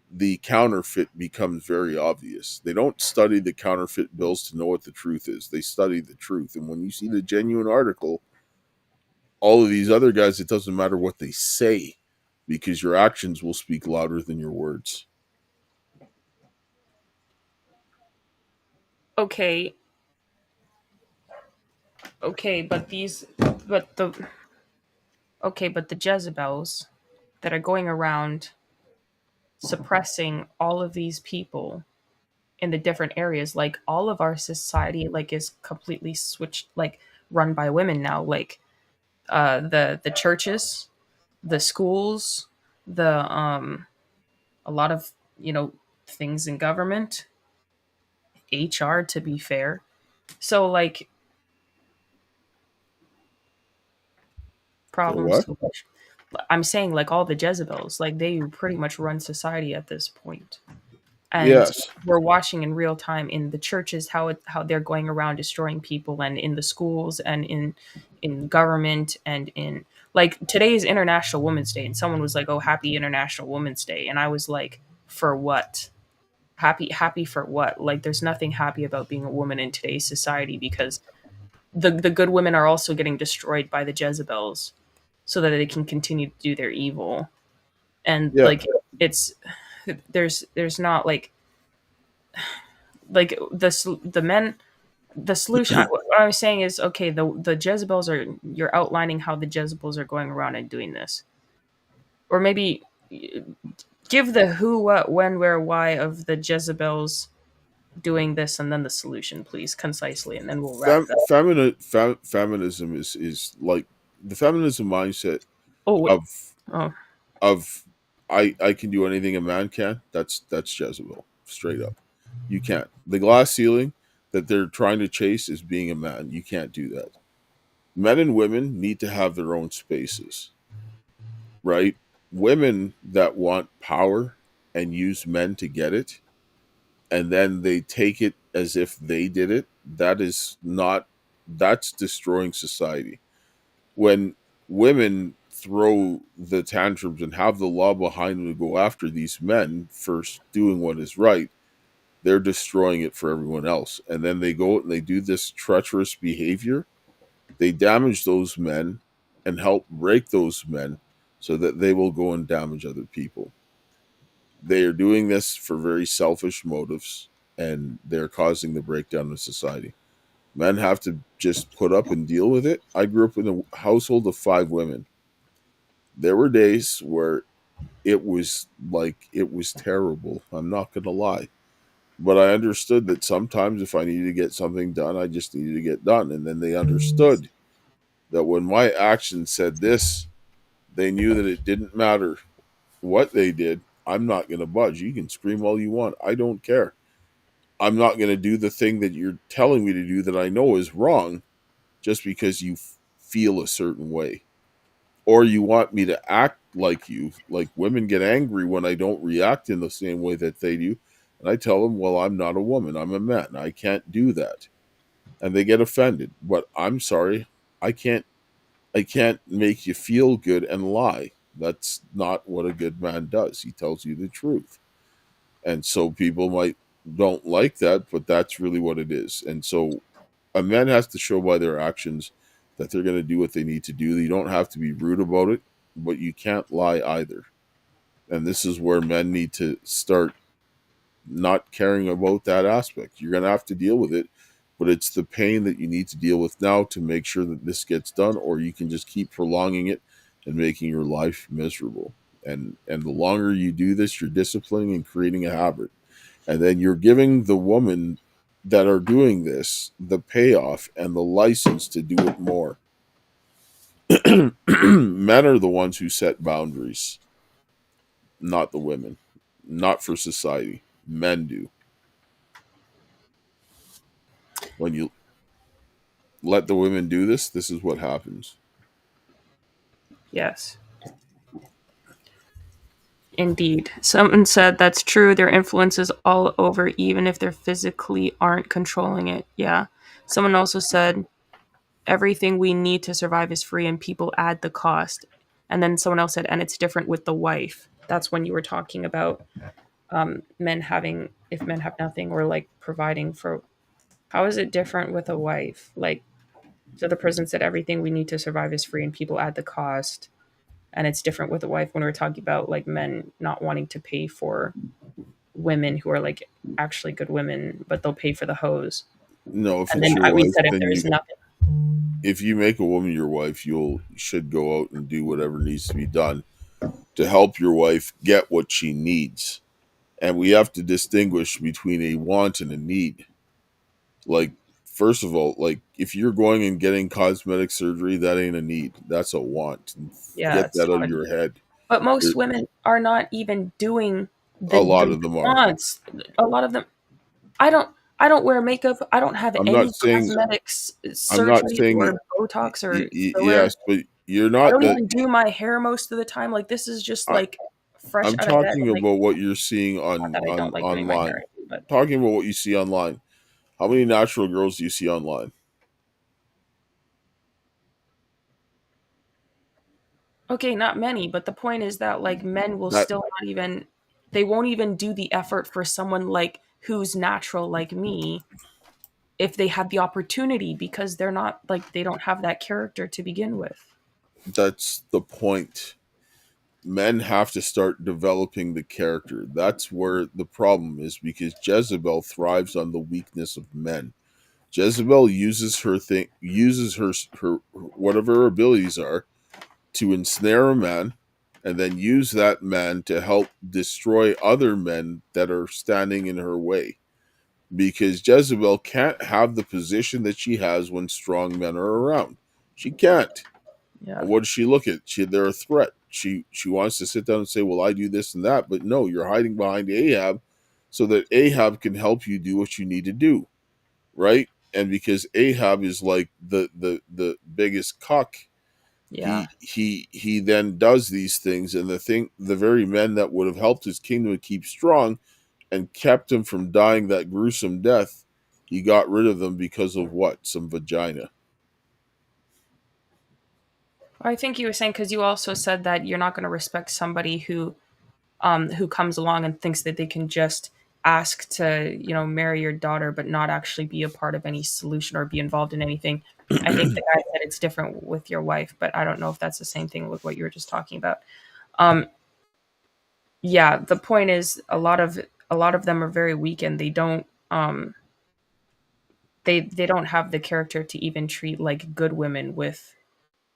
the counterfeit becomes very obvious. They don't study the counterfeit bills to know what the truth is. They study the truth. And when you see the genuine article, all of these other guys, it doesn't matter what they say, because your actions will speak louder than your words. Okay, okay, but the but the Jezebels that are going around suppressing all of these people in the different areas, like all of our society, like is completely switched, like run by women now. Like the churches, the schools, the a lot of things in government, HR to be fair. So like The problem what? solution. I'm saying like all the Jezebels, like they pretty much run society at this point. And Yes. we're watching in real time in the churches how they're going around destroying people, and in the schools and in government, and in like today is International Women's Day, and someone was like, "Oh, happy International Women's Day," and I was like, "For what? Happy for what? Like, there's nothing happy about being a woman in today's society, because the good women are also getting destroyed by the Jezebels, so that they can continue to do their evil." And Yeah. like it's there's not like the men, the solution. What I was saying is, okay, the Jezebels are, you're outlining how the Jezebels are going around and doing this, or maybe give the who, what, when, where, why of the Jezebels doing this, and then the solution, please, concisely, and then we'll wrap it up. Feminism is like the feminism mindset Oh wait. of Oh, of I can do anything a man can. That's Jezebel, straight up. You can't. The glass ceiling that they're trying to chase is being a man. You can't do that. Men and women need to have their own spaces, right? Women that want power and use men to get it, and then they take it as if they did it, that is not, that's destroying society. When women throw the tantrums and have the law behind them to go after these men for doing what is right, they're destroying it for everyone else. And then they go and they do this treacherous behavior. They damage those men and help break those men. so that they will go and damage other people. They are doing this for very selfish motives, and they're causing the breakdown of society. Men have to just put up and deal with it. I grew up in a household of 5 women. There were days where it was terrible. I'm not going to lie. But I understood that sometimes if I needed to get something done, I just needed to get done. And then they understood that when my actions said this, they knew that it didn't matter what they did. I'm not going to budge. You can scream all you want. I don't care. I'm not going to do the thing that you're telling me to do that I know is wrong just because you feel a certain way. Or you want me to act like you. Like women get angry when I don't react in the same way that they do. And I tell them, well, I'm not a woman. I'm a man. I can't do that. And they get offended. But I'm sorry. I can't I can't make you feel good and lie. That's not what a good man does. He tells you the truth. And so people might don't like that, but that's really what it is. And so a man has to show by their actions that they're going to do what they need to do. You don't have to be rude about it, but you can't lie either. And this is where men need to start not caring about that aspect. You're going to have to deal with it, but it's the pain that you need to deal with now to make sure that this gets done, or you can just keep prolonging it and making your life miserable. And the longer you do this, you're disciplining and creating a habit. And then you're giving the woman that are doing this the payoff and the license to do it more. Men are the ones who set boundaries, not the women. Not for society. Men do. When you let the women do this, this is what happens. Yes. Indeed. Someone said that's true. Their influence is all over, even if they physically aren't controlling it. Yeah. Someone also said everything we need to survive is free and people add the cost. And then someone else said, and it's different with the wife. That's when you were talking about men having, if men have nothing, or like providing for. How is it different with a wife? Like, so the person said everything we need to survive is free and people add the cost. And it's different with a wife when we're talking about like men not wanting to pay for women who are like actually good women, but they'll pay for the hose. No, if And it's then your we wife, said if then there's you nothing. if you make a woman your wife, you should go out and do whatever needs to be done to help your wife get what she needs. And we have to distinguish between a want and a need. Like, first of all, like if you're going and getting cosmetic surgery, that ain't a need. That's a want. Yeah, Get it's that out not of a your head. but most There, women are not even doing a lot the of them are. wants. A lot of them I don't I don't wear makeup. I don't have I'm not any saying cosmetics I'm not surgeries saying or Botox or filler. yes, but you're I not don't the. even do my hair most of the time. Like this is just I, like fresh I'm out of bed. talking Like about what you're seeing not that I on don't like doing my online. hair, but Talking about what you see online. How many natural girls do you see online? okay, not many, but the point is that like men will That still not even they won't even do the effort for someone like who's natural like me if they have the opportunity because they're not like they don't have that character to begin with. that's the point. Men have to start developing the character. That's where the problem is because Jezebel thrives on the weakness of men. Jezebel uses her whatever her abilities are to ensnare a man and then use that man to help destroy other men that are standing in her way. Because Jezebel can't have the position that she has when strong men are around. She can't. Yeah. And what does she look at? They're a threat. She wants to sit down and say, "Well, I do this and that," but no, you're hiding behind Ahab, so that Ahab can help you do what you need to do, right? And because Ahab is like the biggest cuck, Yeah. he then does these things, and the very men that would have helped his kingdom to keep strong and kept him from dying that gruesome death, he got rid of them because of what? Some vagina. I think you were saying because you also said that you're not going to respect somebody who comes along and thinks that they can just ask to marry your daughter but not actually be a part of any solution or be involved in anything. I think the guy said it's different with your wife, but I don't know if that's the same thing with what you were just talking about. Um, yeah, the point is a lot of them are very weak and they don't have the character to even treat like good women with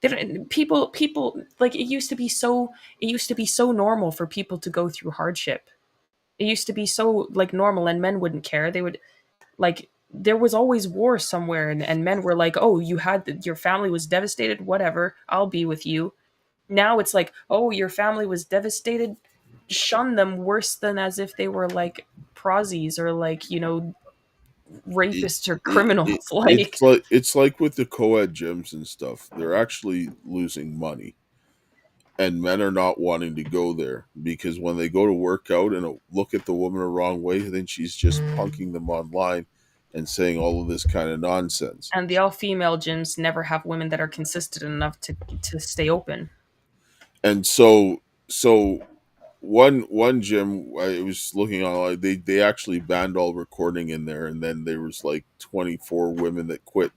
they don't, people like it used to be so normal for people to go through hardship. It used to be so like normal and men wouldn't care. They would like there was always war somewhere and men were like, "Oh, your family was devastated, whatever. I'll be with you." Now it's like, "Oh, your family was devastated." Shun them worse than as if they were like prozzies or like, it, rapists or criminals like it's like with the co-ed gyms and stuff. They're actually losing money, and men are not wanting to go there because when they go to work out and look at the woman a wrong way, then she's just punking them online and saying all of this kind of nonsense. and the all-female gyms never have women that are consistent enough to stay open. And so one gym I was looking online, they actually banned all recording in there, and then there was like 24 women that quit,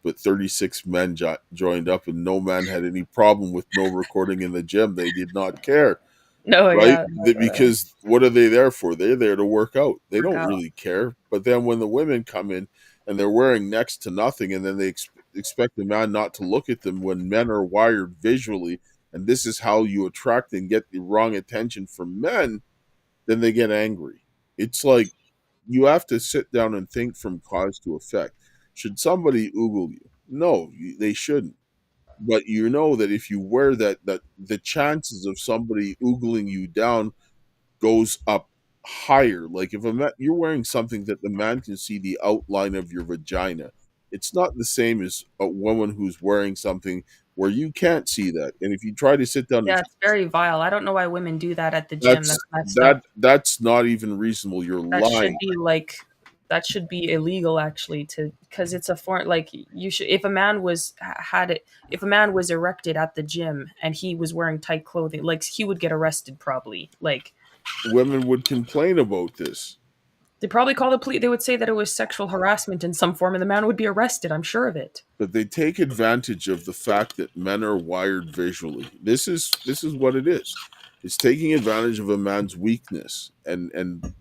but 36 men joined up, and no man had any problem with no recording in the gym. They did not care, No, right? yeah, Because what are they there for? They're there to work out. They work don't out. really care. But then when the women come in and they're wearing next to nothing, and then they expect the man not to look at them when men are wired visually, and this is how you attract and get the wrong attention from men, then they get angry. It's like you have to sit down and think from cause to effect. Should somebody oogle you? No, they shouldn't. But you know that if you wear that the chances of somebody oogling you down goes up higher. Like if you're wearing something that the man can see the outline of your vagina, it's not the same as a woman who's wearing something where you can't see that. And if you try to sit down and Yeah, it's very vile. I don't know why women do that at the gym. that's That's messed up. that's not even reasonable. You're That should lying. be like that should be illegal actually to because it's a foreign like you should if a man was had it if a man was erected at the gym and he was wearing tight clothing like he would get arrested probably like Women would complain about this. they probably call the police they would say that it was sexual harassment in some form and the man would be arrested, I'm sure of it. But they take advantage of the fact that men are wired visually. This is what it is. It's taking advantage of a man's weakness, and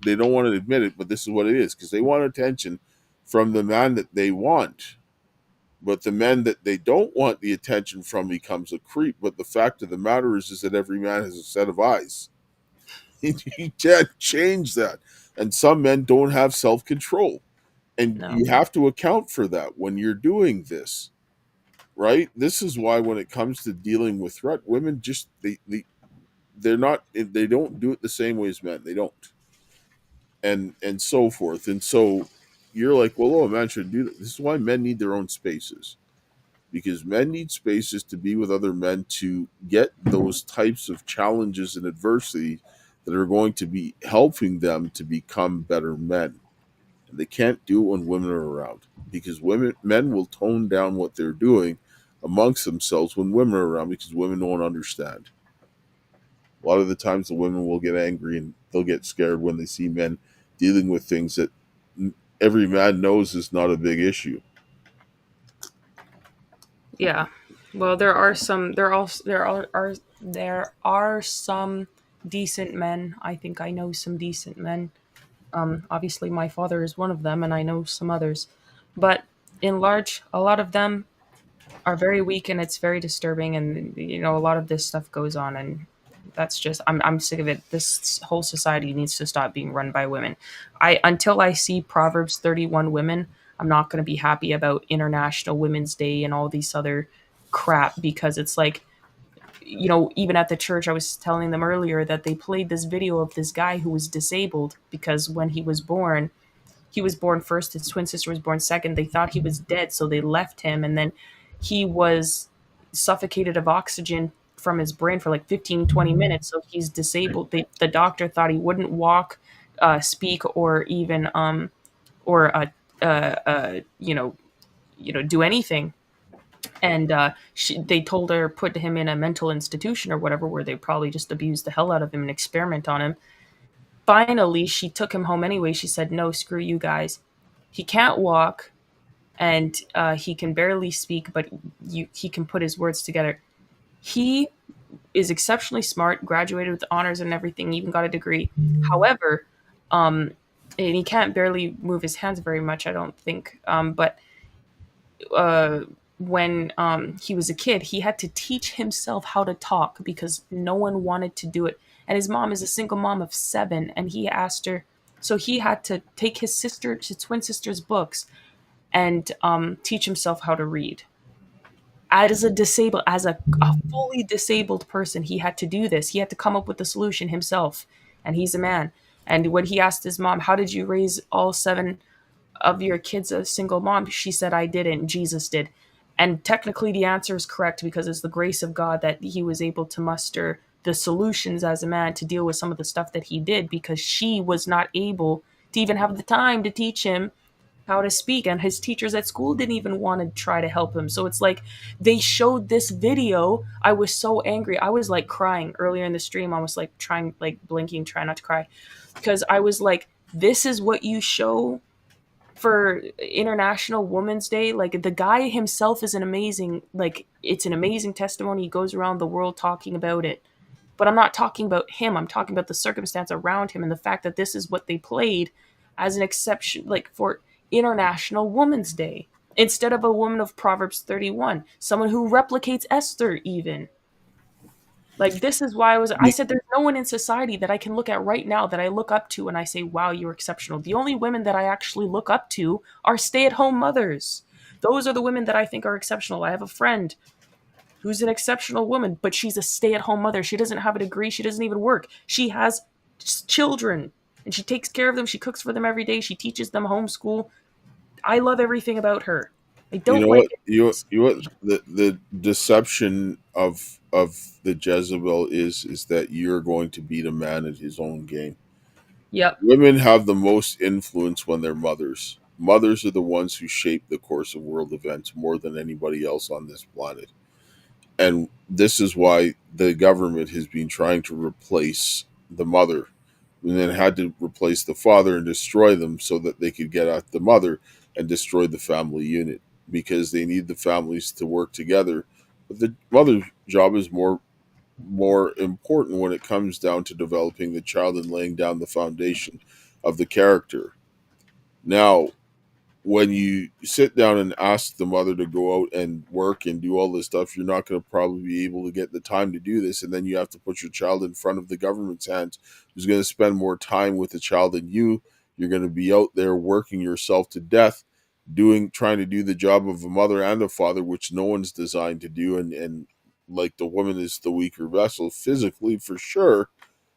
they don't want to admit it, but this is what it is because they want attention from the man that they want. But the men that they don't want the attention from becomes a creep. But the fact of the matter is that every man has a set of eyes. You can't change that. And some men don't have self control, and No. you have to account for that when you're doing this, right? This is why when it comes to dealing with threat, women just they're not they don't do it the same way as men. They don't, and so forth. And so you're like, well, oh, a man should do that. This is why men need their own spaces because men need spaces to be with other men to get those types of challenges and adversity that are going to be helping them to become better men. And they can't do it when women are around because men will tone down what they're doing amongst themselves when women are around because women don't understand. A lot of the times, the women will get angry and they'll get scared when they see men dealing with things that every man knows is not a big issue. Yeah. Well, there are some decent men. I think I know some decent men. Obviously, my father is one of them, and I know some others. But in large, a lot of them are very weak, and it's very disturbing. And a lot of this stuff goes on, and that's just I'm sick of it. This whole society needs to stop being run by women. I until I see Proverbs 31 women, I'm not going to be happy about International Women's Day and all these other crap because it's like even at the church, I was telling them earlier that they played this video of this guy who was disabled because when he was born first, his twin sister was born second. They thought he was dead, so they left him, and then he was suffocated of oxygen from his brain for like 15, 20 minutes. So he's disabled. The doctor thought he wouldn't walk, speak, or even or do anything and they told her put him in a mental institution or whatever where they probably just abused the hell out of him and experiment on him. Finally she took him home anyway. She said, no, screw you guys, he can't walk, and he can barely speak, but he can put his words together. He is exceptionally smart, graduated with honors and everything, even got a degree. However, um, and he can't barely move his hands very much, I don't think. But uh, when he was a kid, he had to teach himself how to talk because no one wanted to do it. And his mom is a single mom of 7, and he asked her, so he had to take his twin sister's books and teach himself how to read. As a fully disabled person, he had to do this. He had to come up with the solution himself, and he's a man. And when he asked his mom, how did you raise all 7 of your kids a single mom? She said, I didn't, Jesus did. And technically the answer is correct, because it's the grace of God that he was able to muster the solutions as a man to deal with some of the stuff that he did, because she was not able to even have the time to teach him how to speak, and his teachers at school didn't even want to try to help him. So it's like, they showed this video. I was so angry. I was like crying earlier in the stream. I was like trying, like blinking, trying not to cry, because I was like, this is what you show for International Women's Day? Like, the guy himself is an amazing, like, it's an amazing testimony. He goes around the world talking about it. But I'm not talking about him. I'm talking about the circumstance around him, and the fact that this is what they played as an exception, like for International Women's Day, instead of a woman of Proverbs 31, someone who replicates Esther, even. Like, this is why I said there's no one in society that I can look at right now that I look up to and I say, wow, you're exceptional. The only women that I actually look up to are stay-at-home mothers. Those are the women that I think are exceptional. I have a friend who's an exceptional woman, but she's a stay-at-home mother. She doesn't have a degree. She doesn't even work. She has children, and she takes care of them. She cooks for them every day. She teaches them homeschool. I love everything about her. I You don't know like what? it. You what? The deception of the Jezebel is that you're going to beat a man at his own game. Yep. Women have the most influence when they're mothers. Mothers are the ones who shape the course of world events more than anybody else on this planet. And this is why the government has been trying to replace the mother, and then had to replace the father and destroy them so that they could get at the mother and destroy the family unit, because they need the families to work together. But the mother's job is more important when it comes down to developing the child and laying down the foundation of the character. Now, when you sit down and ask the mother to go out and work and do all this stuff, you're not going to probably be able to get the time to do this. And then you have to put your child in front of the government's hands, who's going to spend more time with the child than you. You're going to be out there working yourself to death, trying to do the job of a mother and a father, which no one's designed to do. And like, the woman is the weaker vessel physically, for sure.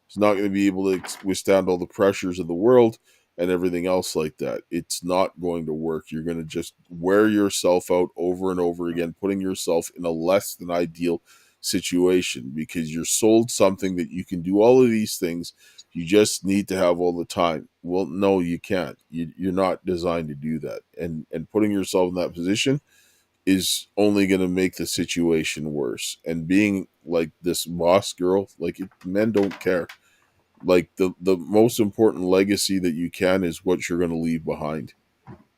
He's not going to be able to withstand all the pressures of the world and everything else like that. It's not going to work. You're going to just wear yourself out over and over again, putting yourself in a less than ideal situation, because you're sold something that you can do all of these things. You just need to have all the time. Well, no, you can't. You're not designed to do that. And putting yourself in that position is only going to make the situation worse. And being like this boss girl, like, men don't care. Like, the most important legacy that you can is what you're going to leave behind,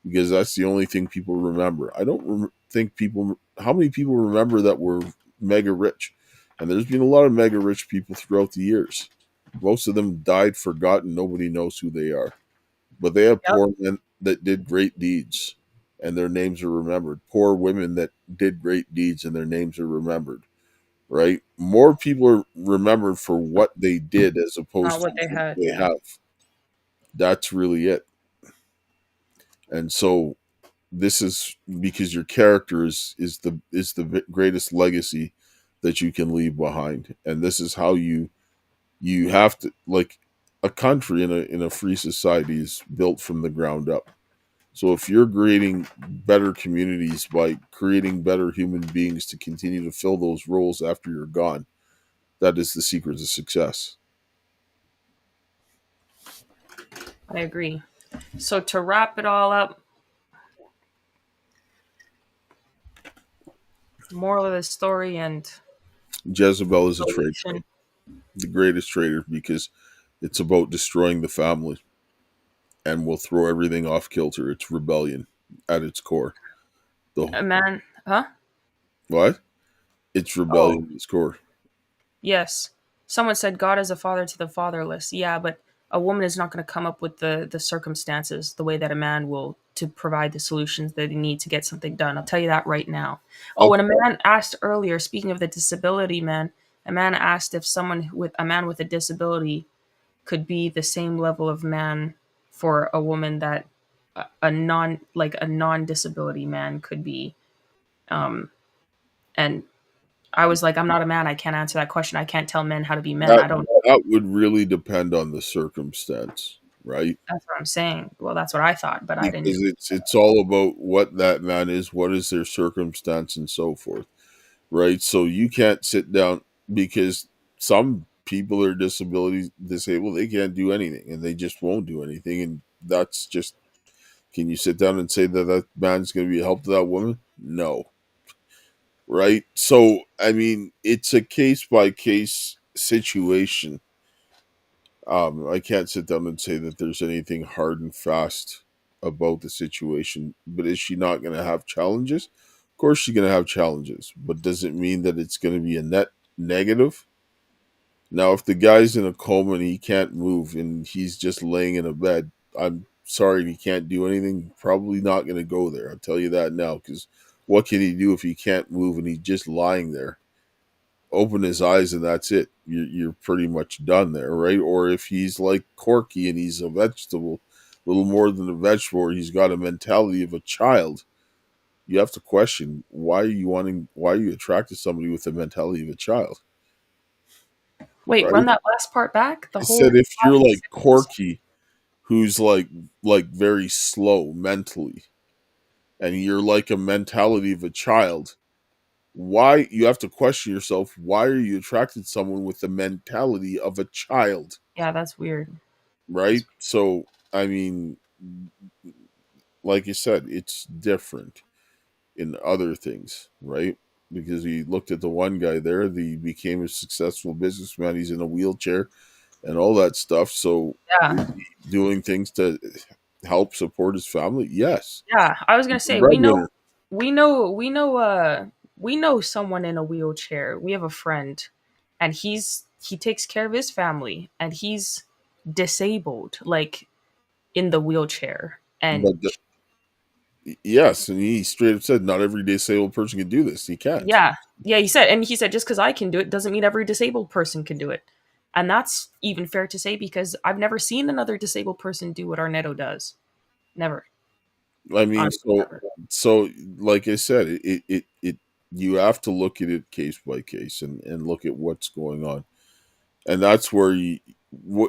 because that's the only thing people remember. I don't think people, how many people remember that were mega rich? And there's been a lot of mega rich people throughout the years. Most of them died, forgotten. Nobody knows who they are. But they have Yep. poor men that did great deeds, and their names are remembered. Poor women that did great deeds, and their names are remembered. Right? More people are remembered for what they did as Not opposed what to they what had. they Yeah. have. That's really it. And so this is because your character is the greatest legacy that you can leave behind. And this is how you have to, like, a country in a free society is built from the ground up. So if you're creating better communities by creating better human beings to continue to fill those roles after you're gone, that is the secret to success. I agree. So to wrap it all up, moral of the story and Jezebel is a traitor, solution. the greatest traitor, because it's about destroying the family and will throw everything off kilter. It's rebellion at its core. The A man, huh? what? It's Oh, rebellion at its core. yes. Someone said God is a father to the fatherless. Yeah, but a woman is not going to come up with the circumstances the way that a man will to provide the solutions that he needs to get something done. I'll tell you that right now. Oh, I'll and a man asked earlier, speaking of the disability man, a man asked if someone with a man with a disability could be the same level of man for a woman that a non like a non-disability man could be. And I was like, I'm not a man. I can't answer that question. I can't tell men how to be men. that I don't. that would really depend on the circumstance, right? That's what I'm saying. Well, that's what I thought, but I didn't. Because it's all about what that man is, what is their circumstance, and so forth, right? So you can't sit down because some people are disability disabled, they can't do anything, and they just won't do anything, and that's just. Can you sit down and say that that man's going to be a help to that woman? No, right? So I mean, it's a case by case situation. I can't sit down and say that there's anything hard and fast about the situation. But is she not going to have challenges? Of course, she's going to have challenges. But does it mean that it's going to be a net negative? Now, if the guy's in a coma and he can't move and he's just laying in a bed, I'm sorry, he can't do anything. Probably not going to go there. I'll tell you that now. Because what can he do if he can't move and he's just lying there? Open his eyes and that's it. You're pretty much done there, right? Or if he's like Corky and he's a vegetable, a little more than a vegetable, or he's got a mentality of a child, you have to question why are you attracted to somebody with the mentality of a child, Wait, run right? that last part back. The I said whole if you're last like sentence. Corky, who's like very slow mentally, and you're like a mentality of a child, why you have to question yourself, why are you attracted to someone with the mentality of a child? Yeah, that's weird. Right? So, I mean, like you said, it's different in other things, right? Because he looked at the one guy there, he became a successful businessman. He's in a wheelchair and all that stuff. So, is Yeah, he doing things to help support his family? Yes. yeah. I was gonna He's a say breadwinner. we know someone in a wheelchair. We have a friend, and he takes care of his family, and he's disabled, like in the wheelchair, and But yes, and he straight up said, not every disabled person can do this. He can't. yeah, yeah. He said just because I can do it doesn't mean every disabled person can do it, and that's even fair to say because I've never seen another disabled person do what Arnetto does. Never, I mean, honestly, so never. so like I said, it you have to look at it case by case and look at what's going on, and that's where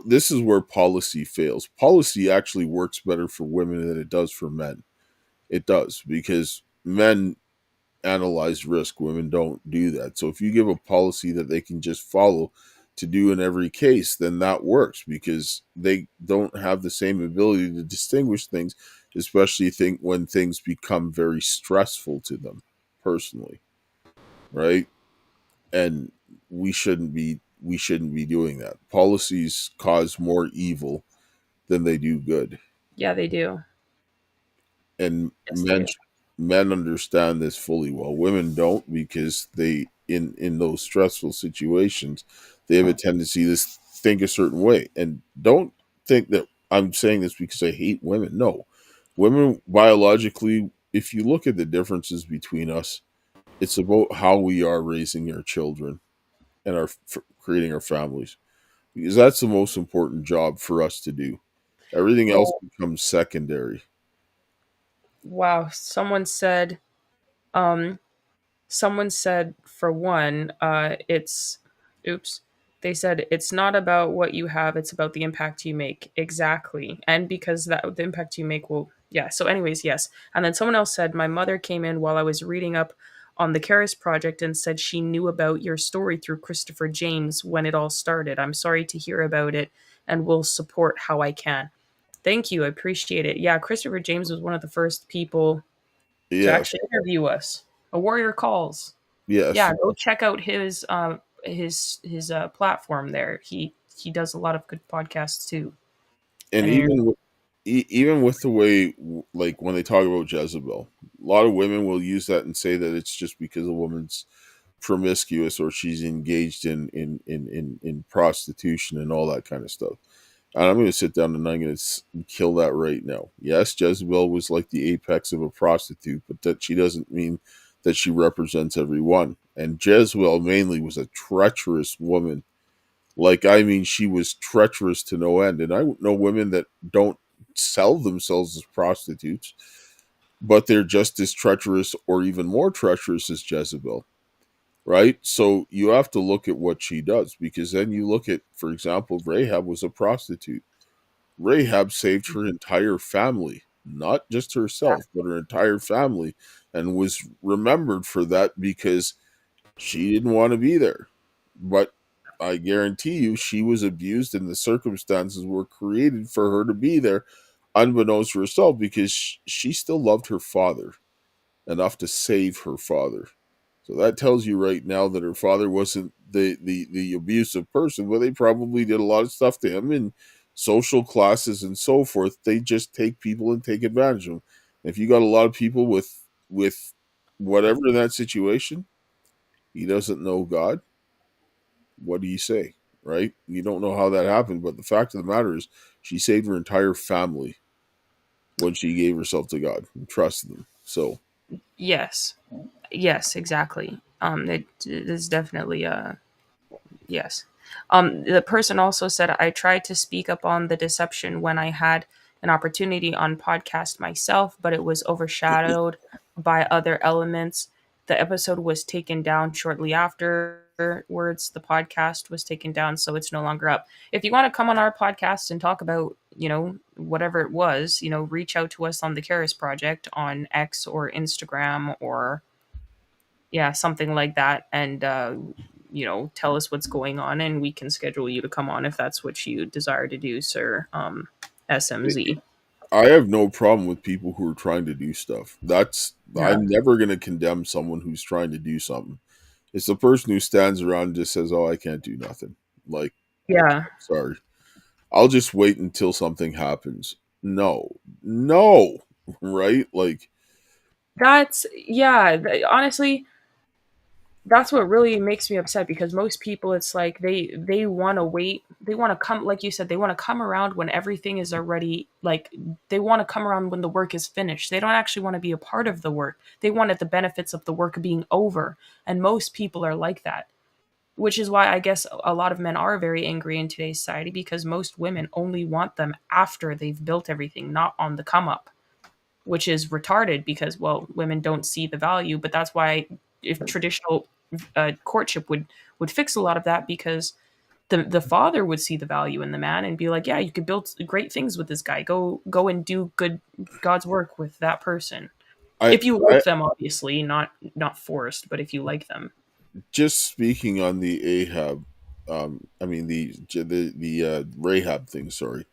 this is where policy fails. Policy actually works better for women than it does for men. It does because men analyze risk, women don't do that. So if you give a policy that they can just follow to do in every case, then that works because they don't have the same ability to distinguish things, especially think when things become very stressful to them personally, right? And we shouldn't be doing that. Policies cause more evil than they do good, Yeah, they do. and Yes, they do. men understand this fully well. Women don't because they in those stressful situations they have a tendency to think a certain way. And don't think that I'm saying this because I hate women. No, women biologically, if you look at the differences between us, it's about how we are raising our children and creating our families, because that's the most important job for us to do. Everything else Well, becomes secondary. wow. Um, someone said for one, it's, oops. They said it's not about what you have; it's about the impact you make. Exactly, and because that the impact you make will, yeah. So, anyways, yes. And then someone else said my mother came in while I was reading up on the Karis Project and said she knew about your story through Christopher James when it all started. I'm sorry to hear about it, and will support how I can. Thank you. I appreciate it. Yeah, Christopher James was one of the first people to Yes, actually interview us. A Warrior Calls. yes. Yeah, go check out his platform there. He does a lot of good podcasts too And and interviews. even with the way, like when they talk about Jezebel, a lot of women will use that and say that it's just because a woman's promiscuous or she's engaged in prostitution and all that kind of stuff. And I'm going to sit down and I'm going to kill that right now. Yes, Jezebel was like the apex of a prostitute, but that she doesn't mean that she represents everyone. And Jezebel mainly was a treacherous woman. Like, I mean, she was treacherous to no end. And I know women that don't sell themselves as prostitutes, but they're just as treacherous or even more treacherous as Jezebel, right? So you have to look at what she does, because then you look at, for example, Rahab was a prostitute. Rahab saved her entire family, not just Yeah. herself, but her entire family, and was remembered for that because she didn't want to be there. But I guarantee you, she was abused, and the circumstances were created for her to be there, unbeknownst to herself, because she still loved her father enough to save her father. So that tells you right now that her father wasn't the abusive person, but they probably did a lot of stuff to him in social classes and so forth. They just take people and take advantage of them. If you got a lot of people with whatever in that situation, he doesn't know God. What do you say? Right? You don't know how that happened, but the fact of the matter is she saved her entire family when she gave herself to God and trusted him. So Yes. Yes, exactly. It is definitely yes. The person also said, I tried to speak up on the deception when I had an opportunity on podcast myself, but it was overshadowed by other elements. The episode was taken down shortly afterwards. The podcast was taken down, so it's no longer up. If you want to come on our podcast and talk about, whatever it was, reach out to us on the Karis Project on X or Instagram or yeah, something like that, and tell us what's going on, and we can schedule you to come on if that's what you desire to do, sir. SMZ. I have no problem with people who are trying to do stuff. Yeah. I'm never going to condemn someone who's trying to do something. It's the person who stands around and just says, "Oh, I can't do nothing." Like, okay, Yeah. sorry. I'll just wait until something happens. No, no, right? Like, That's yeah. Honestly, that's what really makes me upset because most people, it's like they want to wait, they want to come, like you said, they want to come around when everything is already like, they want to come around when the work is finished. They don't actually want to be a part of the work. They wanted the benefits of the work being over, and most people are like that, which is why I guess a lot of men are very angry in today's society, because most women only want them after they've built everything, not on the come up, which is retarded because, well, women don't see the value. But that's why, if traditional courtship would fix a lot of that, because the father would see the value in the man and be like, yeah, you could build great things with this guy. Go and do good God's work with that person. I, If you I like them, obviously, not forced, but if you like them. just speaking on the Ahab, I mean the Rahab thing. Sorry,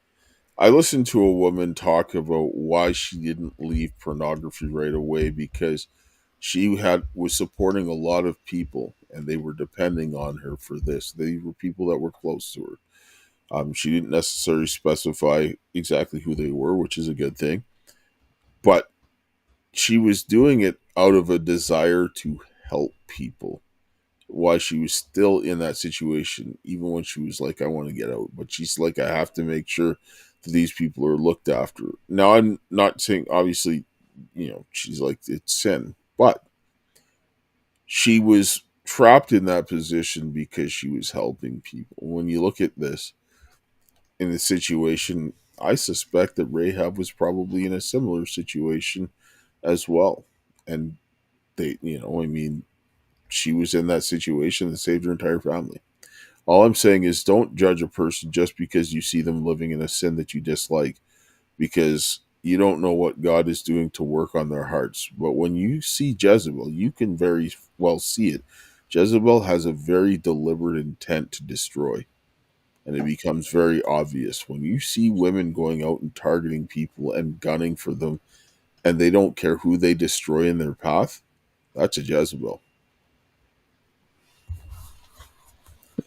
I listened to a woman talk about why she didn't leave pornography right away, because she had was supporting a lot of people and they were depending on her for this. They were people that were close to her. She didn't necessarily specify exactly who they were, which is a good thing, but she was doing it out of a desire to help people while she was still in that situation, even when she was like, I want to get out. But she's like, I have to make sure that these people are looked after. Now, I'm not saying, obviously, she's like, it's sin, but she was trapped in that position because she was helping people. When you look at this in the situation, I suspect that Rahab was probably in a similar situation as well. And I mean, she was in that situation and saved her entire family. All I'm saying is don't judge a person just because you see them living in a sin that you dislike, because you don't know what God is doing to work on their hearts. But when you see Jezebel, you can very well see it. Jezebel has a very deliberate intent to destroy, and it becomes very obvious when you see women going out and targeting people and gunning for them, and they don't care who they destroy in their path. That's a Jezebel.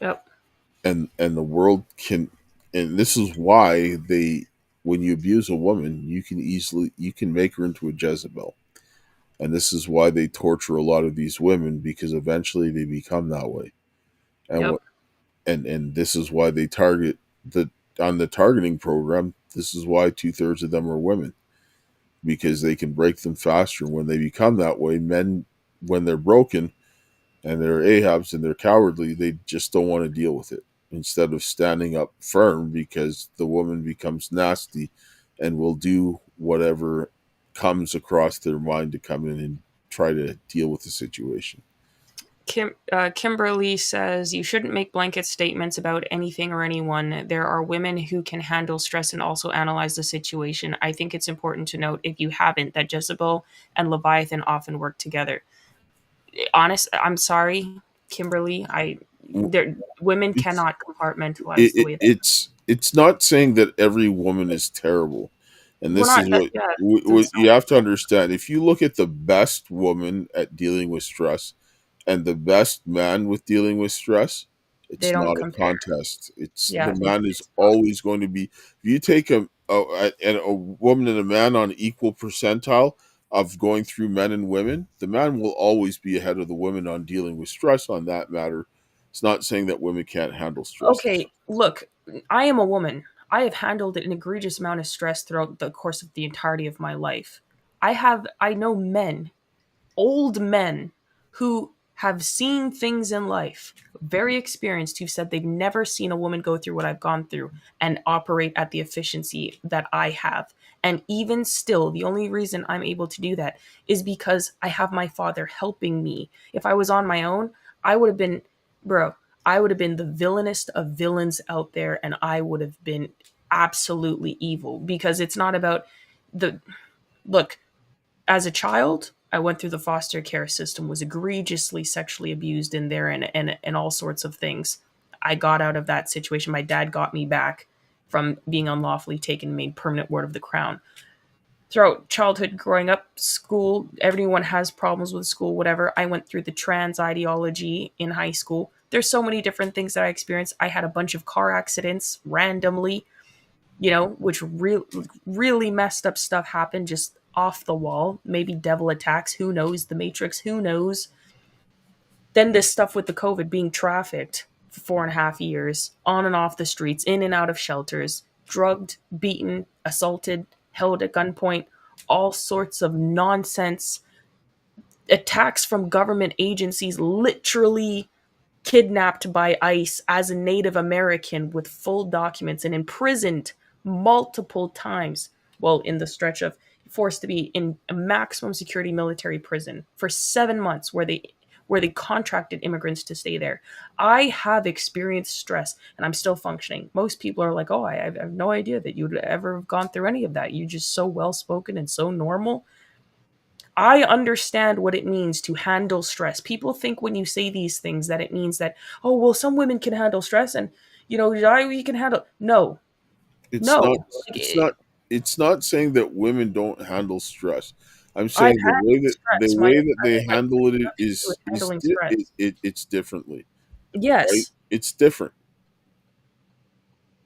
Yep. And the world can, and this is why they when you abuse a woman, you can make her into a Jezebel. And this is why they torture a lot of these women, because eventually they become that way. And Yep. what and this is why they target the on the targeting program. This is why 2/3 of them are women, because they can break them faster. When they become that way, men, when they're broken and they're Ahabs and they're cowardly, they just don't want to deal with it. Instead of standing up firm, because the woman becomes nasty and will do whatever comes across their mind to come in and try to deal with the situation. Kimberly says you shouldn't make blanket statements about anything or anyone. There are women who can handle stress and also analyze the situation. I think it's important to note, if you haven't, that Jezebel and Leviathan often work together. Honest, I'm sorry, Kimberly. Women It's cannot compartmentalize the way that it's not saying that every woman is terrible, and we're this not. is That, yeah, doesn't what sound you like have to understand. If you look at the best woman at dealing with stress and the best man with dealing with stress, they it's don't not a compare. contest. It's Yeah, the man is it's not. always going to be. If you take a woman and a man on equal percentile of going through men and women, the man will always be ahead of the women on dealing with stress on that matter. It's not saying that women can't handle stress. Okay, look, I am a woman. I have handled an egregious amount of stress throughout the course of the entirety of my life. I know men, old men, who have seen things in life, very experienced, who said they've never seen a woman go through what I've gone through and operate at the efficiency that I have. And even still, the only reason I'm able to do that is because I have my father helping me. If I was on my own, I would have been, bro, I would have been the villainest of villains out there, and I would have been absolutely evil, because it's not about the look. As a child, I went through the foster care system, was egregiously sexually abused in there, and all sorts of things. I got out of that situation. My dad got me back from being unlawfully taken and made permanent ward of the crown. Throughout childhood, growing up, school, everyone has problems with school, whatever. I went through the trans ideology in high school. There's so many different things that I experienced. I had a bunch of car accidents randomly, which really messed up stuff happened just off the wall. Maybe devil attacks, who knows? The Matrix, who knows? Then this stuff with the COVID, being trafficked for 4.5 years, on and off the streets, in and out of shelters, drugged, beaten, assaulted, held at gunpoint, all sorts of nonsense, attacks from government agencies, literally kidnapped by ICE as a Native American with full documents and imprisoned multiple times. Well, in the stretch of forced to be in a maximum security military prison for 7 months, where they contracted immigrants to stay there. I have experienced stress and I'm still functioning. Most people are like, "Oh, I have no idea that you'd ever have gone through any of that. You're just so well spoken and so normal." I understand what it means to handle stress. People think when you say these things that it means that, oh, well, some women can handle stress and, we can handle. No, It's not. no. Like, It's not. It's not saying that women don't handle stress. I'm I've saying handled the stress. way that they My handle it nothing to do with handling stress. it's differently, right? Yes. It's different.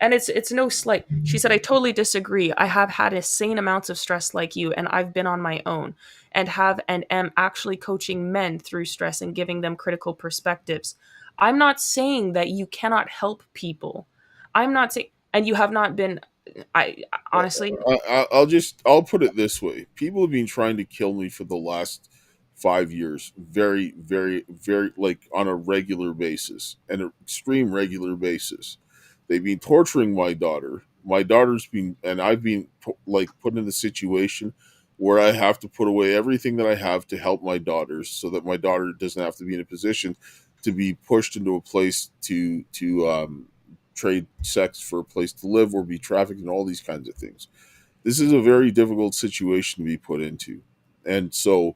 And it's no slight. She said, I totally disagree. I have had insane amounts of stress like you, and I've been on my own and have and am actually coaching men through stress and giving them critical perspectives. I'm not saying that you cannot help people. I'm not saying, and you have not been, I honestly, I'll put it this way: people have been trying to kill me for the last 5 years, very, very, very, like on a regular basis, an extreme regular basis. They've been torturing my daughter. My daughter's been, and I've been like put in a situation where I have to put away everything that I have to help my daughters, so that my daughter doesn't have to be in a position to be pushed into a place to trade sex for a place to live or be trafficked and all these kinds of things. This is a very difficult situation to be put into. And so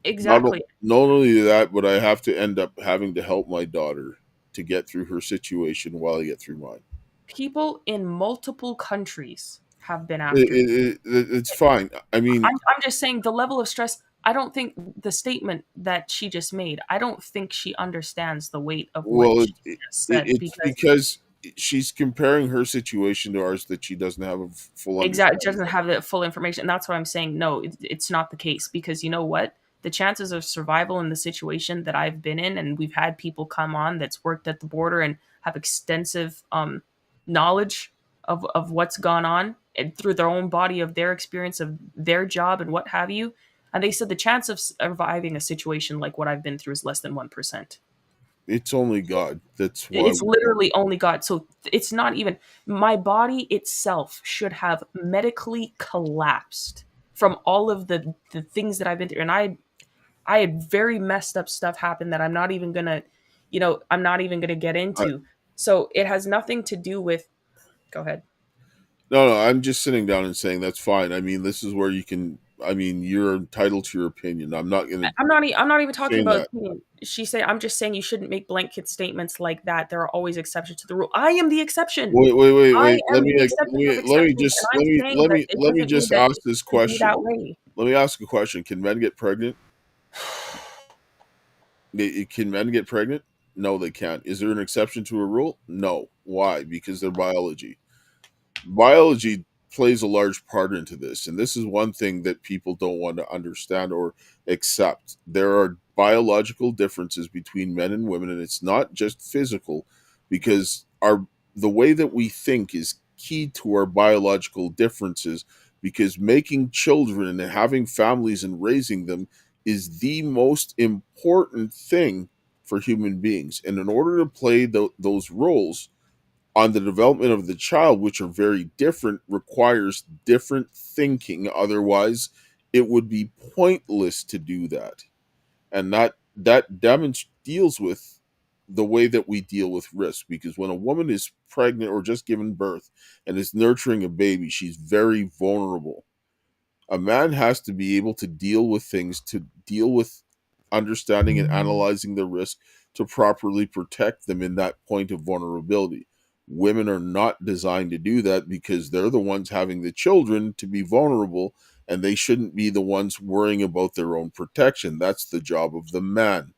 exactly. not only that, but I have to end up having to help my daughter to get through her situation while I get through mine. People in multiple countries have been after me. It's fine. I mean, I'm just saying the level of stress. I don't think the statement that she just made, I don't think she understands the weight of what well, she just said, it's because because she's comparing her situation to ours that she doesn't have a full Exactly, understanding doesn't of. have the full information. And that's what I'm saying. No, it's not the case, because you know what? The chances of survival in the situation that I've been in, and we've had people come on that's worked at the border and have extensive knowledge of what's gone on, and through their own body of their experience of their job and what have you. And they said the chance of surviving a situation like what I've been through is less than 1%. It's only God. That's why It's we don't. literally only God. So it's not even, my body itself should have medically collapsed from all of the things that I've been through. And I had very messed up stuff happen that I'm not even gonna, I'm not even gonna get I, into. So it has nothing to do with, go ahead. no, no, I'm just sitting down and saying that's fine. I mean, this is where you can. I mean, you're entitled to your opinion. I'm not going to I'm not even talking say about that. opinion. She said, I'm just saying you shouldn't make blanket statements like that. There are always exceptions to the rule. I am the exception. Wait, wait, wait, I wait. am the exception of Let me exceptions, and just I'm saying that it let me doesn't mean just that ask it this should be question. that way. Let me ask a question. Can men get pregnant? Can men get pregnant? No, they can't. Is there an exception to a rule? No. Why? Because they're biology. Biology plays a large part into this, and this is one thing that people don't want to understand or accept. There are biological differences between men and women, and it's not just physical, because our the way that we think is key to our biological differences, because making children and having families and raising them is the most important thing for human beings, and in order to play those roles on the development of the child, which are very different, requires different thinking. Otherwise, it would be pointless to do that. And that deals with the way that we deal with risk. Because when a woman is pregnant or just given birth and is nurturing a baby, she's very vulnerable. A man has to be able to deal with things, to deal with understanding and analyzing the risk to properly protect them in that point of vulnerability. Women are not designed to do that because they're the ones having the children to be vulnerable, and they shouldn't be the ones worrying about their own protection. That's the job of the man.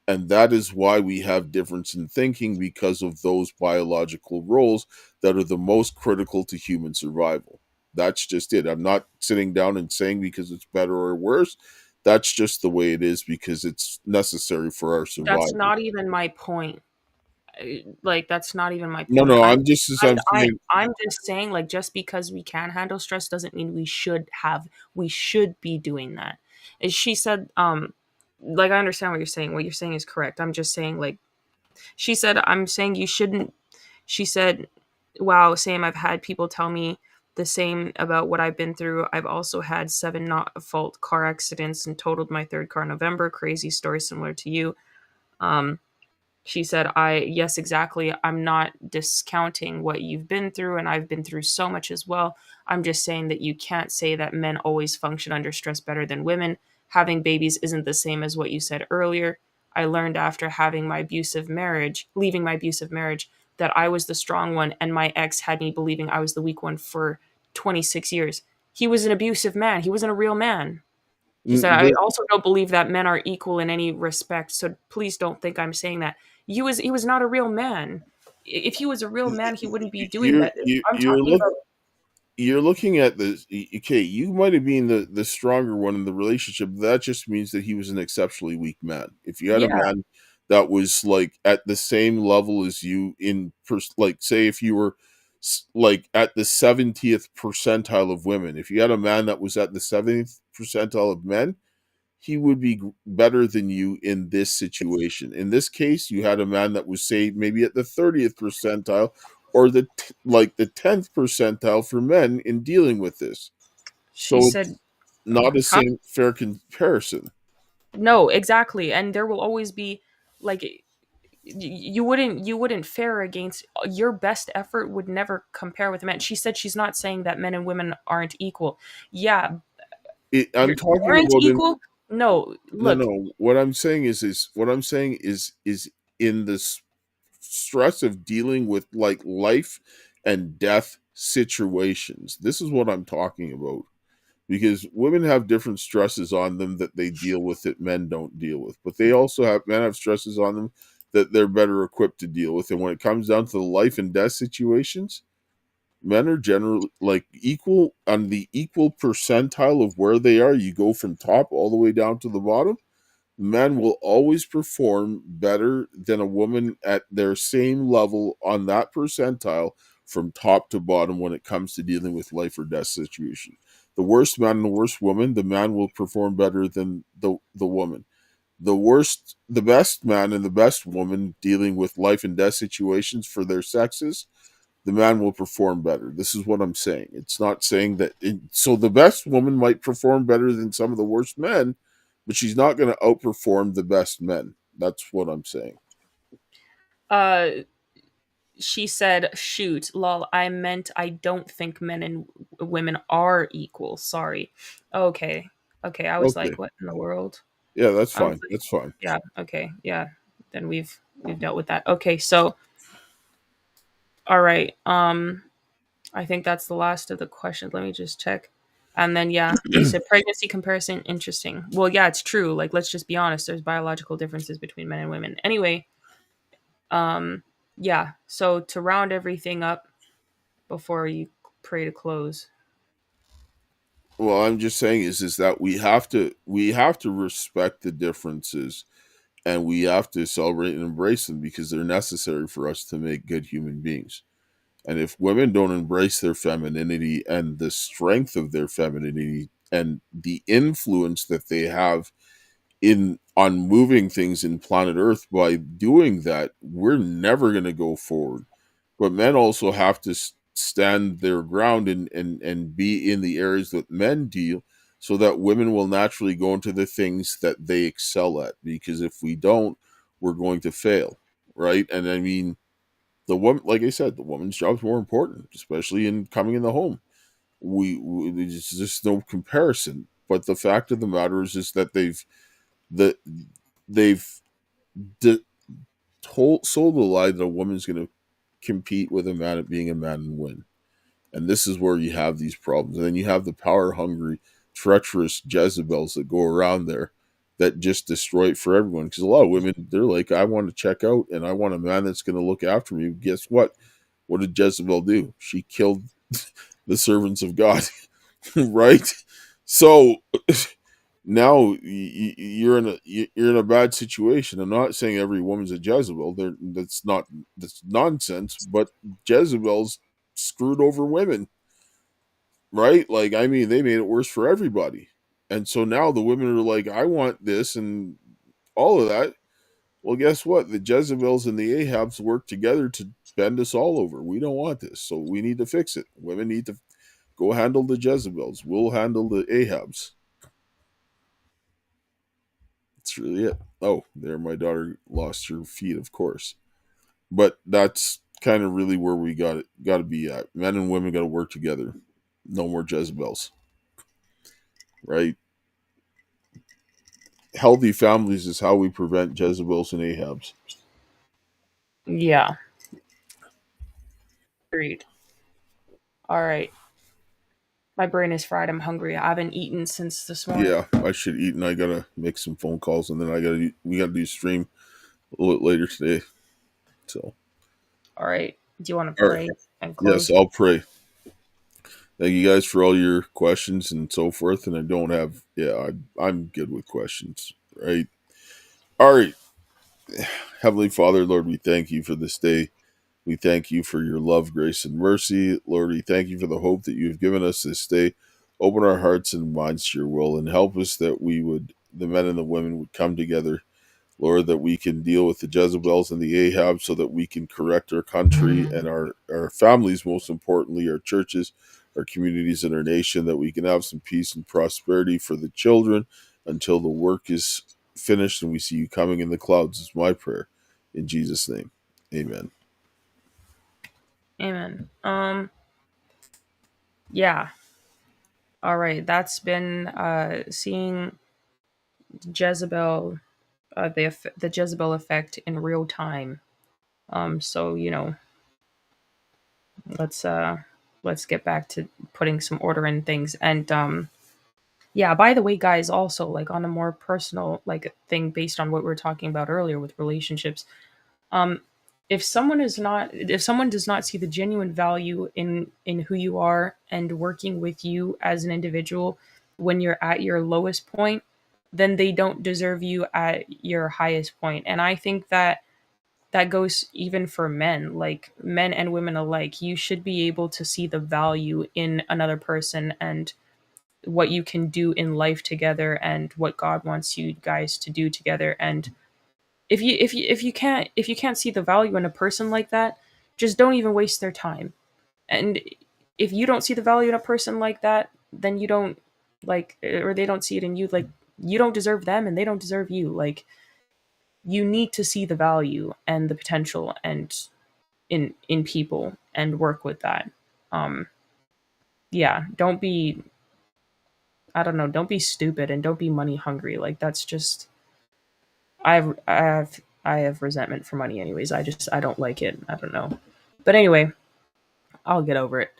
And that is why we have difference in thinking, because of those biological roles that are the most critical to human survival. That's just it. I'm not sitting down and saying because it's better or worse. That's just the way it is because it's necessary for our That's survival. not even my point. Like, that's not even my No, point. no, I'm just as I'm saying. I'm just saying, like, just because we can handle stress doesn't mean we should be doing that. And she said, like, I understand what you're saying. What you're saying is correct. I'm just saying, like, she said, I'm saying you shouldn't. She said, wow, same. I've had people tell me the same about what I've been through. I've also had 7 not fault car accidents and totaled my third car in November. Crazy story similar to you. Um, she said, yes, exactly. I'm not discounting what you've been through, and I've been through so much as well. I'm just saying that you can't say that men always function under stress better than women. Having babies isn't the same as what you said earlier. I learned after leaving my abusive marriage, that I was the strong one, and my ex had me believing I was the weak one for 26 years. He was an abusive man. He wasn't a real man. She said, I The, also don't believe that men are equal in any respect, so please don't think I'm saying that. He was not a real man. If he was a real man, he wouldn't be doing you're that. you I'm talking about, you're looking at this. Okay, you might have been the stronger one in the relationship. That just means that he was an exceptionally weak man. If you had a yeah, man that was like at the same level as you like say if you were like at the 70th percentile of women, if you had a man that was at the 70th percentile of men, he would be better than you in this situation. In this case, you had a man that was say maybe at the 30th percentile or like the 10th percentile for men in dealing with this. she So said, it's not a huh? same fair comparison. No, exactly. And there will always be, like, you wouldn't fare against, your best effort would never compare with men. She said she's not saying that men and women aren't equal. Yeah, I'm talking aren't about in equal. No, no, look, no. What I'm saying is what I'm saying is in this stress of dealing with like life and death situations. This is what I'm talking about, because women have different stresses on them that they deal with that men don't deal with, but they also have men have stresses on them that they're better equipped to deal with. And when it comes down to the life and death situations, men are generally like equal on the equal percentile of where they are. You go from top all the way down to the bottom. Men will always perform better than a woman at their same level on that percentile from top to bottom when it comes to dealing with life or death situation. The worst man and the worst woman, the man will perform better than the woman. The best man and the best woman dealing with life and death situations for their sexes, the man will perform better. This is what I'm saying. It's not saying that. So the best woman might perform better than some of the worst men, but she's not going to outperform the best men. That's what I'm saying. Uh, she said, "Shoot, lol. I meant I don't think men and women are equal. Sorry." Okay, okay. I was Okay. like, "What in the world?" Yeah, that's I was fine. like, That's fine. "Yeah, okay, yeah." Then we've dealt with that. Okay, so all right. I think that's the last of the questions. Let me just check. And then yeah, they said pregnancy comparison interesting. Well, yeah, it's true. Like let's just be honest, there's biological differences between men and women. Anyway, um yeah, so to round everything up before you pray to close. Well, I'm just saying is that we have to respect the differences, and we have to celebrate and embrace them because they're necessary for us to make good human beings. And if women don't embrace their femininity and the strength of their femininity and the influence that they have in on moving things in planet Earth by doing that, we're never going to go forward. But men also have to stand their ground and be in the areas that men deal, so that women will naturally go into the things that they excel at. Because if we don't, we're going to fail, right? And I mean, the woman, like I said, the woman's job is more important, especially in coming in the home. There's just no comparison. But the fact of the matter is that that they've de- told sold the lie that a woman's going to compete with a man at being a man and win. And this is where you have these problems. And then you have the power hungry, treacherous Jezebels that go around there that just destroy it for everyone. Because a lot of women, they're like, I want to check out and I want a man that's going to look after me. Guess what? What did Jezebel do? She killed the servants of God, right? So now you're in a bad situation. I'm not saying every woman's a Jezebel. That's nonsense. But Jezebels screwed over women, right? Like, I mean, they made it worse for everybody. And so now the women are like, I want this and all of that. Well, guess what? The Jezebels and the Ahabs work together to bend us all over. We don't want this, so we need to fix it. Women need to go handle the Jezebels. We'll handle the Ahabs. That's really it. Oh, there, my daughter lost her feet, of course. But that's kind of really where we got to be at. Men and women got to work together. No more Jezebels, right? Healthy families is how we prevent Jezebels and Ahabs. Yeah, agreed. All right. My brain is fried. I'm hungry. I haven't eaten since this morning. Yeah, I should eat, and I gotta make some phone calls, and then we gotta do stream a little bit later today. So, All right. Do you want to all right, pray and yes, close? I'll pray. Thank you guys for all your questions and so forth. And I don't have, yeah, I'm good with questions, right? All right, Heavenly Father, Lord, we thank you for this day. We thank you for your love, grace, and mercy. Lord, we thank you for the hope that you have given us this day. Open our hearts and minds to your will and help us that the men and the women would come together, Lord, that we can deal with the Jezebels and the Ahabs so that we can correct our country and our families, most importantly, our churches, our communities, and our nation, that we can have some peace and prosperity for the children until the work is finished and we see you coming in the clouds, is my prayer. In Jesus' name, amen. Amen. Yeah. All right. That's been seeing Jezebel, the Jezebel effect in real time. So let's uh, let's get back to putting some order in things. And yeah. By the way, guys, also like on a more personal like thing based on what we were talking about earlier with relationships. Um, if someone does not see the genuine value in who you are and working with you as an individual when you're at your lowest point, then they don't deserve you at your highest point. And I think that that goes even for men, like men and women alike. You should be able to see the value in another person and what you can do in life together and what God wants you guys to do together. And if you can't see the value in a person like that, just don't even waste their time. And if you don't see the value in a person like that, then you don't like, or they don't see it in you, like you don't deserve them and they don't deserve you. Like you need to see the value and the potential and in people and work with that. Um yeah, don't be, I don't know, don't be stupid and don't be money hungry. Like that's just, I have resentment for money anyways. I don't like it. I don't know. But anyway, I'll get over it.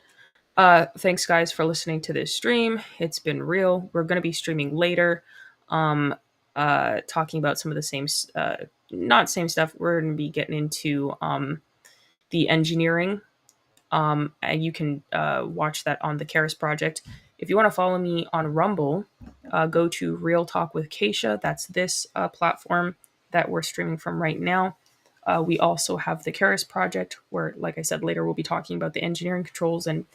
Thanks guys for listening to this stream. It's been real. We're gonna be streaming later. Um talking about some of the same not same stuff. We're gonna be getting into the engineering. And you can watch that on the Karis Project. If you want to follow me on Rumble, go to Real Talk with Kaysha. That's this platform that we're streaming from right now. We also have the Karis Project, where, like I said, later we'll be talking about the engineering controls and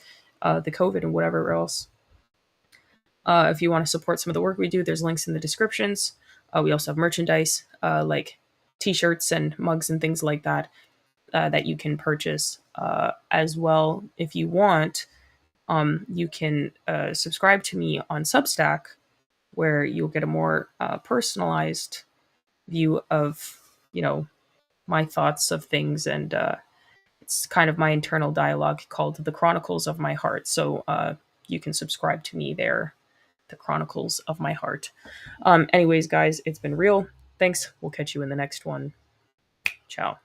the COVID and whatever else. If you want to support some of the work we do, there's links in the descriptions. We also have merchandise like t-shirts and mugs and things like that that you can purchase as well. If you want, you can subscribe to me on Substack, where you'll get a more personalized view of, you know, my thoughts of things, and it's kind of my internal dialogue called the Chronicles of My Heart. So you can subscribe to me there, the Chronicles of My Heart. Anyways, guys, it's been real. Thanks. We'll catch you in the next one. Ciao.